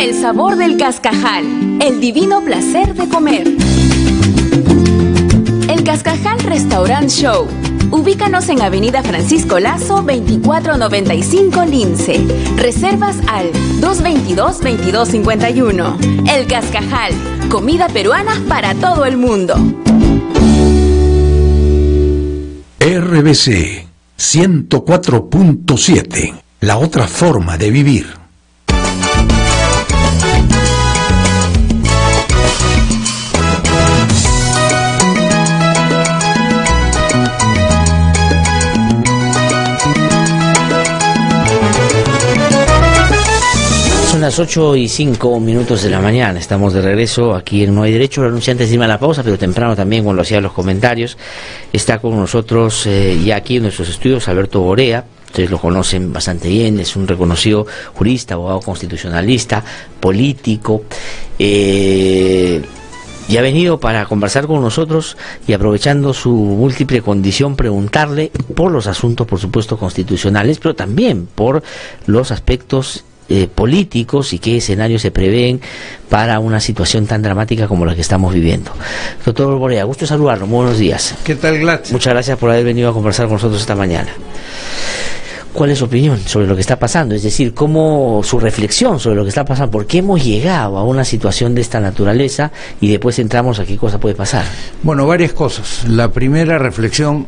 El sabor del cascajal, el divino placer de comer. El Cascajal Restaurant Show. Ubícanos en Avenida Francisco Lazo, 2495 Lince. Reservas al 222-2251. El Cascajal, comida peruana para todo el mundo. RBC 104.7, la otra forma de vivir. Son las 8:05 de la mañana, estamos de regreso aquí en No hay Derecho. Lo anuncié antes de irme a la pausa, pero temprano también cuando hacía los comentarios. Está con nosotros ya aquí en nuestros estudios Alberto Borea. Ustedes lo conocen bastante bien, es un reconocido jurista, abogado constitucionalista, político, y ha venido para conversar con nosotros y, aprovechando su múltiple condición, preguntarle por los asuntos, por supuesto, constitucionales, pero también por los aspectos políticos y qué escenarios se prevén para una situación tan dramática como la que estamos viviendo. Doctor Borea, gusto saludarlo, muy buenos días. ¿Qué tal, Glatz? Muchas gracias por haber venido a conversar con nosotros esta mañana. ¿Cuál es su opinión sobre lo que está pasando? Es decir, ¿cómo su reflexión sobre lo que está pasando? ¿Por qué hemos llegado a una situación de esta naturaleza? Y después entramos a qué cosa puede pasar. Bueno, varias cosas. La primera reflexión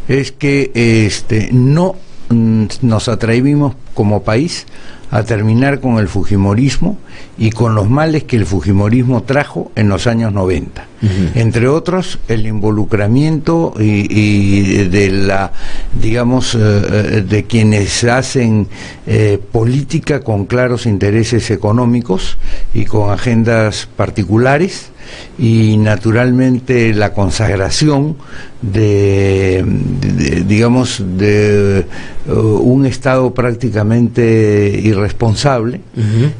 es que no nos atrevimos como país a terminar con el fujimorismo y con los males que el fujimorismo trajo en los años 90. Entre otros, el involucramiento y de la, digamos, de quienes hacen política con claros intereses económicos y con agendas particulares, y naturalmente la consagración de un Estado prácticamente irresponsable,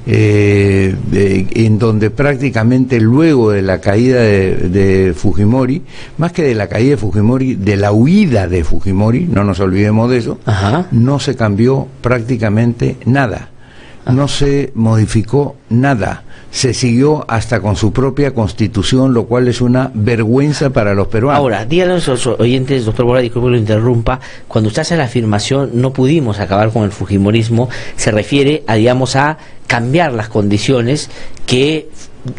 en donde prácticamente luego de la caída de Fujimori, más que de la caída de Fujimori, de la huida de Fujimori, no nos olvidemos de eso, no se cambió prácticamente nada, no se modificó nada. Se siguió hasta con su propia constitución, lo cual es una vergüenza para los peruanos. Ahora, díganle a los oyentes, doctor Borja, disculpe que lo interrumpa, cuando usted hace la afirmación, no pudimos acabar con el fujimorismo, se refiere a, digamos, a cambiar las condiciones que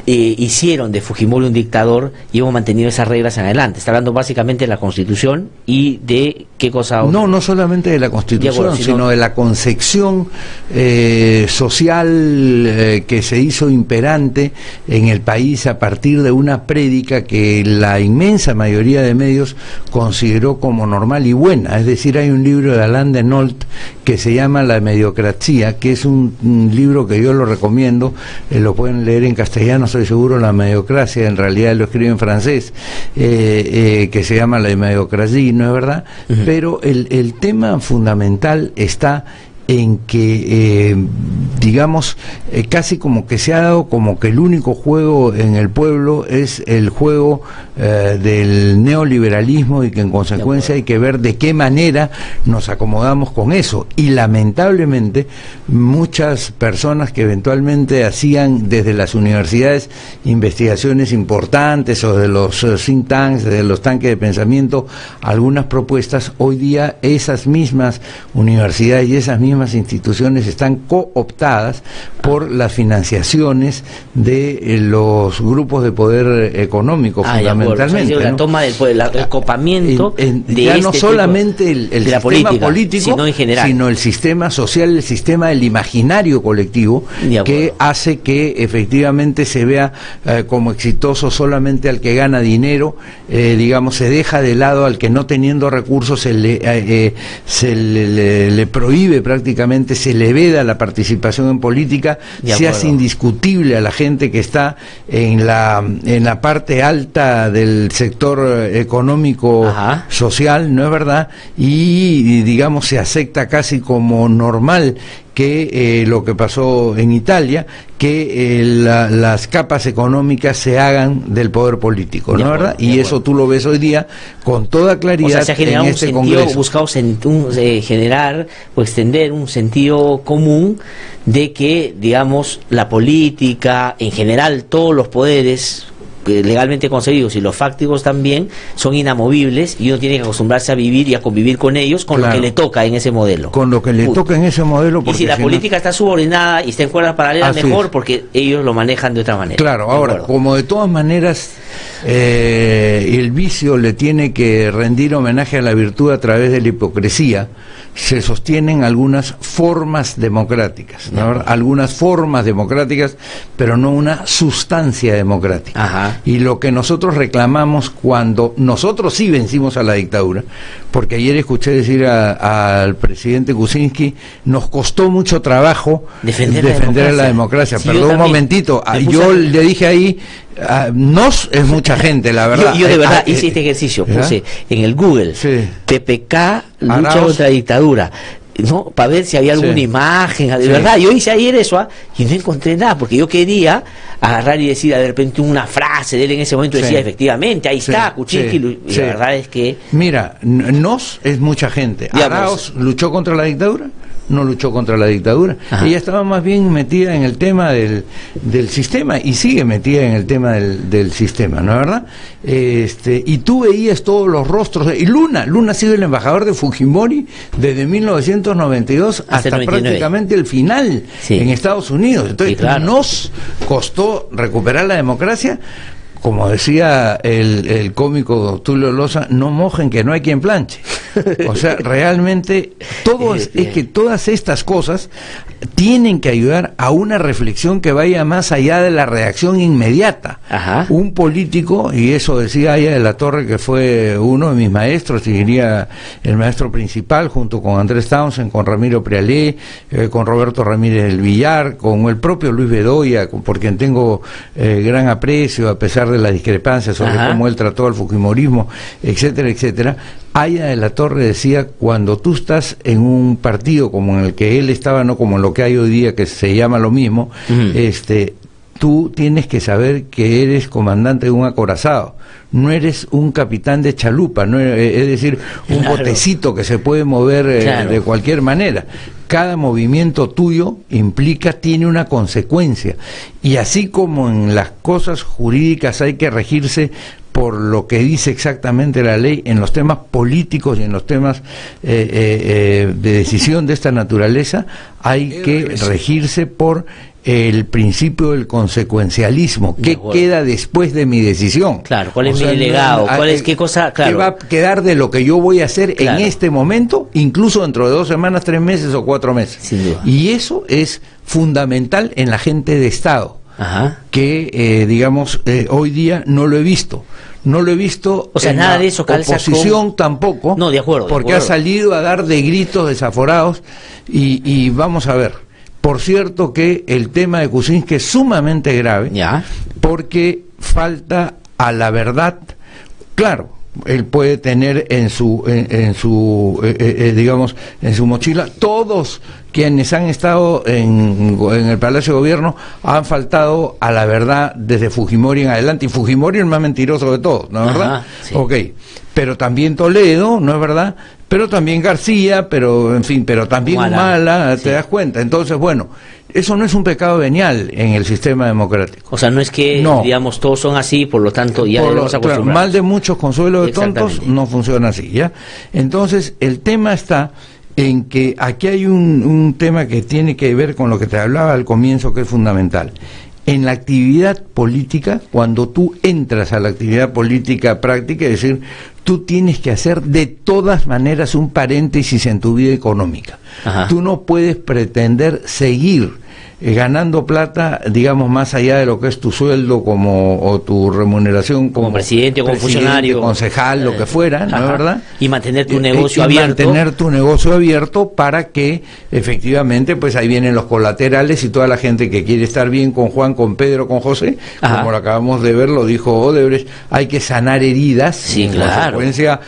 hicieron de Fujimori un dictador y hemos mantenido esas reglas en adelante. Está hablando básicamente de la Constitución y de qué cosa... No solamente de la Constitución, sino de la concepción social que se hizo imperante en el país a partir de una prédica que la inmensa mayoría de medios consideró como normal y buena. Es decir, hay un libro de Alain de Nolt que se llama La mediocracia, que es un libro que yo lo recomiendo, lo pueden leer en castellano, no estoy seguro, La mediocracia, en realidad lo escribe en francés, que se llama La mediocracia, ¿no es verdad? Pero el tema fundamental está en que casi como que se ha dado como que el único juego en el pueblo es el juego del neoliberalismo, y que en consecuencia hay que ver de qué manera nos acomodamos con eso. Y lamentablemente muchas personas que eventualmente hacían desde las universidades investigaciones importantes, o de los think tanks, de los tanques de pensamiento, algunas propuestas, hoy día esas mismas universidades y esas mismas instituciones están cooptadas por las financiaciones de los grupos de poder económico, fundamentalmente. O sea, la toma del poder, el copamiento de ya no solamente el sistema política, político, sino en general, sino el sistema social, el sistema del imaginario colectivo, que hace que efectivamente se vea como exitoso solamente al que gana dinero, se deja de lado al que, no teniendo recursos, se le prohíbe prácticamente, se le veda la participación en política, se hace indiscutible a la gente que está en la parte alta del sector económico social, ¿no es verdad? Y se acepta casi como normal que lo que pasó en Italia, que las capas económicas se hagan del poder político, ¿no es verdad? Y eso tú lo ves hoy día con toda claridad. O sea, se ha generado en este Congreso. Buscado generar o extender un sentido común de que, la política, en general, todos los poderes legalmente concebidos y los fácticos también son inamovibles, y uno tiene que acostumbrarse a vivir y a convivir con ellos, con lo que le toca en ese modelo. Con lo que le toca en ese modelo. Y si la política está subordinada y está en cuerdas paralelas, mejor, porque ellos lo manejan de otra manera. Claro, ahora, como de todas maneras el vicio le tiene que rendir homenaje a la virtud a través de la hipocresía, se sostienen algunas formas democráticas, ¿no? Algunas formas democráticas, pero no una sustancia democrática. Y lo que nosotros reclamamos, cuando nosotros sí vencimos a la dictadura, porque ayer escuché decir al presidente Kuczynski, nos costó mucho trabajo defender a la democracia. Sí, perdón un momentito, yo le dije ahí, nos es mucha gente, la verdad. Yo de verdad hice este ejercicio, puse en el Google PPK lucha contra la dictadura, ¿no? Para ver si había alguna imagen, de verdad. Yo hice ayer eso, y no encontré nada, porque yo quería agarrar y decir de repente una frase de él en ese momento, decía efectivamente, ahí está, Kuczynski, y la verdad es que... Mira, nos es mucha gente. Arauz luchó contra la dictadura, no luchó contra la dictadura. Ella estaba más bien metida en el tema del sistema, y sigue metida en el tema del sistema, ¿no es verdad? Y tú veías todos los rostros y Luna ha sido el embajador de Fujimori desde 1992 hasta prácticamente el final en Estados Unidos. Entonces nos costó recuperar la democracia. Como decía el cómico Tulio Loza, no mojen que no hay quien planche. O sea, realmente es que todas estas cosas tienen que ayudar a una reflexión que vaya más allá de la reacción inmediata. Ajá. Un político, y eso decía Aya de la Torre, que fue uno de mis maestros, y diría el maestro principal, junto con Andrés Townsend, con Ramiro Prialé, con Roberto Ramírez del Villar, con el propio Luis Bedoya, por quien tengo gran aprecio, a pesar de la discrepancia sobre cómo él trató al fujimorismo, etcétera, etcétera. Aya de la Torre decía, cuando tú estás en un partido como en el que él estaba, no como en lo que hay hoy día, que se llama lo mismo, tú tienes que saber que eres comandante de un acorazado, no eres un capitán de chalupa, no es decir, un botecito que se puede mover de cualquier manera. Cada movimiento tuyo tiene una consecuencia, y así como en las cosas jurídicas hay que regirse por lo que dice exactamente la ley, en los temas políticos y en los temas de decisión de esta naturaleza hay que regirse por el principio del consecuencialismo. ¿Qué queda después de mi decisión? Claro, ¿cuál es mi legado? ¿Qué cosa? Claro. ¿Qué va a quedar de lo que yo voy a hacer en este momento, incluso dentro de 2 semanas, 3 meses o 4 meses? Sin duda. Y eso es fundamental en la gente de Estado. Que digamos hoy día no lo he visto, o sea, nada de eso calza oposición tampoco, no, de acuerdo, porque ha salido a dar de gritos desaforados, y vamos a ver, por cierto que el tema de Kuczynski es sumamente grave, porque falta a la verdad. Claro, él puede tener en su digamos, en su mochila, todos quienes han estado en el Palacio de Gobierno han faltado a la verdad desde Fujimori en adelante, y Fujimori es el más mentiroso de todos, ¿no es verdad? Sí. Ok, pero también Toledo, ¿no es verdad? Pero también García, pero en fin, pero también Humala, ¿te das cuenta? Entonces, bueno, eso no es un pecado venial en el sistema democrático. O sea, no es que, digamos, todos son así, por lo tanto, ya debemos acostumbrarnos. Claro, mal de muchos, consuelo de tontos, no funciona así, ¿ya? Entonces, el tema está en que aquí hay un tema que tiene que ver con lo que te hablaba al comienzo, que es fundamental. En la actividad política, cuando tú entras a la actividad política práctica, es decir, tú tienes que hacer de todas maneras un paréntesis en tu vida económica. Tú no puedes pretender seguir ganando plata, digamos, más allá de lo que es tu sueldo o tu remuneración como presidente o como funcionario, concejal, lo que fuera, ¿no es verdad? Y mantener tu negocio abierto. Mantener tu negocio abierto para que efectivamente, pues ahí vienen los colaterales, y toda la gente que quiere estar bien con Juan, con Pedro, con José, como lo acabamos de ver, lo dijo Odebrecht, hay que sanar heridas. Sí, consecuencia,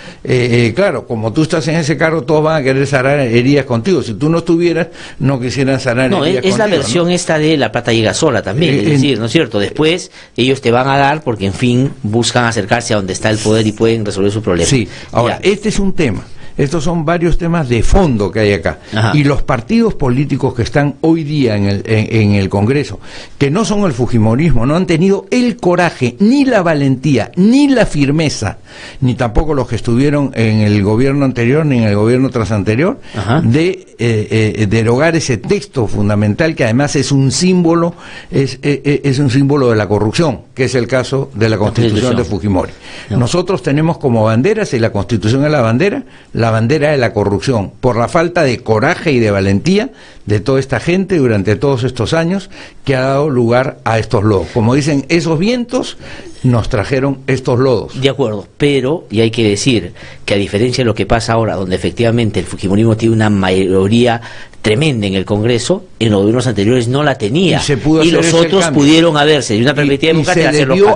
claro, como tú estás en ese cargo, todos van a querer sanar heridas contigo. Si tú no estuvieras, no quisieran sanar heridas contigo. Es la versión esta de la plata llega sola también, es decir, ¿no es cierto? Después ellos te van a dar porque, en fin, buscan acercarse a donde está el poder y pueden resolver su problema. Sí, ahora, este es un tema. Estos son varios temas de fondo que hay acá. Y los partidos políticos que están hoy día en el Congreso, que no son el fujimorismo, no han tenido el coraje, ni la valentía, ni la firmeza, ni tampoco los que estuvieron en el gobierno anterior, ni en el gobierno trasanterior, de derogar ese texto fundamental, que además es un símbolo, es un símbolo de la corrupción, que es el caso de la Constitución de Fujimori. Nosotros tenemos como bandera, si la Constitución es la bandera de la corrupción, por la falta de coraje y de valentía de toda esta gente durante todos estos años, que ha dado lugar a estos lodos. Como dicen, esos vientos nos trajeron estos lodos. De acuerdo, pero, y hay que decir que a diferencia de lo que pasa ahora, donde efectivamente el fujimorismo tiene una mayoría tremenda en el Congreso, en los gobiernos anteriores no la tenía, y los otros pudieron haberse, de una perspectiva democrática,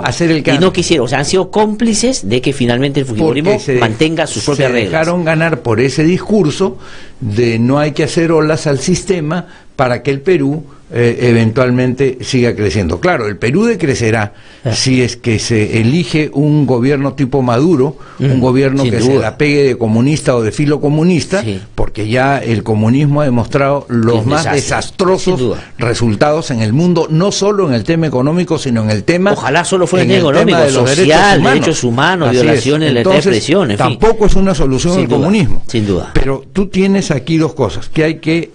hacer el cambio, y no quisieron, o sea, han sido cómplices de que finalmente el fujimorismo mantenga sus propias reglas. Se dejaron ganar por ese discurso de no hay que hacer olas al sistema para que el Perú eventualmente siga creciendo. Claro, el Perú decrecerá si es que se elige un gobierno tipo Maduro, un gobierno que se la pegue de comunista o de filo comunista, porque ya el comunismo ha demostrado los más desastrosos resultados en el mundo, no solo en el tema económico, sino en el tema, ojalá solo fuera en el económico, de los social, derechos humanos, violaciones de la libertad de expresión, en fin. Tampoco es una solución el comunismo, sin duda. Pero tú tienes aquí dos cosas que hay que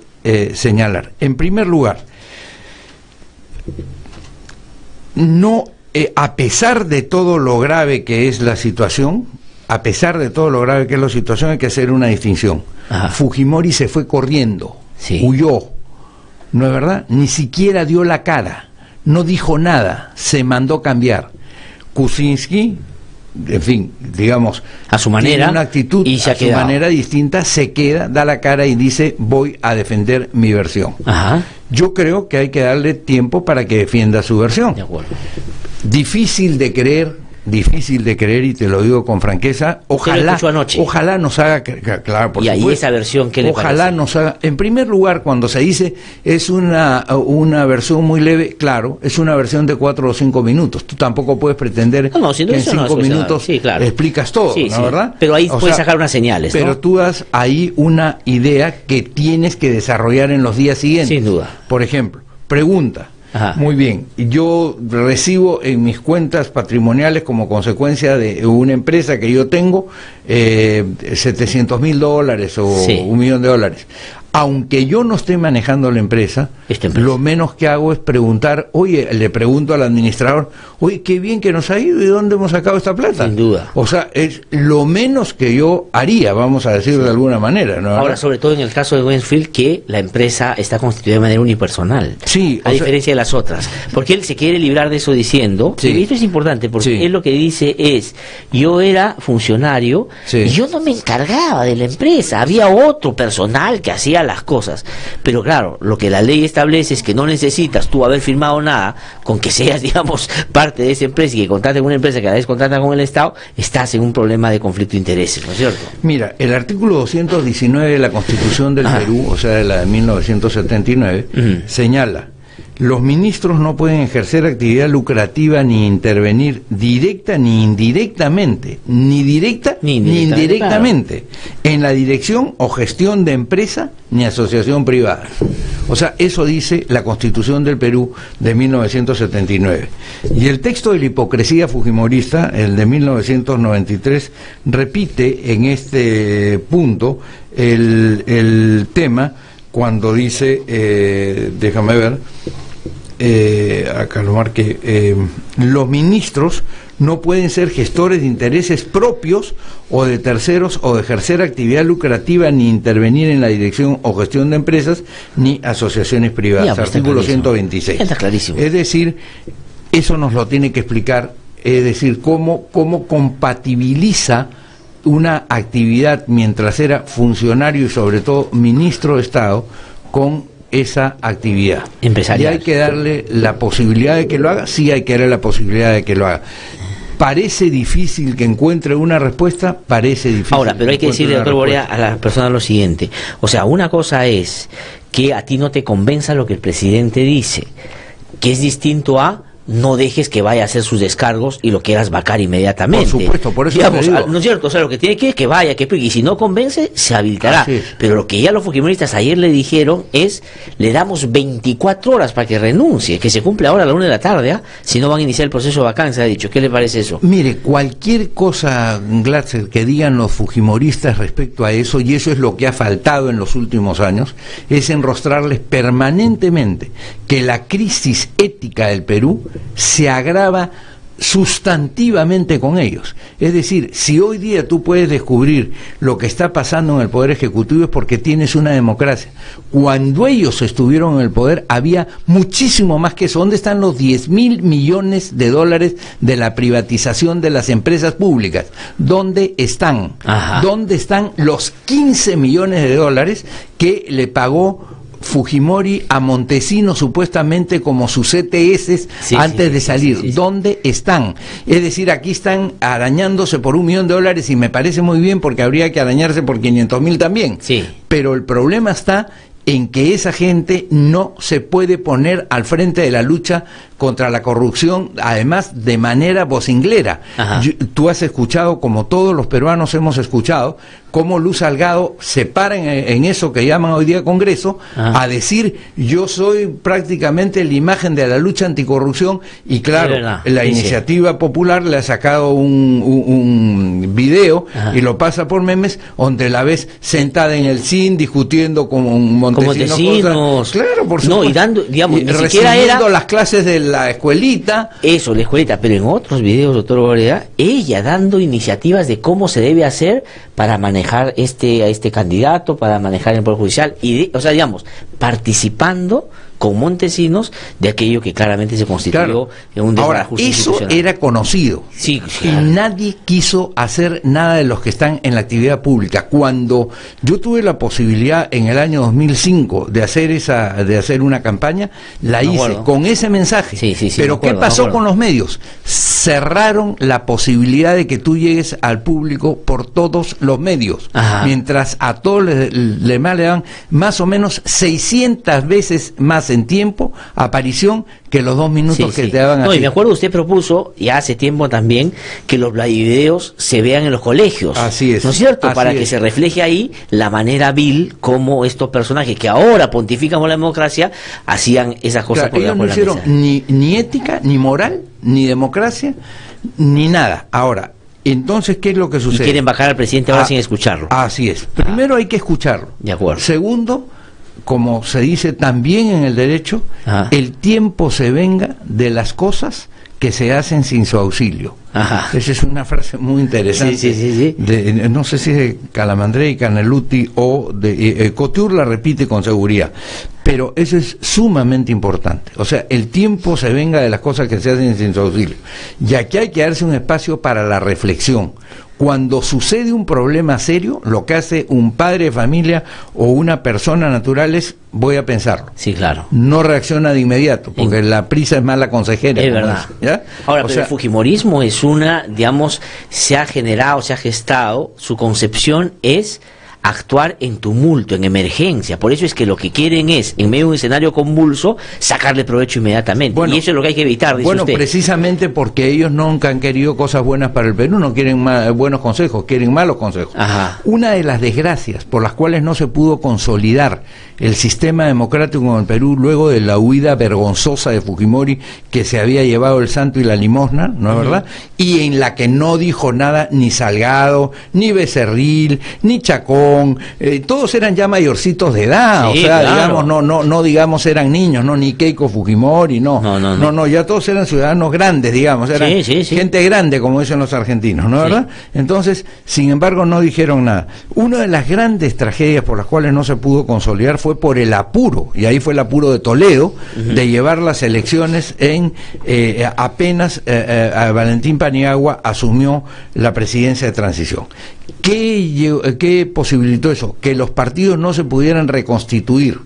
señalar. En primer lugar, no, a pesar de todo lo grave que es la situación, a pesar de todo lo grave que es la situación, hay que hacer una distinción. Ajá. Fujimori se fue corriendo, Sí. huyó, ¿no es verdad? Ni siquiera dio la cara, no dijo nada, se mandó cambiar. Kuczynski, en fin, digamos, a su manera, tiene una actitud y se a ha su quedado. manera distinta, se queda, da la cara y dice, voy a defender mi versión. Ajá. Yo creo que hay que darle tiempo para que defienda su versión. De acuerdo. Difícil de creer, y te lo digo con franqueza, ojalá nos haga, claro, por y ahí supuesto, esa versión, ¿qué le ojalá parece? nos haga, en primer lugar, cuando se dice es una versión muy leve, claro, es una versión de 4 o 5 minutos, tú tampoco puedes pretender No, sin que en eso no 5 es minutos sí, claro. explicas todo, Sí, ¿no, sí. verdad? Pero ahí O puedes sea, sacar unas señales, ¿no? pero tú das ahí una idea que tienes que desarrollar en los días siguientes. Sin duda. Por ejemplo, pregunta. Ajá. Muy bien, yo recibo en mis cuentas patrimoniales como consecuencia de una empresa que yo tengo $700,000 o Sí. $1 millón. Aunque yo no esté manejando la empresa, lo menos que hago es preguntar, oye, le pregunto al administrador, oye, qué bien que nos ha ido, ¿y de dónde hemos sacado esta plata? Sin duda. O sea, es lo menos que yo haría, vamos a decir de alguna manera, ¿no? Ahora, sobre todo en el caso de Westfield, que la empresa está constituida de manera unipersonal, sí, a diferencia de las otras, porque él se quiere librar de eso diciendo, Sí. y esto es importante, porque Sí. él lo que dice es, yo era funcionario, Sí. y yo no me encargaba de la empresa, había otro personal que hacía las cosas, pero claro, lo que la ley establece es que no necesitas tú haber firmado nada, con que seas, digamos, parte de esa empresa y que contrates con una empresa que a la vez contrata con el Estado, estás en un problema de conflicto de intereses, ¿no es cierto? Mira, el artículo 219 de la Constitución del Perú, o sea, de la de 1979, señala: los ministros no pueden ejercer actividad lucrativa ni intervenir directa ni indirectamente, ni directa ni indirectamente, en la dirección o gestión de empresa ni asociación privada. O sea, eso dice la Constitución del Perú de 1979. Y el texto de la hipocresía fujimorista, el de 1993, repite en este punto el tema cuando dice, déjame ver, acá lo marqué, los ministros no pueden ser gestores de intereses propios o de terceros o de ejercer actividad lucrativa ni intervenir en la dirección o gestión de empresas ni asociaciones privadas. Ya, pues, Artículo está clarísimo. 126. Está clarísimo. Es decir, eso nos lo tiene que explicar, es decir, cómo compatibiliza una actividad mientras era funcionario y sobre todo ministro de Estado con esa actividad empresarial. Y hay que darle la posibilidad de que lo haga, sí hay que darle la posibilidad de que lo haga. Parece difícil que encuentre una respuesta, parece difícil. Ahora, pero hay que decirle, doctor Borea, a la persona lo siguiente. O sea, una cosa es que a ti no te convenza lo que el presidente dice, que es distinto a no dejes que vaya a hacer sus descargos y lo quieras vacar inmediatamente. Por supuesto, por eso digamos, te digo. ¿no es cierto? O sea, lo que tiene que vaya, que y si no convence, se habilitará. Así es. Pero lo que ya los fujimoristas ayer le dijeron es, le damos 24 horas para que renuncie, que se cumple ahora a la 1 de la tarde, ¿ah? Si no van a iniciar el proceso de vacancia, ha dicho. ¿Qué le parece eso? Mire, cualquier cosa, Glatzer, que digan los fujimoristas respecto a eso, y eso es lo que ha faltado en los últimos años, es enrostrarles permanentemente que la crisis ética del Perú se agrava sustantivamente con ellos. Es decir, si hoy día tú puedes descubrir lo que está pasando en el Poder Ejecutivo es porque tienes una democracia. Cuando ellos estuvieron en el poder había muchísimo más que eso. ¿Dónde están los 10.000 millones de dólares de la privatización de las empresas públicas? ¿Dónde están? Ajá. ¿Dónde están los 15 millones de dólares que le pagó Fujimori a Montesinos supuestamente como sus ETS antes de salir? ¿Dónde están? Es decir, aquí están arañándose por $1 millón y me parece muy bien porque habría que arañarse por 500.000 también. Sí. Pero el problema está en que esa gente no se puede poner al frente de la lucha contra la corrupción, además de manera vocinglera. Tú has escuchado, como todos los peruanos hemos escuchado, cómo Luz Salgado se para en eso que llaman hoy día Congreso, a decir, yo soy prácticamente la imagen de la lucha anticorrupción, y claro, la iniciativa popular le ha sacado un video y lo pasa por memes, donde la ves sentada en el CIN discutiendo con Montesinos. Claro, por supuesto. No, y dando, digamos, y ni siquiera era las clases de la escuelita. Eso, la escuelita, pero en otros videos, doctor Boreda, ella dando iniciativas de cómo se debe hacer para manejar a este candidato, para manejar el Poder Judicial, o sea, digamos, participando con Montesinos de aquello que claramente se constituyó en un desbarajuste institucional. Eso era conocido. Sí, y nadie quiso hacer nada de los que están en la actividad pública. Cuando yo tuve la posibilidad en el año 2005 de hacer una campaña, la hice con ese mensaje. Pero ¿qué pasó con los medios? Cerraron la posibilidad de que tú llegues al público por todos los medios. Mientras a todos le dan más o menos 600 veces más en tiempo, aparición, que los 2 minutos que te daban. No, y me acuerdo, usted propuso, ya hace tiempo también, que los videos se vean en los colegios. Así es. ¿No es cierto? Para que se refleje ahí la manera vil como estos personajes que ahora pontifican por la democracia hacían esas cosas por ellos no hicieron ni ética, ni moral, ni democracia, ni nada. Ahora, entonces, ¿qué es lo que sucede? Y quieren bajar al presidente ahora sin escucharlo. Así es. Primero hay que escucharlo. De acuerdo. Segundo, como se dice también en el derecho, el tiempo se venga de las cosas que se hacen sin su auxilio. Esa es una frase muy interesante. No sé si es de Calamandrei, Caneluti o de Couture, la repite con seguridad. Pero eso es sumamente importante. O sea, el tiempo se venga de las cosas que se hacen sin su auxilio. Y aquí hay que darse un espacio para la reflexión. Cuando sucede un problema serio, lo que hace un padre de familia o una persona natural es, voy a pensarlo. Sí, claro. No reacciona de inmediato, porque la prisa es mala consejera. Es verdad. ¿Ya? Ahora, pero el fujimorismo es digamos, se ha generado, se ha gestado, su concepción es actuar en tumulto, en emergencia. Por eso es que lo que quieren es, en medio de un escenario convulso, sacarle provecho inmediatamente. Y eso es lo que hay que evitar, dice usted. Precisamente porque ellos nunca han querido cosas buenas para el Perú, no quieren buenos consejos, quieren malos consejos. Una de las desgracias por las cuales no se pudo consolidar el sistema democrático en el Perú luego de la huida vergonzosa de Fujimori, que se había llevado el santo y la limosna, ¿no es verdad? Y en la que no dijo nada ni Salgado, ni Becerril, ni Chacón, todos eran ya mayorcitos de edad, digamos, no digamos eran niños, ni Keiko Fujimori, no, ya todos eran ciudadanos grandes, digamos, eran gente grande, como dicen los argentinos, ¿no es verdad? Entonces, sin embargo, no dijeron nada. Una de las grandes tragedias por las cuales no se pudo consolidar fue por el apuro, y ahí fue el apuro de Toledo, de llevar las elecciones en apenas Valentín Paniagua asumió la presidencia de transición. ¿Qué posibilitó eso? Que los partidos no se pudieran reconstituir,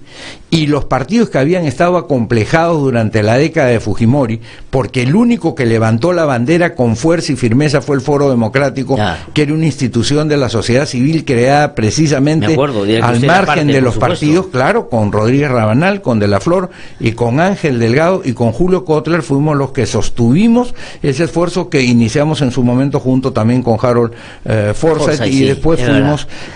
y los partidos que habían estado acomplejados durante la década de Fujimori, porque el único que levantó la bandera con fuerza y firmeza fue el Foro Democrático, que era una institución de la sociedad civil creada precisamente al margen de los partidos, con Rodríguez Rabanal, con De la Flor y con Ángel Delgado y con Julio Kotler. Fuimos los que sostuvimos ese esfuerzo que iniciamos en su momento junto también con Harold Forsyth, y después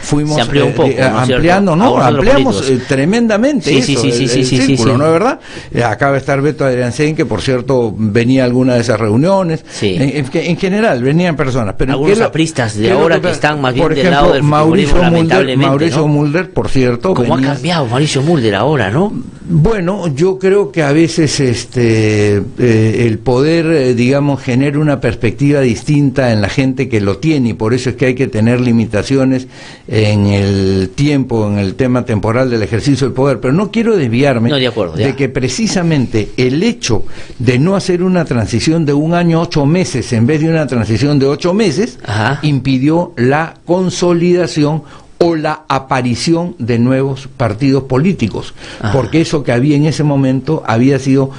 fuimos amplió un poco, ampliando, ampliamos tremendamente el círculo, ¿no es verdad? Acaba de estar Beto Adriansen, que por cierto venía a alguna de esas reuniones. En general venían personas, pero algunos apristas de ahora que están más bien del lado del Mauricio Mulder, por cierto. ¿Cómo ha cambiado Mauricio Mulder ahora, no? Bueno, yo creo que a veces el poder, digamos, genera una perspectiva distinta en la gente que lo tiene, y por eso es que hay que tener limitaciones en el tiempo, en el tema temporal del ejercicio del poder. Pero no quiero desviarme de que precisamente el hecho de no hacer una transición de 1 año 8 meses en vez de una transición de 8 meses impidió la consolidación o la aparición de nuevos partidos políticos, porque eso que había en ese momento había sido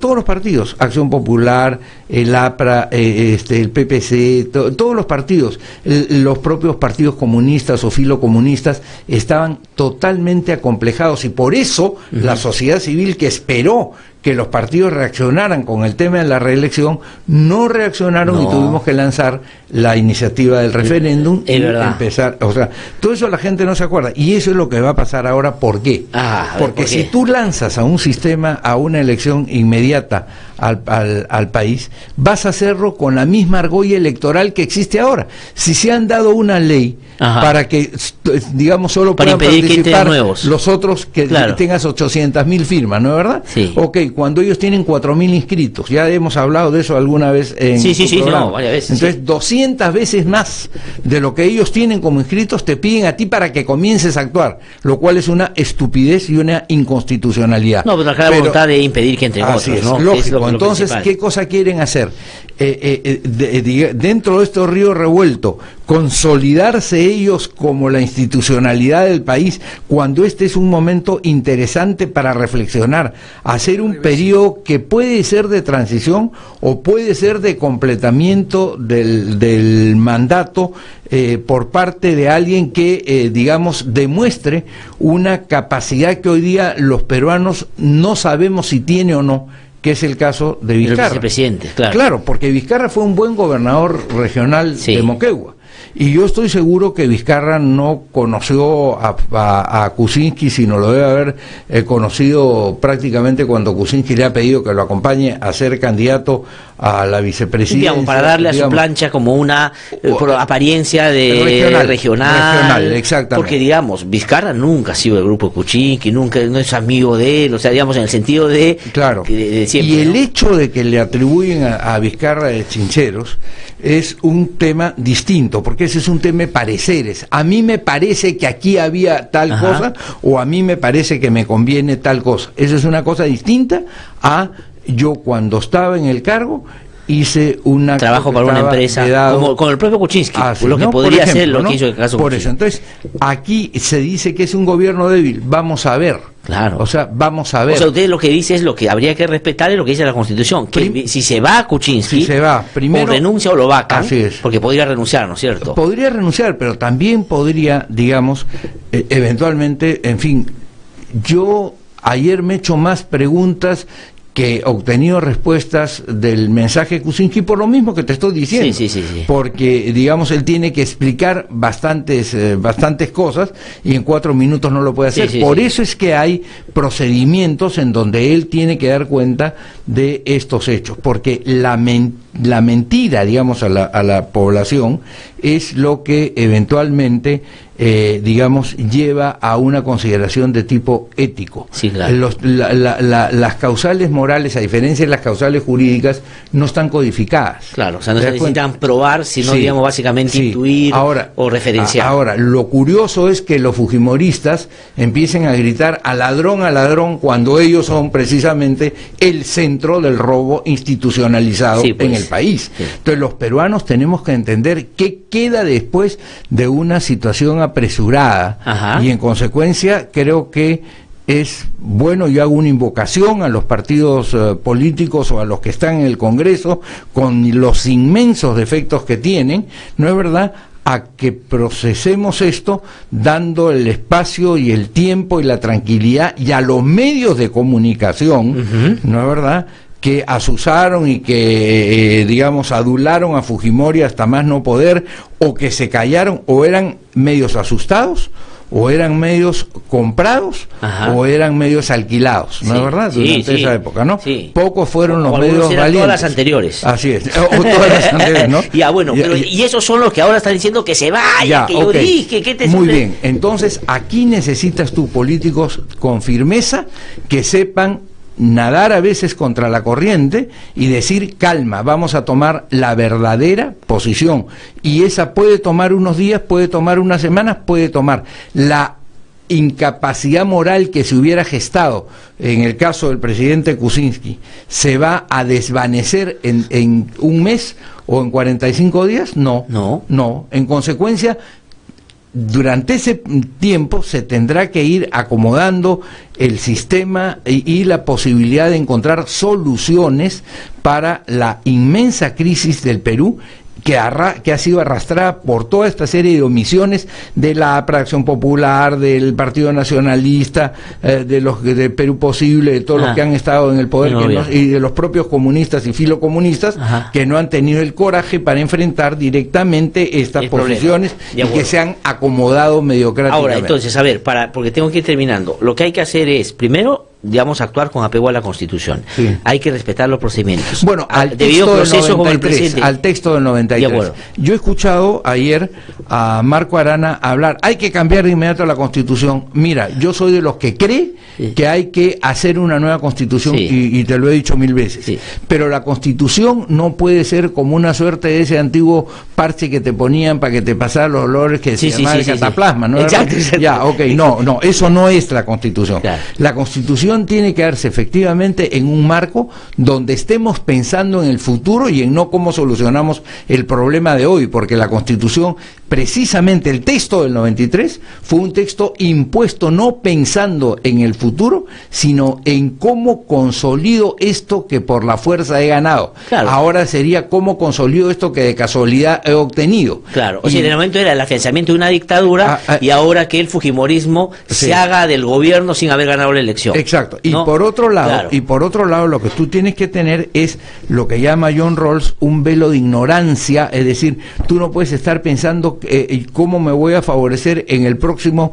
todos los partidos, Acción Popular, el APRA, el PPC, todos los partidos, los propios partidos comunistas o filocomunistas estaban totalmente acomplejados, y por eso la sociedad civil, que esperó que los partidos reaccionaran con el tema de la reelección, no reaccionaron, y tuvimos que lanzar la iniciativa del referéndum y empezar, todo eso la gente no se acuerda, y eso es lo que va a pasar ahora. ¿Por qué? Porque si tú lanzas a un sistema, a una elección solución inmediata al país, vas a hacerlo con la misma argolla electoral que existe ahora. Si se han dado una ley para que, digamos, solo puedan participar los otros que tengas 800.000 firmas, ¿no es verdad? Sí. Ok, cuando ellos tienen 4.000 inscritos, ya hemos hablado de eso alguna vez en programa. Varias veces. Entonces, 200 veces más de lo que ellos tienen como inscritos te piden a ti para que comiences a actuar, lo cual es una estupidez y una inconstitucionalidad. No, pero acá la voluntad de impedir que entren otros, es, ¿no? Lógico. Entonces, ¿qué cosa quieren hacer? Dentro de este río revuelto, consolidarse ellos como la institucionalidad del país, cuando este es un momento interesante para reflexionar, hacer un periodo que puede ser de transición o puede ser de completamiento del mandato por parte de alguien que, digamos, demuestre una capacidad que hoy día los peruanos no sabemos si tiene o no, que es el caso de Vizcarra. El vicepresidente, claro. Claro, porque Vizcarra fue un buen gobernador regional de Moquegua. Y yo estoy seguro que Vizcarra no conoció a Kuczynski, sino lo debe haber conocido prácticamente cuando Kuczynski le ha pedido que lo acompañe a ser candidato a la vicepresidencia. Digamos, para darle a su plancha como una apariencia de regional. Exactamente. Porque, digamos, Vizcarra nunca ha sido del grupo Kuczynski, nunca no es amigo de él, o sea, digamos, en el sentido de... Claro. De siempre, y el hecho de que le atribuyen a Vizcarra de Chincheros es un tema distinto, porque ese es un tema de pareceres. A mí me parece que aquí había tal cosa, o a mí me parece que me conviene tal cosa. Esa es una cosa distinta a yo cuando estaba en el cargo hice una trabajo para una empresa como el propio Kuczynski, lo que podría ser lo que hizo el caso por eso. Entonces aquí se dice que es un gobierno débil, vamos a ver. Claro. O sea, vamos a ver. O sea, usted lo que dice es lo que habría que respetar, es lo que dice la Constitución, que si se va a Kuczynski, si se va, primero, o renuncia o lo vacan, así es. Porque podría renunciar, ¿no es cierto? Podría renunciar, pero también podría, digamos, eventualmente, en fin, yo ayer me he hecho más preguntas que he obtenido respuestas del mensaje de Kuczynski por lo mismo que te estoy diciendo. Sí. Porque, digamos, él tiene que explicar bastantes cosas y en 4 minutos no lo puede hacer. Por eso es que hay procedimientos en donde él tiene que dar cuenta de estos hechos, porque la mentira, digamos, a la población es lo que eventualmente digamos, lleva a una consideración de tipo ético. Sí, claro. Las causales morales, a diferencia de las causales jurídicas, no están codificadas. Claro, o sea, no se necesitan probar, sino, digamos, básicamente intuir o referenciar. Ahora, lo curioso es que los fujimoristas empiecen a gritar a ladrón, cuando ellos son precisamente el centro del robo institucionalizado en el país. Sí. Entonces, los peruanos tenemos que entender qué queda después de una situación apresurada y en consecuencia creo que es bueno, yo hago una invocación a los partidos políticos o a los que están en el Congreso con los inmensos defectos que tienen, ¿no es verdad?, a que procesemos esto dando el espacio y el tiempo y la tranquilidad y a los medios de comunicación, ¿no es verdad?, que asusaron y que, digamos, adularon a Fujimori hasta más no poder, o que se callaron, o eran medios asustados, o eran medios comprados, o eran medios alquilados, ¿no es verdad? Durante esa época, ¿no? Pocos fueron los medios valientes. Todas las anteriores. Así es, o todas las anteriores, ¿no? Ya, bueno, y esos son los que ahora están diciendo que se vaya, que yo dije, que te... Muy bien, entonces aquí necesitas tú políticos con firmeza que sepan nadar a veces contra la corriente y decir calma, vamos a tomar la verdadera posición, y esa puede tomar unos días, puede tomar unas semanas, puede tomar la incapacidad moral que se hubiera gestado en el caso del presidente Kuczynski, se va a desvanecer en un mes o en 45 días, no, en consecuencia durante ese tiempo se tendrá que ir acomodando el sistema y la posibilidad de encontrar soluciones para la inmensa crisis del Perú que ha sido arrastrada por toda esta serie de omisiones de la APRA, Acción Popular, del Partido Nacionalista, de Perú Posible, de todos los que han estado en el poder y de los propios comunistas y filocomunistas que no han tenido el coraje para enfrentar directamente estas posiciones y que se han acomodado mediocráticamente. Ahora, entonces, a ver, porque tengo que ir terminando, lo que hay que hacer es, primero, digamos, actuar con apego a la Constitución. Sí. Hay que respetar los procedimientos. Bueno, al debido proceso con el 93, presidente. al texto del 93. De acuerdo. Yo he escuchado ayer a Marco Arana hablar, hay que cambiar de inmediato la Constitución. Mira, yo soy de los que cree que hay que hacer una nueva Constitución, y te lo he dicho 1000 veces. Pero la Constitución no puede ser como una suerte de ese antiguo parche que te ponían para que te pasaran los olores que se llamaba el cataplasma, ¿no? Exacto. Ya, ok, no, eso no es la Constitución. Claro. La Constitución tiene que darse efectivamente en un marco donde estemos pensando en el futuro y en no cómo solucionamos el problema de hoy, porque la Constitución, precisamente el texto del 93, fue un texto impuesto no pensando en el futuro, sino en cómo consolido esto que por la fuerza he ganado. Claro. Ahora sería cómo consolido esto que de casualidad he obtenido. Claro, o sea, en el momento era el afianzamiento de una dictadura y ahora que el fujimorismo se haga del gobierno sin haber ganado la elección. Exacto. Y ¿no? por otro lado, lo que tú tienes que tener es lo que llama John Rawls un velo de ignorancia, es decir, tú no puedes estar pensando cómo me voy a favorecer en el próximo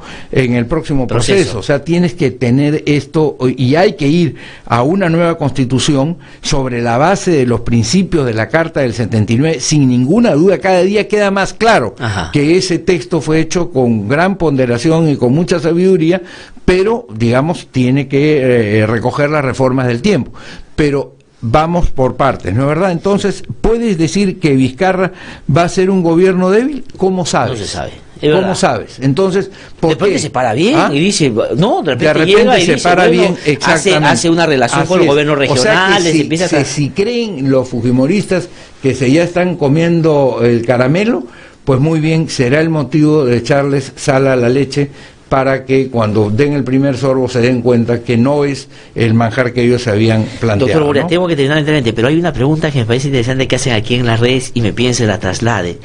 proceso. O sea, tienes que tener esto y hay que ir a una nueva Constitución sobre la base de los principios de la Carta del 79, sin ninguna duda. Cada día queda más claro que ese texto fue hecho con gran ponderación y con mucha sabiduría, pero, digamos, tiene que recoger las reformas del tiempo. Pero vamos por partes, ¿no es verdad? Entonces, ¿puedes decir que Vizcarra va a ser un gobierno débil? ¿Cómo sabes? No se sabe. ¿Cómo sabes? Entonces, ¿por de repente qué? se para bien y dice, no, de repente llega y se dice, para bueno, bien, exactamente. hace una relación con los gobiernos regionales, o sea que empieza a... si creen los fujimoristas que se ya están comiendo el caramelo, pues muy bien, será el motivo de echarles sal a la leche para que cuando den el primer sorbo se den cuenta que no es el manjar que ellos se habían planteado. Doctor Boria, ¿no? tengo que terminar lentamente, pero hay una pregunta que me parece interesante que hacen aquí en las redes y me piden se la traslade.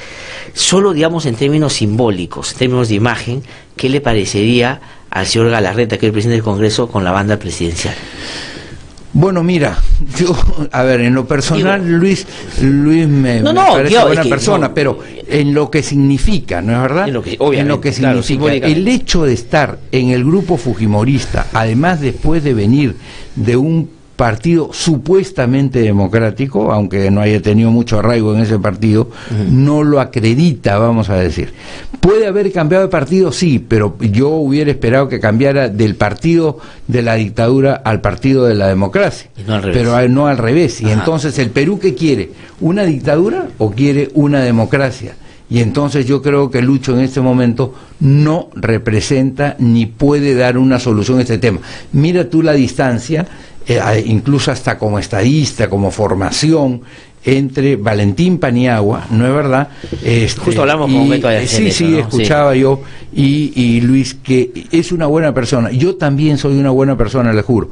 Solo, digamos, en términos simbólicos, en términos de imagen, ¿qué le parecería al señor Galarreta, que es el presidente del Congreso, con la banda presidencial? Bueno, mira, yo, a ver, en lo personal, Luis me parece buena persona, pero en lo que significa, ¿no es verdad? En lo que significa. El hecho de estar en el grupo fujimorista, además después de venir de un partido supuestamente democrático, aunque no haya tenido mucho arraigo en ese partido, no lo acredita, vamos a decir. ¿Puede haber cambiado de partido? Sí, pero yo hubiera esperado que cambiara del partido de la dictadura al partido de la democracia. Y no al revés. Pero no al revés. Y entonces, ¿el Perú qué quiere? ¿Una dictadura o quiere una democracia? Y entonces yo creo que Lucho en este momento no representa ni puede dar una solución a este tema. Mira tú la distancia, incluso hasta como estadista, como formación, entre Valentín Paniagua, ¿no es verdad? Justo hablamos con Beto de Sí, ¿no? Escuchaba yo, y Luis, que es una buena persona. Yo también soy una buena persona, le juro,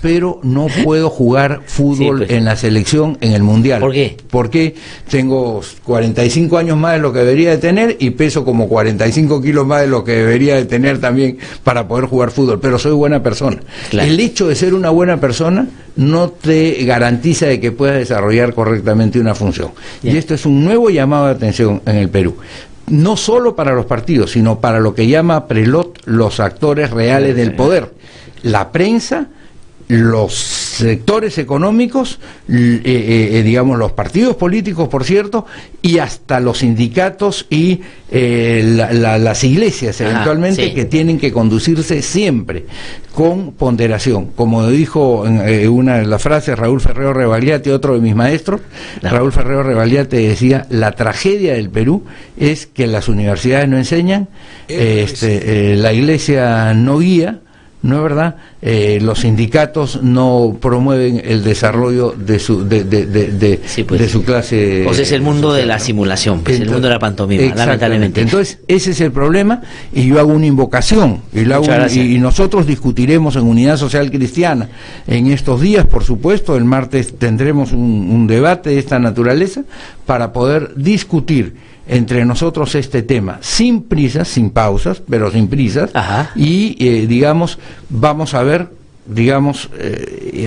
pero no puedo jugar fútbol en la selección, en el Mundial. ¿Por qué? Porque tengo 45 años más de lo que debería de tener y peso como 45 kilos más de lo que debería de tener también para poder jugar fútbol, pero soy buena persona. Claro. El hecho de ser una buena persona no te garantiza de que puedas desarrollar correctamente una función. Bien. Y esto es un nuevo llamado de atención en el Perú. No solo para los partidos, sino para lo que llama Prelot los actores reales del poder. La prensa, los sectores económicos, digamos los partidos políticos, por cierto, y hasta los sindicatos y las iglesias eventualmente, que tienen que conducirse siempre con ponderación. Como dijo en una de las frases Raúl Ferrero Rebagliati, otro de mis maestros, Raúl Ferrero Rebagliati decía: la tragedia del Perú es que las universidades no enseñan, la iglesia no guía, ¿no es verdad? Los sindicatos no promueven el desarrollo de su de su clase. Pues es el mundo de la simulación, pues el mundo de la pantomima, lamentablemente. Entonces, ese es el problema, y yo hago una invocación, y nosotros discutiremos en Unidad Social Cristiana en estos días, por supuesto. El martes tendremos un debate de esta naturaleza para poder discutir entre nosotros este tema, sin prisas, sin pausas, pero sin prisas. Y digamos, vamos a ver, digamos,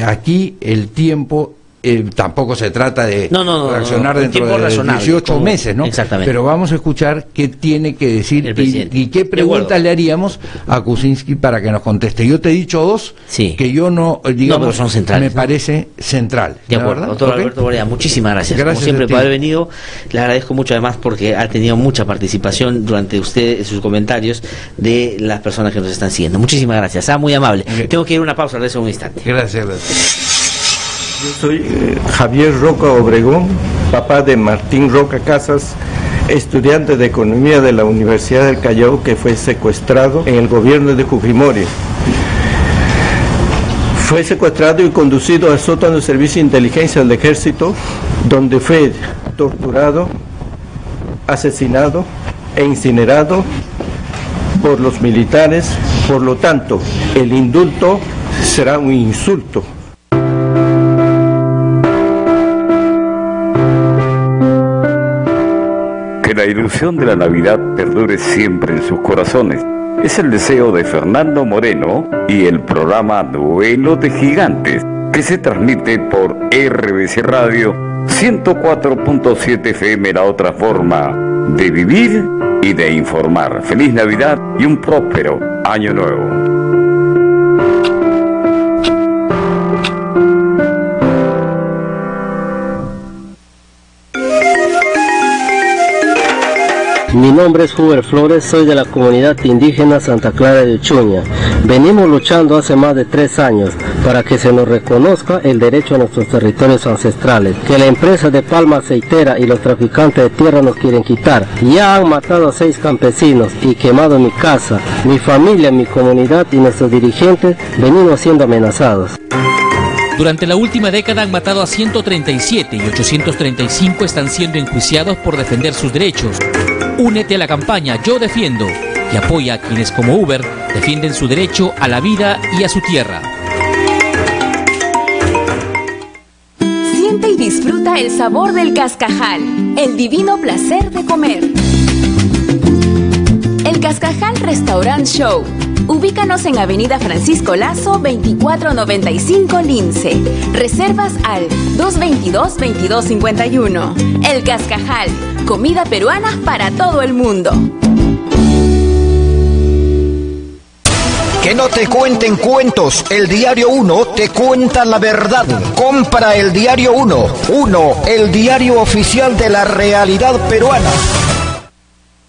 aquí el tiempo tampoco se trata de reaccionar dentro de 18 meses, ¿no? Exactamente. Pero vamos a escuchar qué tiene que decir y qué preguntas le haríamos a Kuczynski para que nos conteste. Yo te he dicho dos que yo no, digamos, pero son centrales, me parece central. De acuerdo, doctor Alberto Borea, muchísimas gracias. Como siempre por haber venido. Le agradezco mucho además porque ha tenido mucha participación durante sus comentarios de las personas que nos están siguiendo. Muchísimas gracias, muy amable. Tengo que ir a una pausa, regreso un instante. Gracias. Yo soy Javier Roca Obregón, papá de Martín Roca Casas, estudiante de Economía de la Universidad del Callao, que fue secuestrado en el gobierno de Fujimori. Fue secuestrado y conducido al sótano del Servicio de Inteligencia del Ejército, donde fue torturado, asesinado e incinerado por los militares. Por lo tanto, el indulto será un insulto. Que la ilusión de la Navidad perdure siempre en sus corazones. Es el deseo de Fernando Moreno y el programa Duelo de Gigantes, que se transmite por RBC Radio 104.7 FM, la otra forma de vivir y de informar. Feliz Navidad y un próspero Año Nuevo. Mi nombre es Huber Flores, soy de la comunidad indígena Santa Clara de Uchuña. Venimos luchando hace más de 3 años para que se nos reconozca el derecho a nuestros territorios ancestrales, que la empresa de palma aceitera y los traficantes de tierra nos quieren quitar. Ya han matado a 6 campesinos y quemado mi casa, mi familia, mi comunidad y nuestros dirigentes venimos siendo amenazados. Durante la última década han matado a 137 y 835 están siendo enjuiciados por defender sus derechos. Únete a la campaña Yo Defiendo y apoya a quienes como Uber defienden su derecho a la vida y a su tierra. Siente y disfruta el sabor del cascajal, el divino placer de comer. El Cascajal Restaurant Show. Ubícanos en Avenida Francisco Lazo, 2495 Lince. Reservas al 222-2251. El Cascajal, comida peruana para todo el mundo. Que no te cuenten cuentos, el Diario 1 te cuenta la verdad. Compra el Diario 1, el diario oficial de la realidad peruana.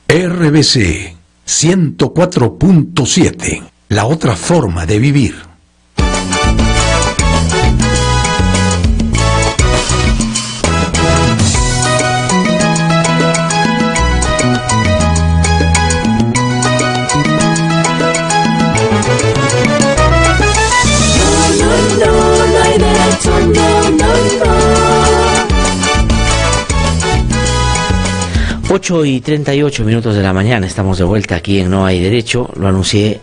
RBC 104.7, la otra forma de vivir. No hay derecho, no. 8:38 de la mañana, estamos de vuelta aquí en No Hay Derecho. Lo anuncié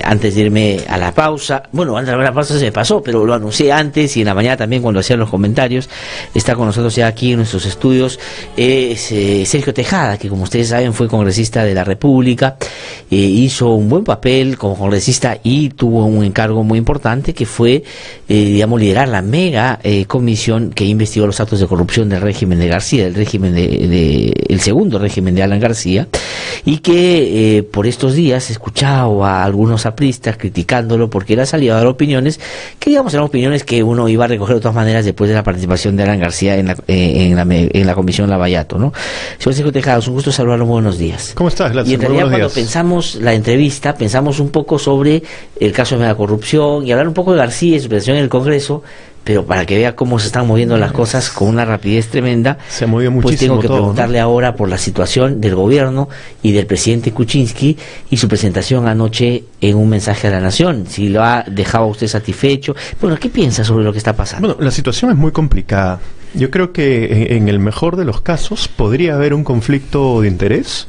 antes de irme a la pausa. Bueno, antes de la pausa se me pasó, pero lo anuncié antes y en la mañana también cuando hacían los comentarios. Está con nosotros ya aquí en nuestros estudios Sergio Tejada, que como ustedes saben fue congresista de la República, hizo un buen papel como congresista y tuvo un encargo muy importante que fue, liderar la mega comisión que investigó los actos de corrupción del régimen de García, del régimen el segundo régimen de Alan García, y que por estos días he escuchado a algunos apristas criticándolo porque él ha salido a dar opiniones que, digamos, eran opiniones que uno iba a recoger de todas maneras después de la participación de Alan García en la comisión Lavallato, ¿no? Señor Sergio Tejada, es un gusto saludarlo, buenos días. ¿Cómo estás, Gladys? Y en realidad cuando pensamos la entrevista, pensamos un poco sobre el caso de mega corrupción y hablar un poco de García y su presentación en el Congreso, pero para que vea cómo se están moviendo las cosas con una rapidez tremenda, se ha movido muchísimo, pues tengo que todo, preguntarle, ¿no?, ahora por la situación del gobierno y del presidente Kuczynski y su presentación anoche en un mensaje a la nación, si lo ha dejado a usted satisfecho. Bueno, ¿qué piensa sobre lo que está pasando? Bueno, la situación es muy complicada. Yo creo que en el mejor de los casos podría haber un conflicto de interés,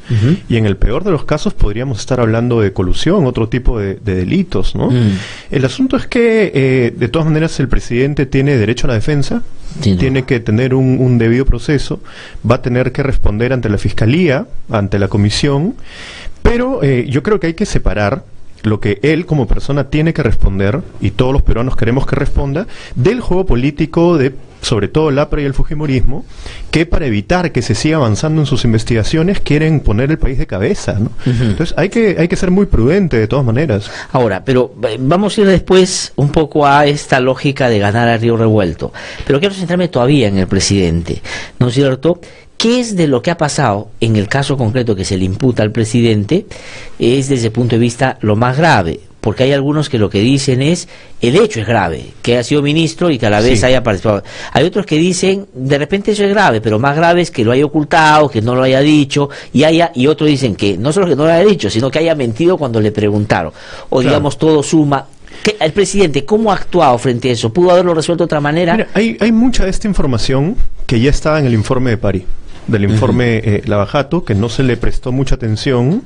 y en el peor de los casos podríamos estar hablando de colusión, otro tipo de delitos, ¿no? El asunto es que de todas maneras el presidente tiene derecho a la defensa, tiene que tener un debido proceso, va a tener que responder ante la Fiscalía, ante la Comisión, pero yo creo que hay que separar lo que él como persona tiene que responder, y todos los peruanos queremos que responda, del juego político de sobre todo el APRA y el fujimorismo, que para evitar que se siga avanzando en sus investigaciones quieren poner el país de cabeza, ¿no? Entonces hay que ser muy prudente de todas maneras. Ahora, pero vamos a ir después un poco a esta lógica de ganar a río revuelto, pero quiero centrarme todavía en el presidente, ¿no es cierto? ¿Qué es de lo que ha pasado en el caso concreto que se le imputa al presidente? Es desde el punto de vista lo más grave, porque hay algunos que lo que dicen es el hecho es grave, que haya sido ministro y que a la vez haya participado. Hay otros que dicen de repente eso es grave, pero más grave es que lo haya ocultado, que no lo haya dicho, y otros dicen que no solo que no lo haya dicho, sino que haya mentido cuando le preguntaron, o digamos todo suma. El presidente, ¿cómo ha actuado frente a eso? ¿Pudo haberlo resuelto de otra manera? Mira, hay mucha de esta información que ya estaba en el informe de París, del informe Lavajato, que no se le prestó mucha atención,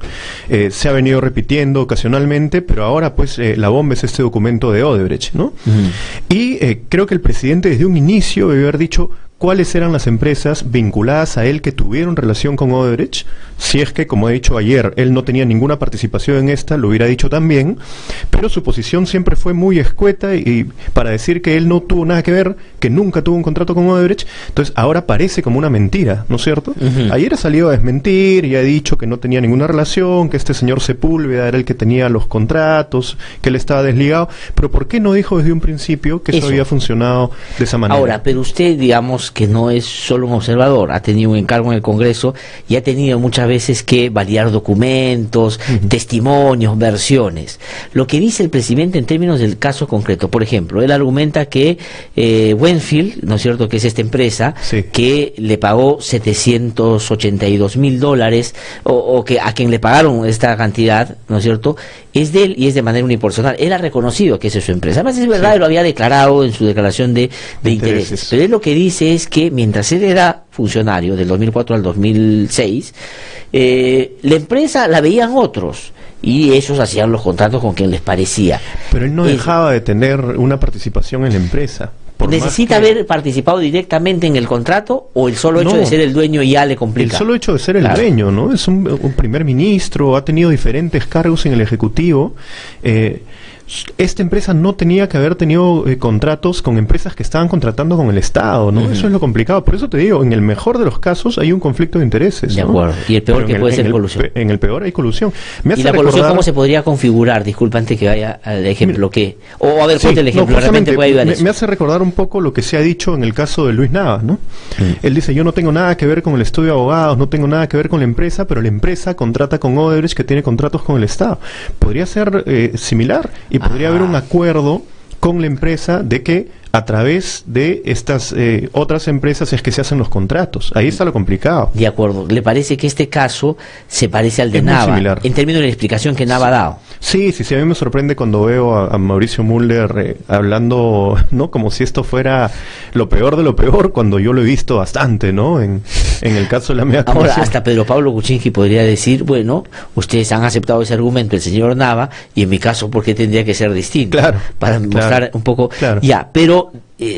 se ha venido repitiendo ocasionalmente, pero ahora pues la bomba es este documento de Odebrecht, ¿no? Y creo que el presidente desde un inicio debió haber dicho cuáles eran las empresas vinculadas a él que tuvieron relación con Odebrecht. Si es que, como he dicho ayer, él no tenía ninguna participación en esta, lo hubiera dicho también, pero su posición siempre fue muy escueta y para decir que él no tuvo nada que ver, que nunca tuvo un contrato con Odebrecht, entonces ahora parece como una mentira, ¿no es cierto? Ayer ha salido a desmentir y ha dicho que no tenía ninguna relación, que este señor Sepúlveda era el que tenía los contratos, que él estaba desligado, pero ¿por qué no dijo desde un principio que eso había funcionado de esa manera? Ahora, pero usted, digamos, que no es solo un observador, ha tenido un encargo en el Congreso y ha tenido muchas veces que validar documentos, testimonios, versiones. Lo que dice el presidente en términos del caso concreto, por ejemplo, él argumenta que Wentfield, ¿no es cierto?, que es esta empresa que le pagó $782,000 o que a quien le pagaron esta cantidad, ¿no es cierto?, es de él y es de manera unipersonal. Él ha reconocido que esa es su empresa. Además es verdad, él lo había declarado en su declaración de intereses. Pero él lo que dice es que mientras él era funcionario del 2004 al 2006, la empresa la veían otros y ellos hacían los contratos con quien les parecía. Pero él no dejaba de tener una participación en la empresa. ¿Necesita haber participado directamente en el contrato o el solo hecho de ser el dueño ya le complica? El solo hecho de ser el dueño, ¿no? Es un primer ministro, ha tenido diferentes cargos en el Ejecutivo. Esta empresa no tenía que haber tenido contratos con empresas que estaban contratando con el Estado, ¿no? Eso es lo complicado. Por eso te digo, en el mejor de los casos hay un conflicto de intereses, de acuerdo. Y el peor que puede ser colusión. En el peor hay colusión. ¿Y la colusión cómo se podría configurar? Disculpa, antes que vaya al ejemplo que... O a ver, cuente el ejemplo, realmente puede ayudar eso. Me hace recordar un poco lo que se ha dicho en el caso de Luis Nava, ¿no? Él dice, yo no tengo nada que ver con el estudio de abogados, no tengo nada que ver con la empresa, pero la empresa contrata con Odebrecht que tiene contratos con el Estado. Podría ser similar y podría haber un acuerdo con la empresa de que a través de estas otras empresas es que se hacen los contratos. Ahí está lo complicado. De acuerdo. ¿Le parece que este caso se parece al de Nava? En términos de la explicación que Nava ha dado. Sí, a mí me sorprende cuando veo a Mauricio Müller hablando, ¿no? Como si esto fuera lo peor de lo peor, cuando yo lo he visto bastante, ¿no? En el caso de la media comisión. Ahora, hasta Pedro Pablo Kuczynski podría decir, bueno, ustedes han aceptado ese argumento, el señor Nava, y en mi caso, ¿por qué tendría que ser distinto? Claro. Para mostrar un poco... Claro. Ya, pero...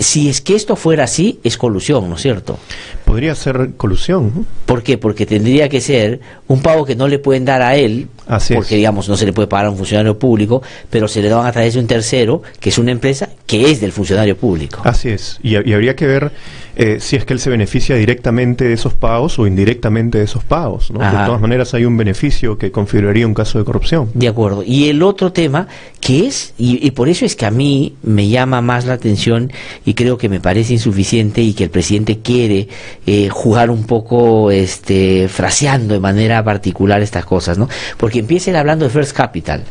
si es que esto fuera así, es colusión, ¿no es cierto? Podría ser colusión, ¿no? ¿Por qué? Porque tendría que ser un pago que no le pueden dar a él, porque digamos no se le puede pagar a un funcionario público, pero se le dan a través de un tercero, que es una empresa que es del funcionario público. Así es, y habría que ver si es que él se beneficia directamente de esos pagos o indirectamente de esos pagos, ¿no? De todas maneras hay un beneficio que configuraría un caso de corrupción. De acuerdo. Y el otro tema que es, y por eso es que a mí me llama más la atención y creo que me parece insuficiente y que el presidente quiere jugar un poco fraseando de manera particular estas cosas, ¿no? Porque empieza él hablando de First Capital,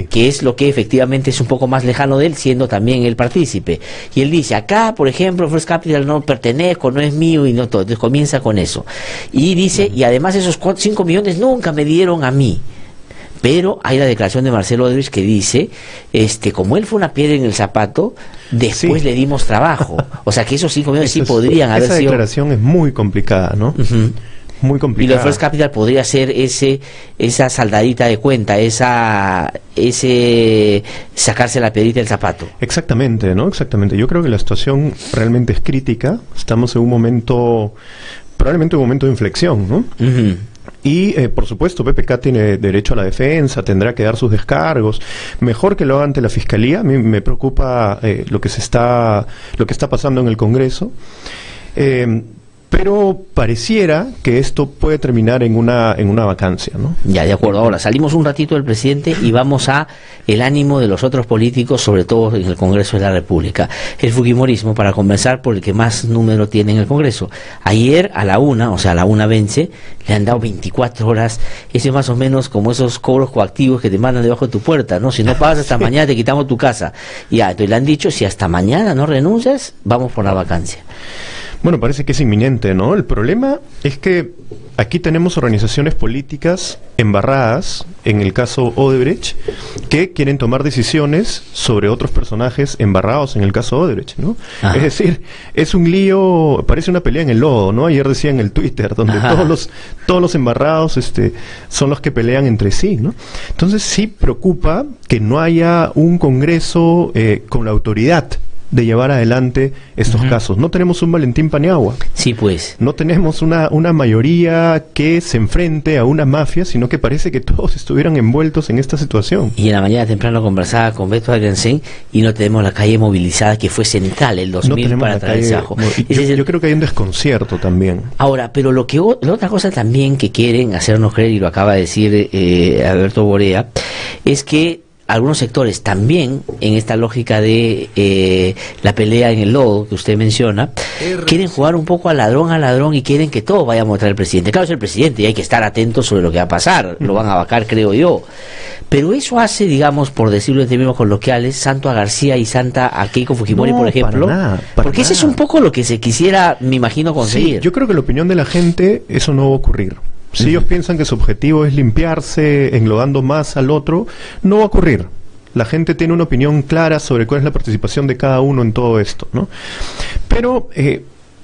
que es lo que efectivamente es un poco más lejano de él, siendo también el partícipe. Y él dice, acá, por ejemplo, First Capital no pertenezco, no es mío y no todo. Entonces comienza con eso. Y dice, y además esos 5 millones nunca me dieron a mí. Pero hay la declaración de Marcelo Odebrecht que dice, como él fue una piedra en el zapato, después le dimos trabajo. O sea que esos 5 millones podrían haber sido... Esa declaración es muy complicada, ¿no? Muy complicada. Y lo de First Capital podría ser esa saldadita de cuenta, ese sacarse la piedrita del zapato. Exactamente, ¿no? Exactamente. Yo creo que la situación realmente es crítica. Estamos en un momento, probablemente un momento de inflexión, ¿no? Y, por supuesto, PPK tiene derecho a la defensa, tendrá que dar sus descargos. Mejor que lo haga ante la Fiscalía. A mí me preocupa lo que está pasando en el Congreso. Pero pareciera que esto puede terminar en una vacancia, ¿no? Ya, de acuerdo. Ahora, salimos un ratito del presidente y vamos a el ánimo de los otros políticos, sobre todo en el Congreso de la República. El fujimorismo, para conversar por el que más número tiene en el Congreso. Ayer a la 1, o sea, a la 1:20, le han dado 24 horas. Eso es más o menos como esos cobros coactivos que te mandan debajo de tu puerta, ¿no? Si no pagas hasta mañana, te quitamos tu casa. Ya, entonces le han dicho, si hasta mañana no renuncias, vamos por la vacancia. Bueno, parece que es inminente, ¿no? El problema es que aquí tenemos organizaciones políticas embarradas, en el caso Odebrecht, que quieren tomar decisiones sobre otros personajes embarrados en el caso Odebrecht, ¿no? Ajá. Es decir, es un lío, parece una pelea en el lodo, ¿no? Ayer decía en el Twitter, donde todos los embarrados son los que pelean entre sí, ¿no? Entonces sí preocupa que no haya un Congreso con la autoridad de llevar adelante estos casos. No tenemos un Valentín Paniagua. Sí, pues. No tenemos una mayoría que se enfrente a una mafia, sino que parece que todos estuvieran envueltos en esta situación. Y en la mañana temprano conversaba con Beto Adriansen y no tenemos la calle movilizada, que fue central el 2000 para traerse abajo. Yo creo que hay un desconcierto también. Ahora, pero la otra cosa también que quieren hacernos creer, y lo acaba de decir Alberto Borea, es que algunos sectores también, en esta lógica de la pelea en el lodo que usted menciona, quieren jugar un poco a ladrón y quieren que todo vaya a mostrar el presidente. Claro, es el presidente y hay que estar atentos sobre lo que va a pasar. Lo van a vacar, creo yo. Pero eso hace, digamos, por decirlo en términos coloquiales, santo a García y santa a Keiko Fujimori, por ejemplo. Porque ese es un poco lo que se quisiera, me imagino, conseguir. Sí, yo creo que la opinión de la gente, eso no va a ocurrir. Si ellos piensan que su objetivo es limpiarse englobando más al otro, no va a ocurrir. La gente tiene una opinión clara sobre cuál es la participación de cada uno en todo esto, ¿no? Pero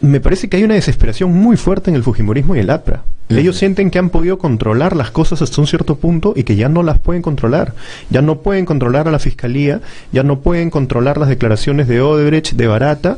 me parece que hay una desesperación muy fuerte en el fujimorismo y el APRA. Ellos sienten que han podido controlar las cosas hasta un cierto punto y que ya no las pueden controlar. Ya no pueden controlar a la Fiscalía, ya no pueden controlar las declaraciones de Odebrecht, de Barata,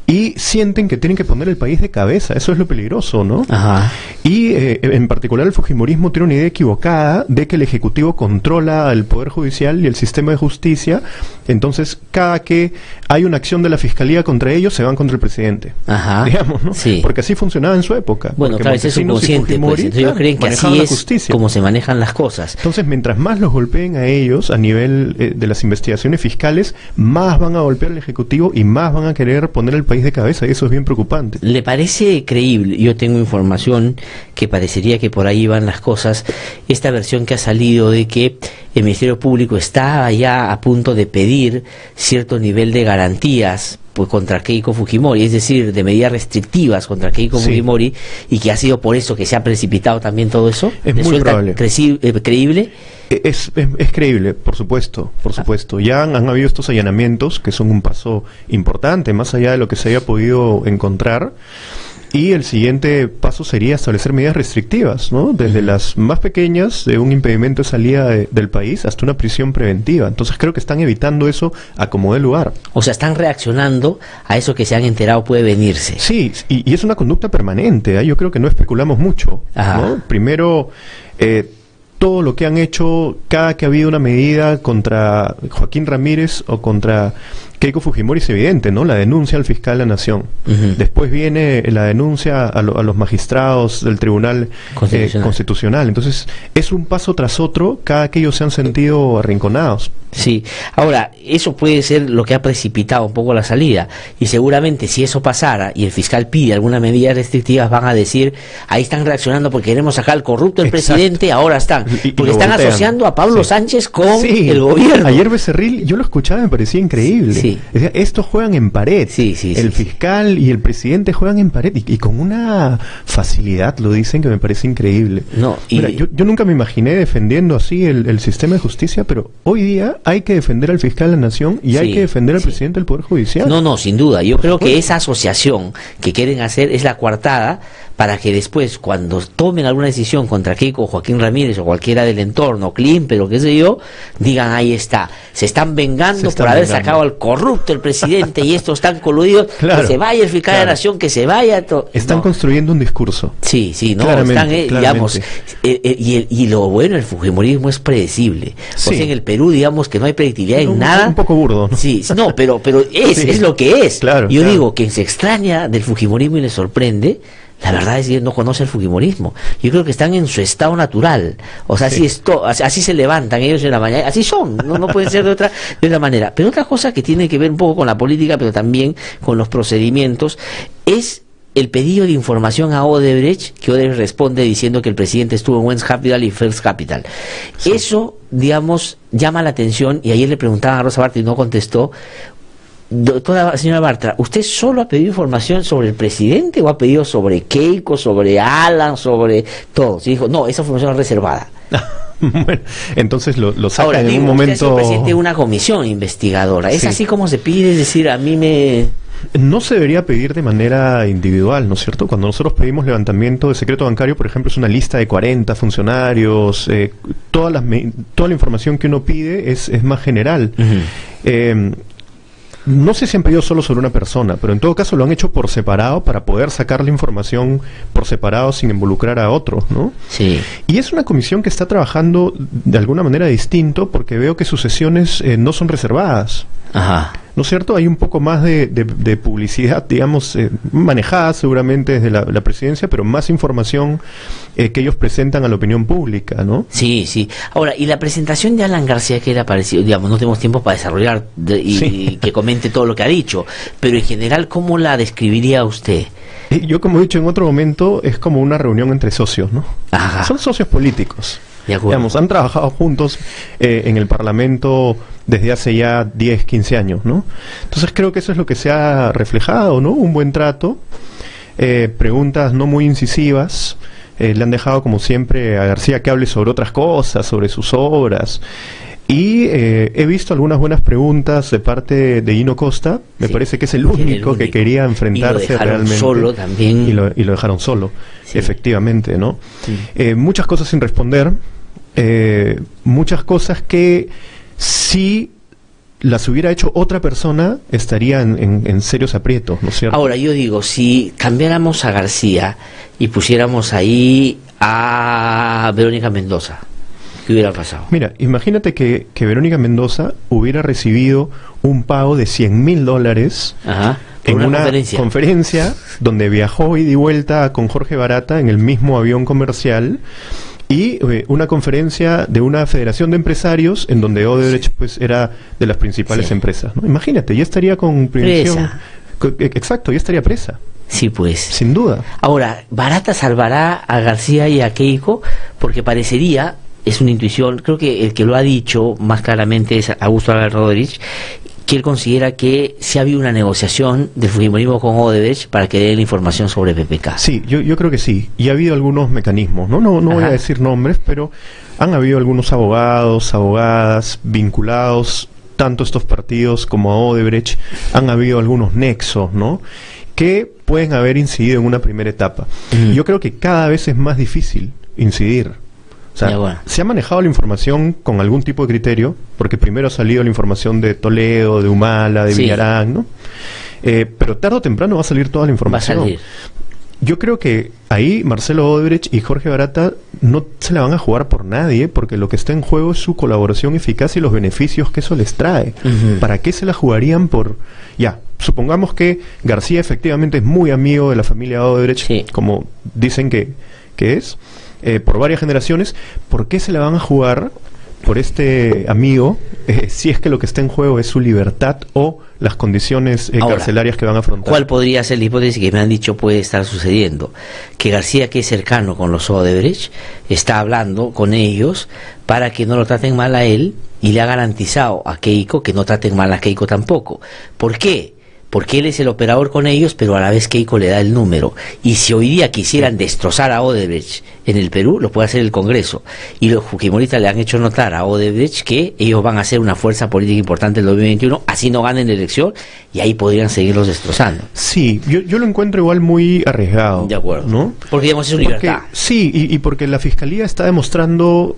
y sienten que tienen que poner el país de cabeza. Eso es lo peligroso, ¿no? Ajá. Y en particular el fujimorismo tiene una idea equivocada de que el Ejecutivo controla el Poder Judicial y el sistema de justicia. Entonces, cada que hay una acción de la Fiscalía contra ellos, se van contra el presidente. Ajá. Digamos, ¿no? Sí. Porque así funcionaba en su época. Bueno, claro, ese es subconsciente. Pues, entonces ellos creen que así es como se manejan las cosas. Entonces, mientras más los golpeen a ellos a nivel de las investigaciones fiscales, más van a golpear al Ejecutivo y más van a querer poner el país de cabeza, y eso es bien preocupante. ¿Le parece creíble? Yo tengo información que parecería que por ahí van las cosas. Esta versión que ha salido de que el Ministerio Público está ya a punto de pedir cierto nivel de garantías pues contra Keiko Fujimori, es decir, de medidas restrictivas contra Keiko Fujimori, y que ha sido por eso que se ha precipitado también todo eso. Es muy probable. ¿Creíble? Es creíble, por supuesto, por supuesto. Ya han habido estos allanamientos que son un paso importante, más allá de lo que se haya podido encontrar. Y el siguiente paso sería establecer medidas restrictivas, ¿no? Desde las más pequeñas, de un impedimento de salida del país, hasta una prisión preventiva. Entonces creo que están evitando eso a como dé lugar. O sea, están reaccionando a eso que se han enterado puede venirse. Sí, y es una conducta permanente, ¿eh? Yo creo que no especulamos mucho, ¿no? Primero, todo lo que han hecho cada que ha habido una medida contra Joaquín Ramírez o contra Keiko Fujimori es evidente, ¿no? La denuncia al fiscal de la Nación. Después viene la denuncia a los magistrados del Tribunal Constitucional. Entonces, es un paso tras otro cada que ellos se han sentido arrinconados. Sí. Ahora, eso puede ser lo que ha precipitado un poco la salida. Y seguramente si eso pasara y el fiscal pide alguna medida restrictiva, van a decir, ahí están reaccionando porque queremos sacar al corrupto del presidente, ahora están. Porque están asociando a Pablo Sánchez con el gobierno. Ayer Becerril, yo lo escuchaba y me parecía increíble. Sí. Estos juegan en pared. El fiscal y el presidente juegan en pared y con una facilidad lo dicen que me parece increíble. No, Mira, yo nunca me imaginé defendiendo así el sistema de justicia, pero hoy día hay que defender al fiscal de la Nación y hay que defender al presidente del Poder Judicial. No, sin duda. Yo creo que esa asociación que quieren hacer es la coartada para que después, cuando tomen alguna decisión contra Keiko, Joaquín Ramírez o cualquiera del entorno, Klimper o qué sé yo, digan, ahí está, se están vengando por haber sacado al corrupto el presidente y estos están coludidos, que se vaya el fiscal de la Nación, que se vaya todo. Están construyendo un discurso. Sí, no, están, digamos, y lo bueno, el fujimorismo es predecible. O sea, en el Perú, digamos que no hay predictibilidad en nada. Un poco burdo, ¿no? Sí, no, pero es lo que es. Yo digo que se extraña del fujimorismo y le sorprende. La verdad es que no conoce el fujimorismo. Yo creo que están en su estado natural. O sea, así se levantan ellos en la mañana. Así son. No pueden ser de otra manera. Pero otra cosa que tiene que ver un poco con la política, pero también con los procedimientos, es el pedido de información a Odebrecht, que Odebrecht responde diciendo que el presidente estuvo en West Capital y First Capital. Sí. Eso, digamos, llama la atención, y ayer le preguntaban a Rosa Bartra y no contestó. Doctora señora Bartra, ¿usted solo ha pedido información sobre el presidente o ha pedido sobre Keiko, sobre Alan, sobre todo? Y dijo, no, esa información es reservada. Bueno, entonces lo sacan. Ahora, en un momento. Usted es el presidente de una comisión investigadora. ¿Es así como se pide? Es decir, a mí me... No se debería pedir de manera individual, ¿no es cierto? Cuando nosotros pedimos levantamiento de secreto bancario, por ejemplo, es una lista de 40 funcionarios, toda la información que uno pide es más general. No sé si han pedido solo sobre una persona, pero en todo caso lo han hecho por separado para poder sacar la información por separado sin involucrar a otros, ¿no? Sí. Y es una comisión que está trabajando de alguna manera distinto, porque veo que sus sesiones no son reservadas. Ajá. ¿No es cierto? Hay un poco más de publicidad, digamos, manejada seguramente desde la presidencia, pero más información que ellos presentan a la opinión pública, ¿no? Sí. Ahora, y la presentación de Alan García, que era parecido, digamos, no tenemos tiempo para desarrollar y que comente todo lo que ha dicho, pero en general, ¿cómo la describiría usted? Yo, como he dicho en otro momento, es como una reunión entre socios, ¿no? Ajá. Son socios políticos. Digamos, han trabajado juntos en el Parlamento desde hace ya 10, 15 años, ¿no? Entonces creo que eso es lo que se ha reflejado, ¿no? Un buen trato, preguntas no muy incisivas, le han dejado como siempre a García que hable sobre otras cosas, sobre sus obras. Y he visto algunas buenas preguntas de parte de Hino Costa. Me parece que es el único que quería enfrentarse realmente. Solo también. Y lo dejaron solo, efectivamente, ¿no? Sí. Muchas cosas sin responder, muchas cosas que si las hubiera hecho otra persona estarían en serios aprietos, ¿no es cierto? Ahora, yo digo, si cambiáramos a García y pusiéramos ahí a Verónica Mendoza, ¿qué hubiera pasado? Mira, imagínate que Verónica Mendoza hubiera recibido un pago de $100,000 en una conferencia donde viajó ida y vuelta con Jorge Barata en el mismo avión comercial, y una conferencia de una federación de empresarios en donde Odebrecht pues era de las principales empresas, ¿no? Imagínate, ya estaría con prisión. Exacto, ya estaría presa. Sí, pues. Sin duda. Ahora, Barata salvará a García y a Keiko, porque parecería, es una intuición, creo que el que lo ha dicho más claramente es Augusto Álvarez Rodríguez, que él considera que sí ha habido una negociación del fujimorismo con Odebrecht para que dé la información sobre PPK. Sí, yo creo que sí, y ha habido algunos mecanismos, no voy a decir nombres, pero han habido algunos abogados, abogadas vinculados tanto a estos partidos como a Odebrecht, han habido algunos nexos, ¿no?, que pueden haber incidido en una primera etapa. Yo creo que cada vez es más difícil incidir. O sea, se ha manejado la información con algún tipo de criterio, porque primero ha salido la información de Toledo, de Humala, de Villarán, ¿no? Pero tarde o temprano va a salir toda la información. Va a salir. Yo creo que ahí Marcelo Odebrecht y Jorge Barata no se la van a jugar por nadie, porque lo que está en juego es su colaboración eficaz y los beneficios que eso les trae. ¿Para qué se la jugarían por...? Ya, supongamos que García efectivamente es muy amigo de la familia Odebrecht, como dicen que es, por varias generaciones. ¿Por qué se la van a jugar por este amigo si es que lo que está en juego es su libertad o las condiciones carcelarias que van a afrontar? ¿Cuál podría ser la hipótesis que me han dicho puede estar sucediendo? Que García, que es cercano con los Odebrecht, está hablando con ellos para que no lo traten mal a él, y le ha garantizado a Keiko que no traten mal a Keiko tampoco. ¿Por qué? porque él es el operador con ellos, pero a la vez Keiko le da el número. Y si hoy día quisieran destrozar a Odebrecht en el Perú, lo puede hacer el Congreso. Y los fujimoristas le han hecho notar a Odebrecht que ellos van a ser una fuerza política importante en el 2021, así no ganen la elección, y ahí podrían seguirlos destrozando. Sí, yo lo encuentro igual muy arriesgado. De acuerdo. ¿No? Porque digamos es una libertad. Sí, y porque la Fiscalía está demostrando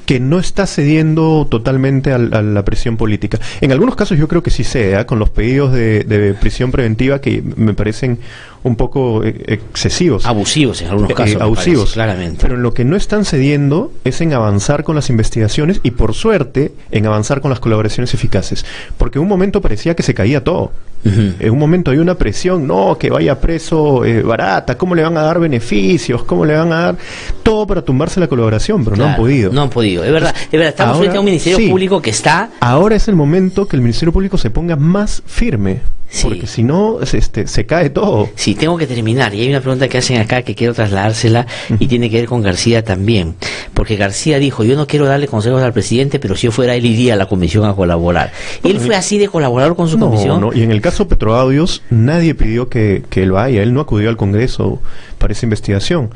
que no está cediendo totalmente a la presión política. En algunos casos yo creo que sí cede, con los pedidos de prisión preventiva que me parecen un poco excesivos. Abusivos en algunos casos. Abusivos, parece, claramente. Pero en lo que no están cediendo es en avanzar con las investigaciones y, por suerte, en avanzar con las colaboraciones eficaces. Porque en un momento parecía que se caía todo. En un momento hay una presión, no, que vaya preso Barata, ¿cómo le van a dar beneficios? ¿Cómo le van a dar todo para tumbarse la colaboración? Pero no han podido. No han podido, es verdad. Estamos frente a un Ministerio Público que está... Ahora es el momento que el Ministerio Público se ponga más firme. Sí. Porque si no, se cae todo. Sí, tengo que terminar. Y hay una pregunta que hacen acá que quiero trasladársela y tiene que ver con García también. Porque García dijo, yo no quiero darle consejos al presidente, pero si yo fuera él iría a la comisión a colaborar. ¿Él fue así de colaborador con su comisión? No, y en el caso Petroaudios, nadie pidió que él vaya. Él no acudió al Congreso para esa investigación,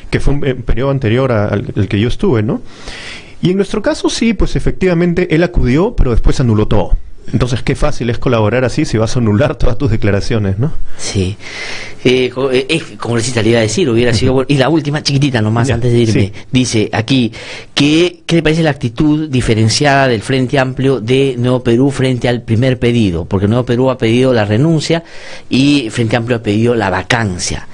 que fue un periodo anterior al que yo estuve, ¿no? Y en nuestro caso sí, pues efectivamente él acudió, pero después anuló todo. Entonces, qué fácil es colaborar así si vas a anular todas tus declaraciones, ¿no? Sí. Congresista le iba a decir, hubiera sido bueno. Y la última, chiquitita nomás, antes de irme, dice aquí, ¿qué le parece la actitud diferenciada del Frente Amplio de Nuevo Perú frente al primer pedido? Porque Nuevo Perú ha pedido la renuncia y Frente Amplio ha pedido la vacancia.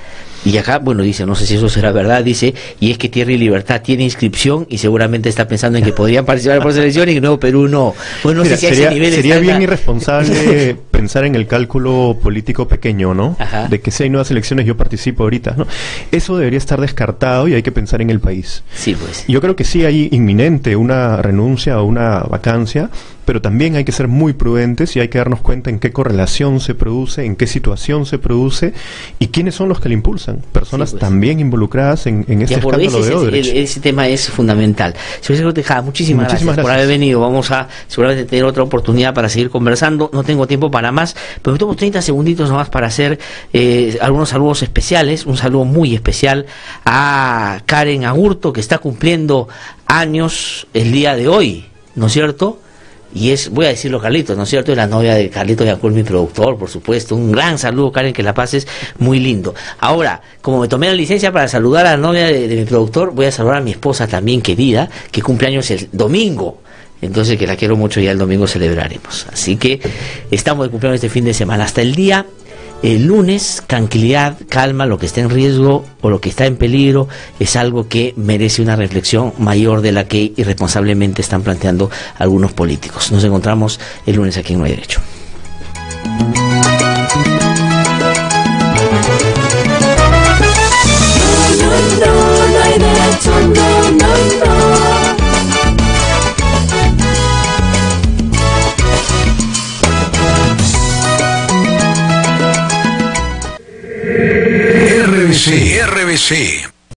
Y acá, bueno, dice, no sé si eso será verdad, dice, y es que Tierra y Libertad tiene inscripción y seguramente está pensando en que podrían participar por selección y que Nuevo Perú no. Bueno, no sé si a ese nivel sería bien irresponsable pensar en el cálculo político pequeño, ¿no? Ajá. De que si hay nuevas elecciones yo participo ahorita, ¿no? Eso debería estar descartado y hay que pensar en el país. Sí, pues. Yo creo que sí hay inminente una renuncia o una vacancia, pero también hay que ser muy prudentes y hay que darnos cuenta en qué correlación se produce, en qué situación se produce y quiénes son los que la impulsan. Personas también involucradas en este escándalo de Odebrecht. Ese tema es fundamental. Señor secretario Tejada, muchísimas gracias por haber venido. Vamos a seguramente tener otra oportunidad para seguir conversando. No tengo tiempo para más, pero tengo 30 segunditos nomás para hacer algunos saludos especiales. Un saludo muy especial a Karen Agurto, que está cumpliendo años el día de hoy, ¿no es cierto? Y es, voy a decirlo, Carlitos, ¿no es cierto? Es la novia de Carlitos Yacul, mi productor, por supuesto. Un gran saludo, Karen, que la pases muy lindo. Ahora, como me tomé la licencia para saludar a la novia de mi productor, voy a saludar a mi esposa también querida, que cumple años el domingo. Entonces, que la quiero mucho, y el domingo celebraremos. Así que estamos de cumpleaños este fin de semana. Hasta el día lunes, tranquilidad, calma, lo que está en riesgo o lo que está en peligro es algo que merece una reflexión mayor de la que irresponsablemente están planteando algunos políticos. Nos encontramos el lunes aquí en No hay Derecho. No hay derecho, no. RBC